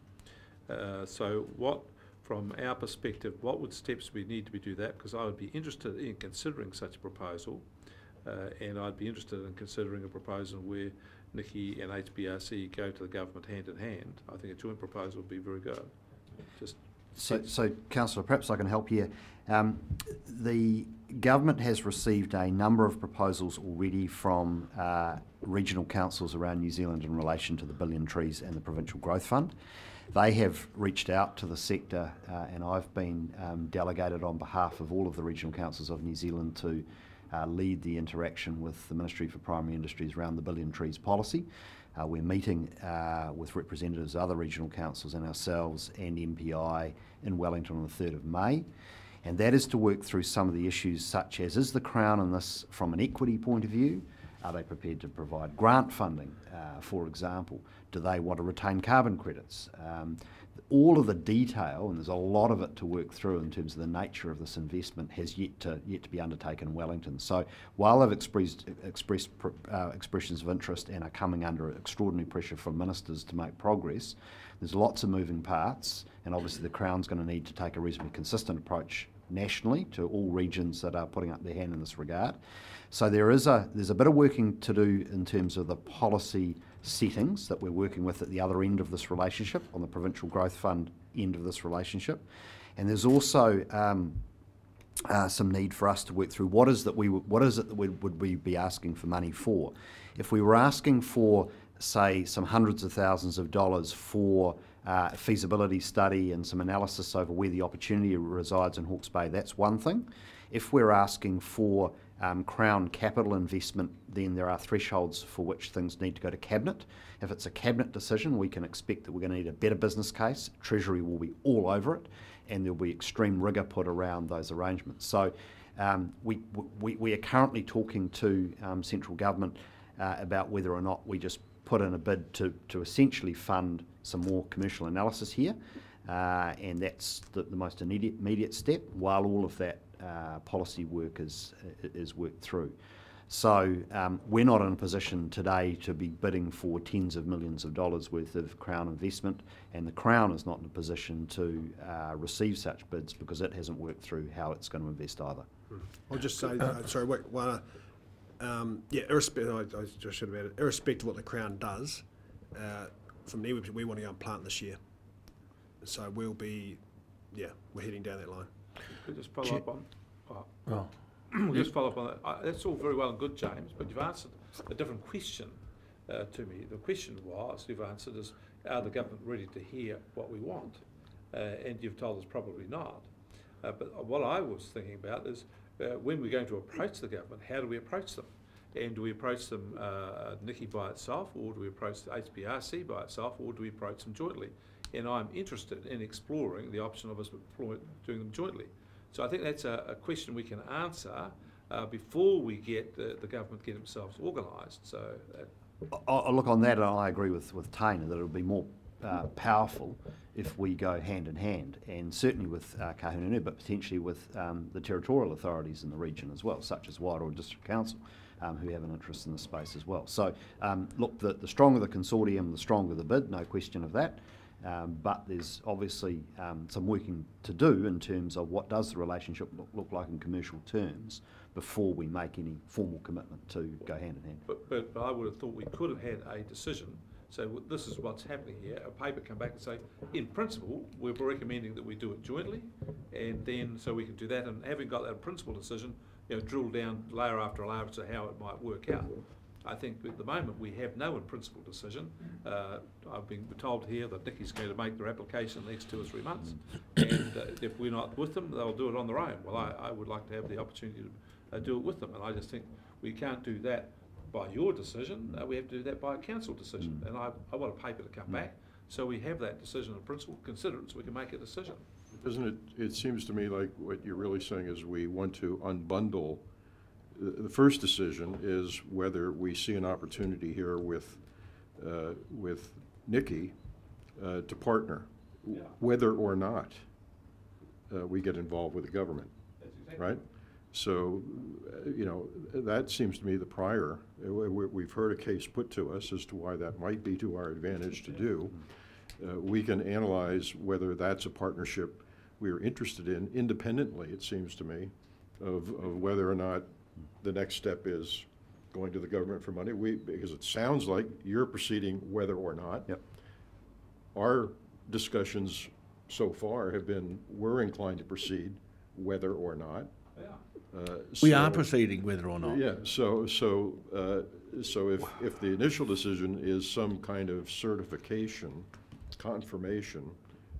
So what, from our perspective, what would steps we need to do that? Because I would be interested in considering such a proposal, and I'd be interested in considering a proposal where Nikki and HBRC go to the government hand in hand. I think a joint proposal would be very good. So, Councillor, perhaps I can help here. The government has received a number of proposals already from regional councils around New Zealand in relation to the Billion Trees and the Provincial Growth Fund. They have reached out to the sector, and I've been delegated on behalf of all of the regional councils of New Zealand to lead the interaction with the Ministry for Primary Industries around the Billion Trees policy. We're meeting with representatives of other regional councils and ourselves and MPI in Wellington on the 3rd of May. And that is to work through some of the issues such as, is the Crown in this from an equity point of view? Are they prepared to provide grant funding, for example? Do they want to retain carbon credits? All of the detail, and there's a lot of it to work through in terms of the nature of this investment, has yet to be undertaken in Wellington. So while they've expressed expressions of interest and are coming under extraordinary pressure from ministers to make progress, there's lots of moving parts, and obviously the Crown's going to need to take a reasonably consistent approach nationally to all regions that are putting up their hand in this regard. So there's a bit of working to do in terms of the policy settings that we're working with at the other end of this relationship, on the Provincial Growth Fund end of this relationship. And there's also some need for us to work through what is it that we would be asking for money for. If we were asking for, say, some hundreds of thousands of dollars for a feasibility study and some analysis over where the opportunity resides in Hawke's Bay, that's one thing. If we're asking for Crown capital investment, then there are thresholds for which things need to go to Cabinet. If it's a Cabinet decision, we can expect that we're going to need a better business case. Treasury will be all over it, and there'll be extreme rigour put around those arrangements. So we are currently talking to central government about whether or not we just put in a bid to essentially fund some more commercial analysis here, and that's the most immediate step, while all of that policy work is worked through. So we're not in a position today to be bidding for tens of millions of dollars worth of Crown investment, and the Crown is not in a position to receive such bids because it hasn't worked through how it's going to invest either. I'll just say, sorry, irrespective of what the Crown does, from there we want to go and plant this year. So we're heading down that line. Could just follow up on. We'll just follow up on that. That's all very well and good, James, but you've answered a different question to me. The question was, you've answered is, are the government ready to hear what we want? And you've told us probably not. But what I was thinking about is, when we're going to approach the government, how do we approach them? And do we approach them, Nikki by itself, or do we approach the HBRC by itself, or do we approach them jointly? And I'm interested in exploring the option of us doing them jointly. So I think that's a question we can answer before we get the government get themselves organised. So I'll look on that, and I agree with Taine that it'll be more powerful if we go hand in hand, and certainly with Kahungunu, but potentially with the territorial authorities in the region as well, such as Wairoa District Council, who have an interest in the space as well. So look, the stronger the consortium, the stronger the bid, no question of that. But there's obviously some working to do in terms of what does the relationship look like in commercial terms before we make any formal commitment to go hand in hand. But I would have thought we could have had a decision. So this is what's happening here. A paper come back and say, in principle, we're recommending that we do it jointly, and then so we can do that. And having got that principal decision, drill down layer after layer to how it might work out. I think at the moment we have no in-principle decision. I've been told here that Nikki's going to make their application in the next 2 or 3 months, and if we're not with them, they'll do it on their own. Well, I would like to have the opportunity to do it with them, and I just think we can't do that by your decision. We have to do that by a council decision, and I want a paper to come back so we have that decision in principle, consider it so we can make a decision. Doesn't it, it seems to me like what you're really saying is we want to unbundle. The first decision is whether we see an opportunity here with Nikki to partner, whether or not we get involved with the government, That's exactly right? So, you know, that seems to me the prior. We've heard a case put to us as to why that might be to our advantage to do. We can analyze whether that's a partnership we're interested in independently, it seems to me, of whether or not the next step is going to the government for money. Because it sounds like you're proceeding whether or not. Yep. Our discussions so far have been, we're inclined to proceed whether or not. We are proceeding whether or not. Yeah, so if the initial decision is some kind of certification, confirmation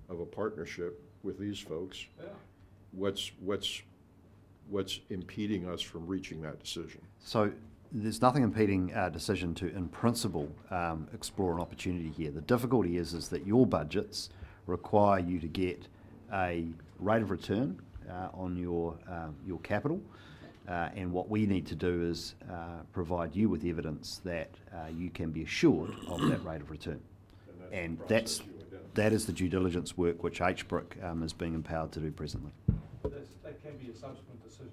of a partnership with these folks, what's impeding us from reaching that decision? So there's nothing impeding our decision to, in principle, explore an opportunity here. The difficulty is that your budgets require you to get a rate of return on your capital, and what we need to do is provide you with evidence that you can be assured of that rate of return, and that is the due diligence work which HBRC is being empowered to do presently. That can be a subsequent decision.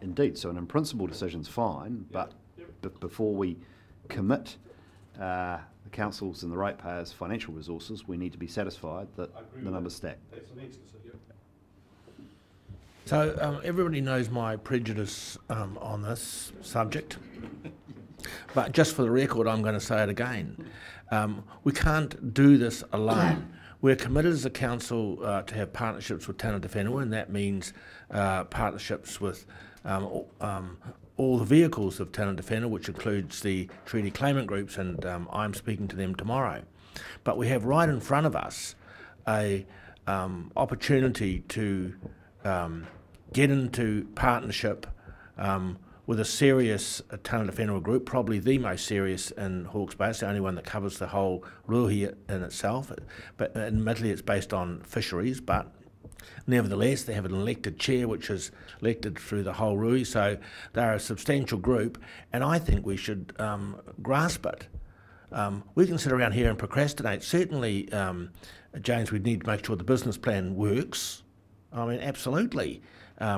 Indeed, so an in principle decision's fine, but before we commit the council's and the ratepayers' financial resources, we need to be satisfied that the numbers stack. That's the next decision. So everybody knows my prejudice on this subject, but just for the record, I'm going to say it again. We can't do this alone. We're committed as a council to have partnerships with Taine and Whenua, and that means partnerships with all the vehicles of Taine and Whenua, which includes the treaty claimant groups, and I'm speaking to them tomorrow. But we have right in front of us a opportunity to get into partnership with a serious Taine and Whenua group, probably the most serious in Hawke's Bay. It's the only one that covers the whole Ruahi in itself. But admittedly, it's based on fisheries, but nevertheless, they have an elected chair which is elected through the whole Ruahi, so they're a substantial group, and I think we should grasp it. We can sit around here and procrastinate. Certainly, James, we need to make sure the business plan works. I mean, absolutely.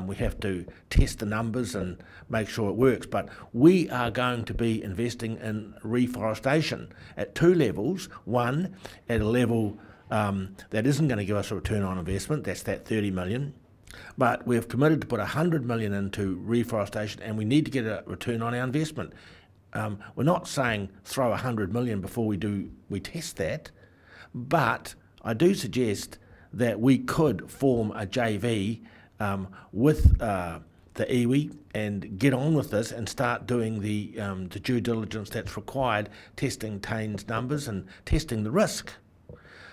We have to test the numbers and make sure it works, but we are going to be investing in reforestation at two levels. One, at a level that isn't going to give us a return on investment, that's that 30 million, but we've committed to put 100 million into reforestation, and we need to get a return on our investment. We're not saying throw 100 million before we test that, but I do suggest that we could form a JV with the iwi and get on with this and start doing the due diligence that's required, testing Taine's numbers and testing the risk.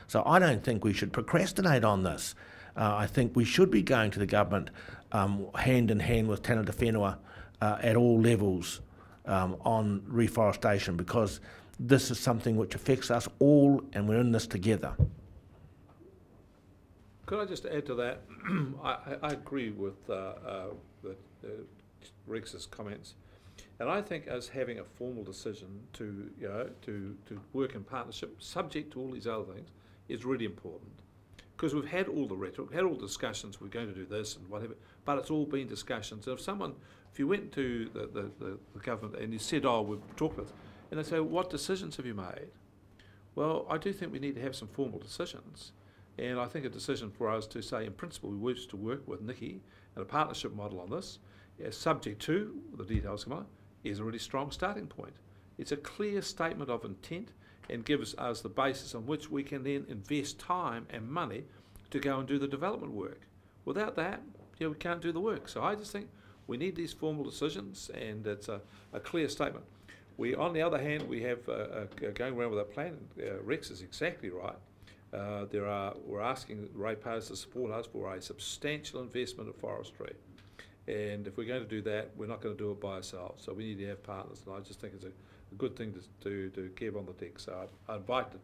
So I don't think we should procrastinate on this. I think we should be going to the government hand in hand with Taine and Whenua at all levels on reforestation, because this is something which affects us all and we're in this together. Could I just add to that? I agree with Rex's comments, and I think us having a formal decision to work in partnership, subject to all these other things, is really important, because we've had all the rhetoric, had all the discussions. We're going to do this and whatever, but it's all been discussions. And if you went to the government and you said, "Oh, we've talked with," and they say, "What decisions have you made?" Well, I do think we need to have some formal decisions. And I think a decision for us to say, in principle, we wish to work with Nikki and a partnership model on this, subject to the details come on, is a really strong starting point. It's a clear statement of intent and gives us the basis on which we can then invest time and money to go and do the development work. Without that, we can't do the work. So I just think we need these formal decisions, and it's a clear statement. On the other hand, we have going around with a plan. Rex is exactly right. We're asking ratepayers to support us for a substantial investment in forestry, and if we're going to do that, we're not going to do it by ourselves. So we need to have partners, and I just think it's a good thing to give on the deck. So I invite the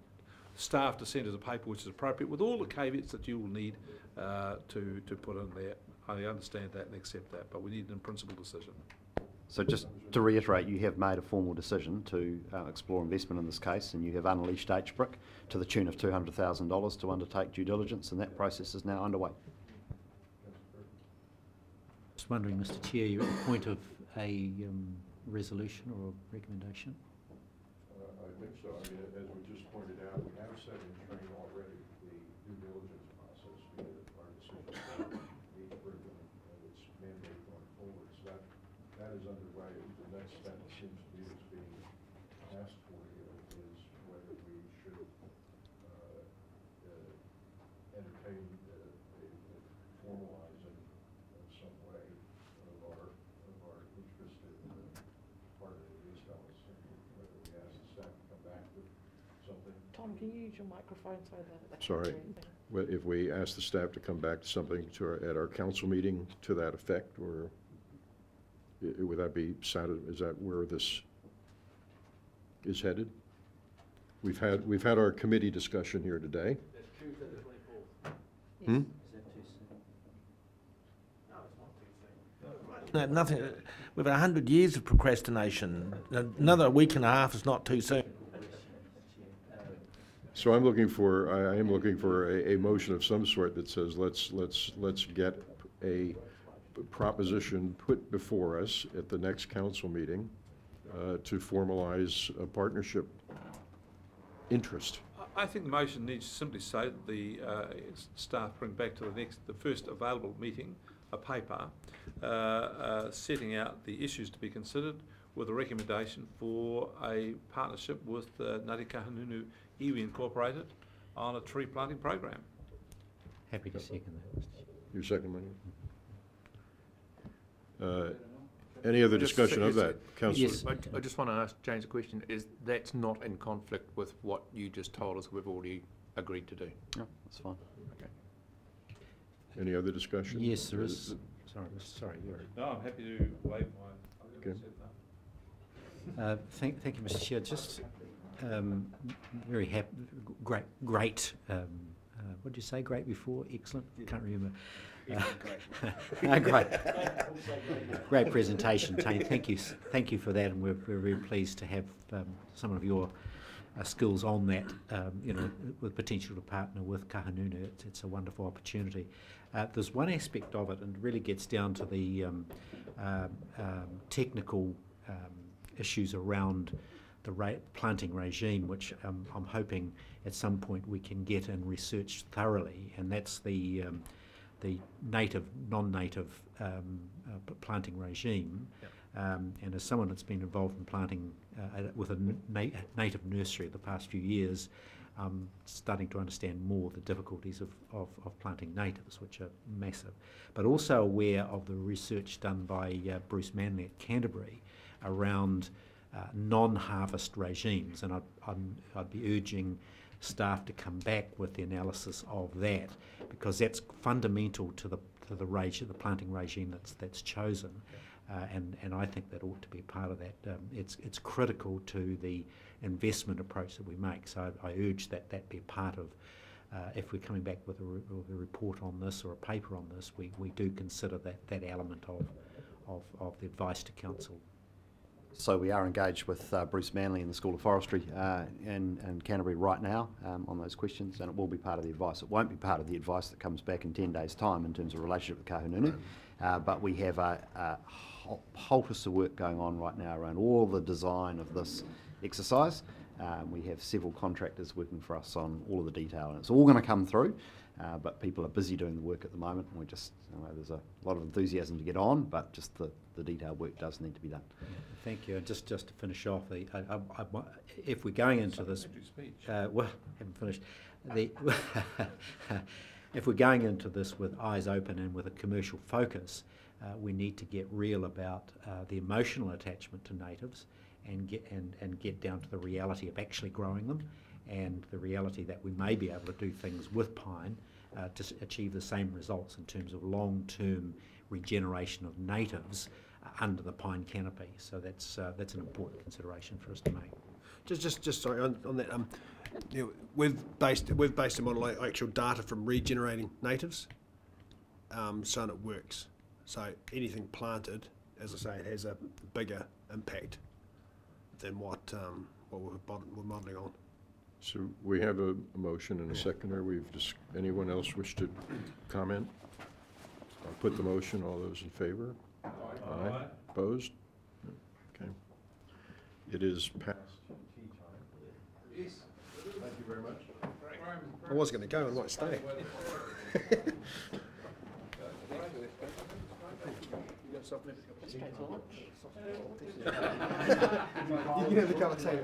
staff to send us a paper which is appropriate with all the caveats that you will need to put in there. I understand that and accept that, but we need an in-principle decision. So just to reiterate, you have made a formal decision to explore investment in this case, and you have unleashed HBRC to the tune of $200,000 to undertake due diligence, and that process is now underway. just wondering, Mr. Chair, you're at the point of a resolution or a recommendation? I think so. I mean, as we just pointed out, we have set in train already the due diligence process via our decision for each curriculum and its mandate going forward. So that is underway. The next step, it seems to me, is being asked for here is whether we should entertain a formalizing in some way of our interest in part of these fellows. Whether we ask the staff to come back with something. Tom, can you use your microphone so that... Sorry. If we ask the staff to come back to something at our council meeting to that effect, or would that be is that where this is headed? We've had our committee discussion here today. That's Tuesday the 24th. Hmm? Is that too soon? No, it's not too soon. No, nothing. We've had 100 years of procrastination. Another week and a half is not too soon. So I am looking for a motion of some sort that says let's get a proposition put before us at the next council meeting to formalize a partnership interest. I think the motion needs to simply say that the staff bring back to the first available meeting a paper setting out the issues to be considered with a recommendation for a partnership with Ngāti Kahungunu Iwi Incorporated on a tree planting program. Happy to second that, Mr. Chair. Your second, Manu? Any other discussion of that, Councillor? Yes. I just want to ask James a question. Is that's not in conflict with what you just told us we've already agreed to do? No, that's fine. Okay. Any other discussion? Yes, there is. Sorry, you're... No, I'm happy to waive my... Okay. Thank you, Mr. Chair. Just very happy, great. What did you say? Great before? Excellent? Can't remember. Great presentation, Taine. Thank you for that, and we're very pleased to have some of your skills on that. With potential to partner with Kahungunu, it's a wonderful opportunity. There's one aspect of it, and it really gets down to the technical issues around the planting regime, which I'm hoping at some point we can get and research thoroughly, and that's the native, non-native planting regime. Yep. And as someone that's been involved in planting with a native nursery the past few years, I'm starting to understand more the difficulties of planting natives, which are massive, but also aware of the research done by Bruce Manley at Canterbury around non-harvest regimes, and I'd be urging staff to come back with the analysis of that, because that's fundamental to the planting regime that's chosen, and I think that ought to be part of that. It's critical to the investment approach that we make. So I urge that be part of. If we're coming back with a report on this or a paper on this, we do consider that element of the advice to council. So we are engaged with Bruce Manley in the School of Forestry in Canterbury right now on those questions, and it will be part of the advice. It won't be part of the advice that comes back in 10 days' time in terms of relationship with Kahungunu, but we have a whole host of work going on right now around all the design of this exercise. We have several contractors working for us on all of the detail, and it's all going to come through, but people are busy doing the work at the moment, and there's a lot of enthusiasm to get on, but just the detailed work does need to be done. Thank you. And just to finish off, if we're going into this, well, haven't finished. If we're going into this with eyes open and with a commercial focus, we need to get real about the emotional attachment to natives, and get down to the reality of actually growing them, and the reality that we may be able to do things with pine to achieve the same results in terms of long-term regeneration of natives under the pine canopy. So that's an important consideration for us to make. Just sorry on that. We've based a model on actual data from regenerating natives, so it works. So anything planted, as I say, it has a bigger impact than what we're modelling on. So we have a motion and a seconder. Anyone else wish to comment? I'll put the motion. All those in favor? Aye. Opposed? Okay. It is past tea time. Yes. Thank you very much. I was going to go, I might stay. You can have the cup of tea.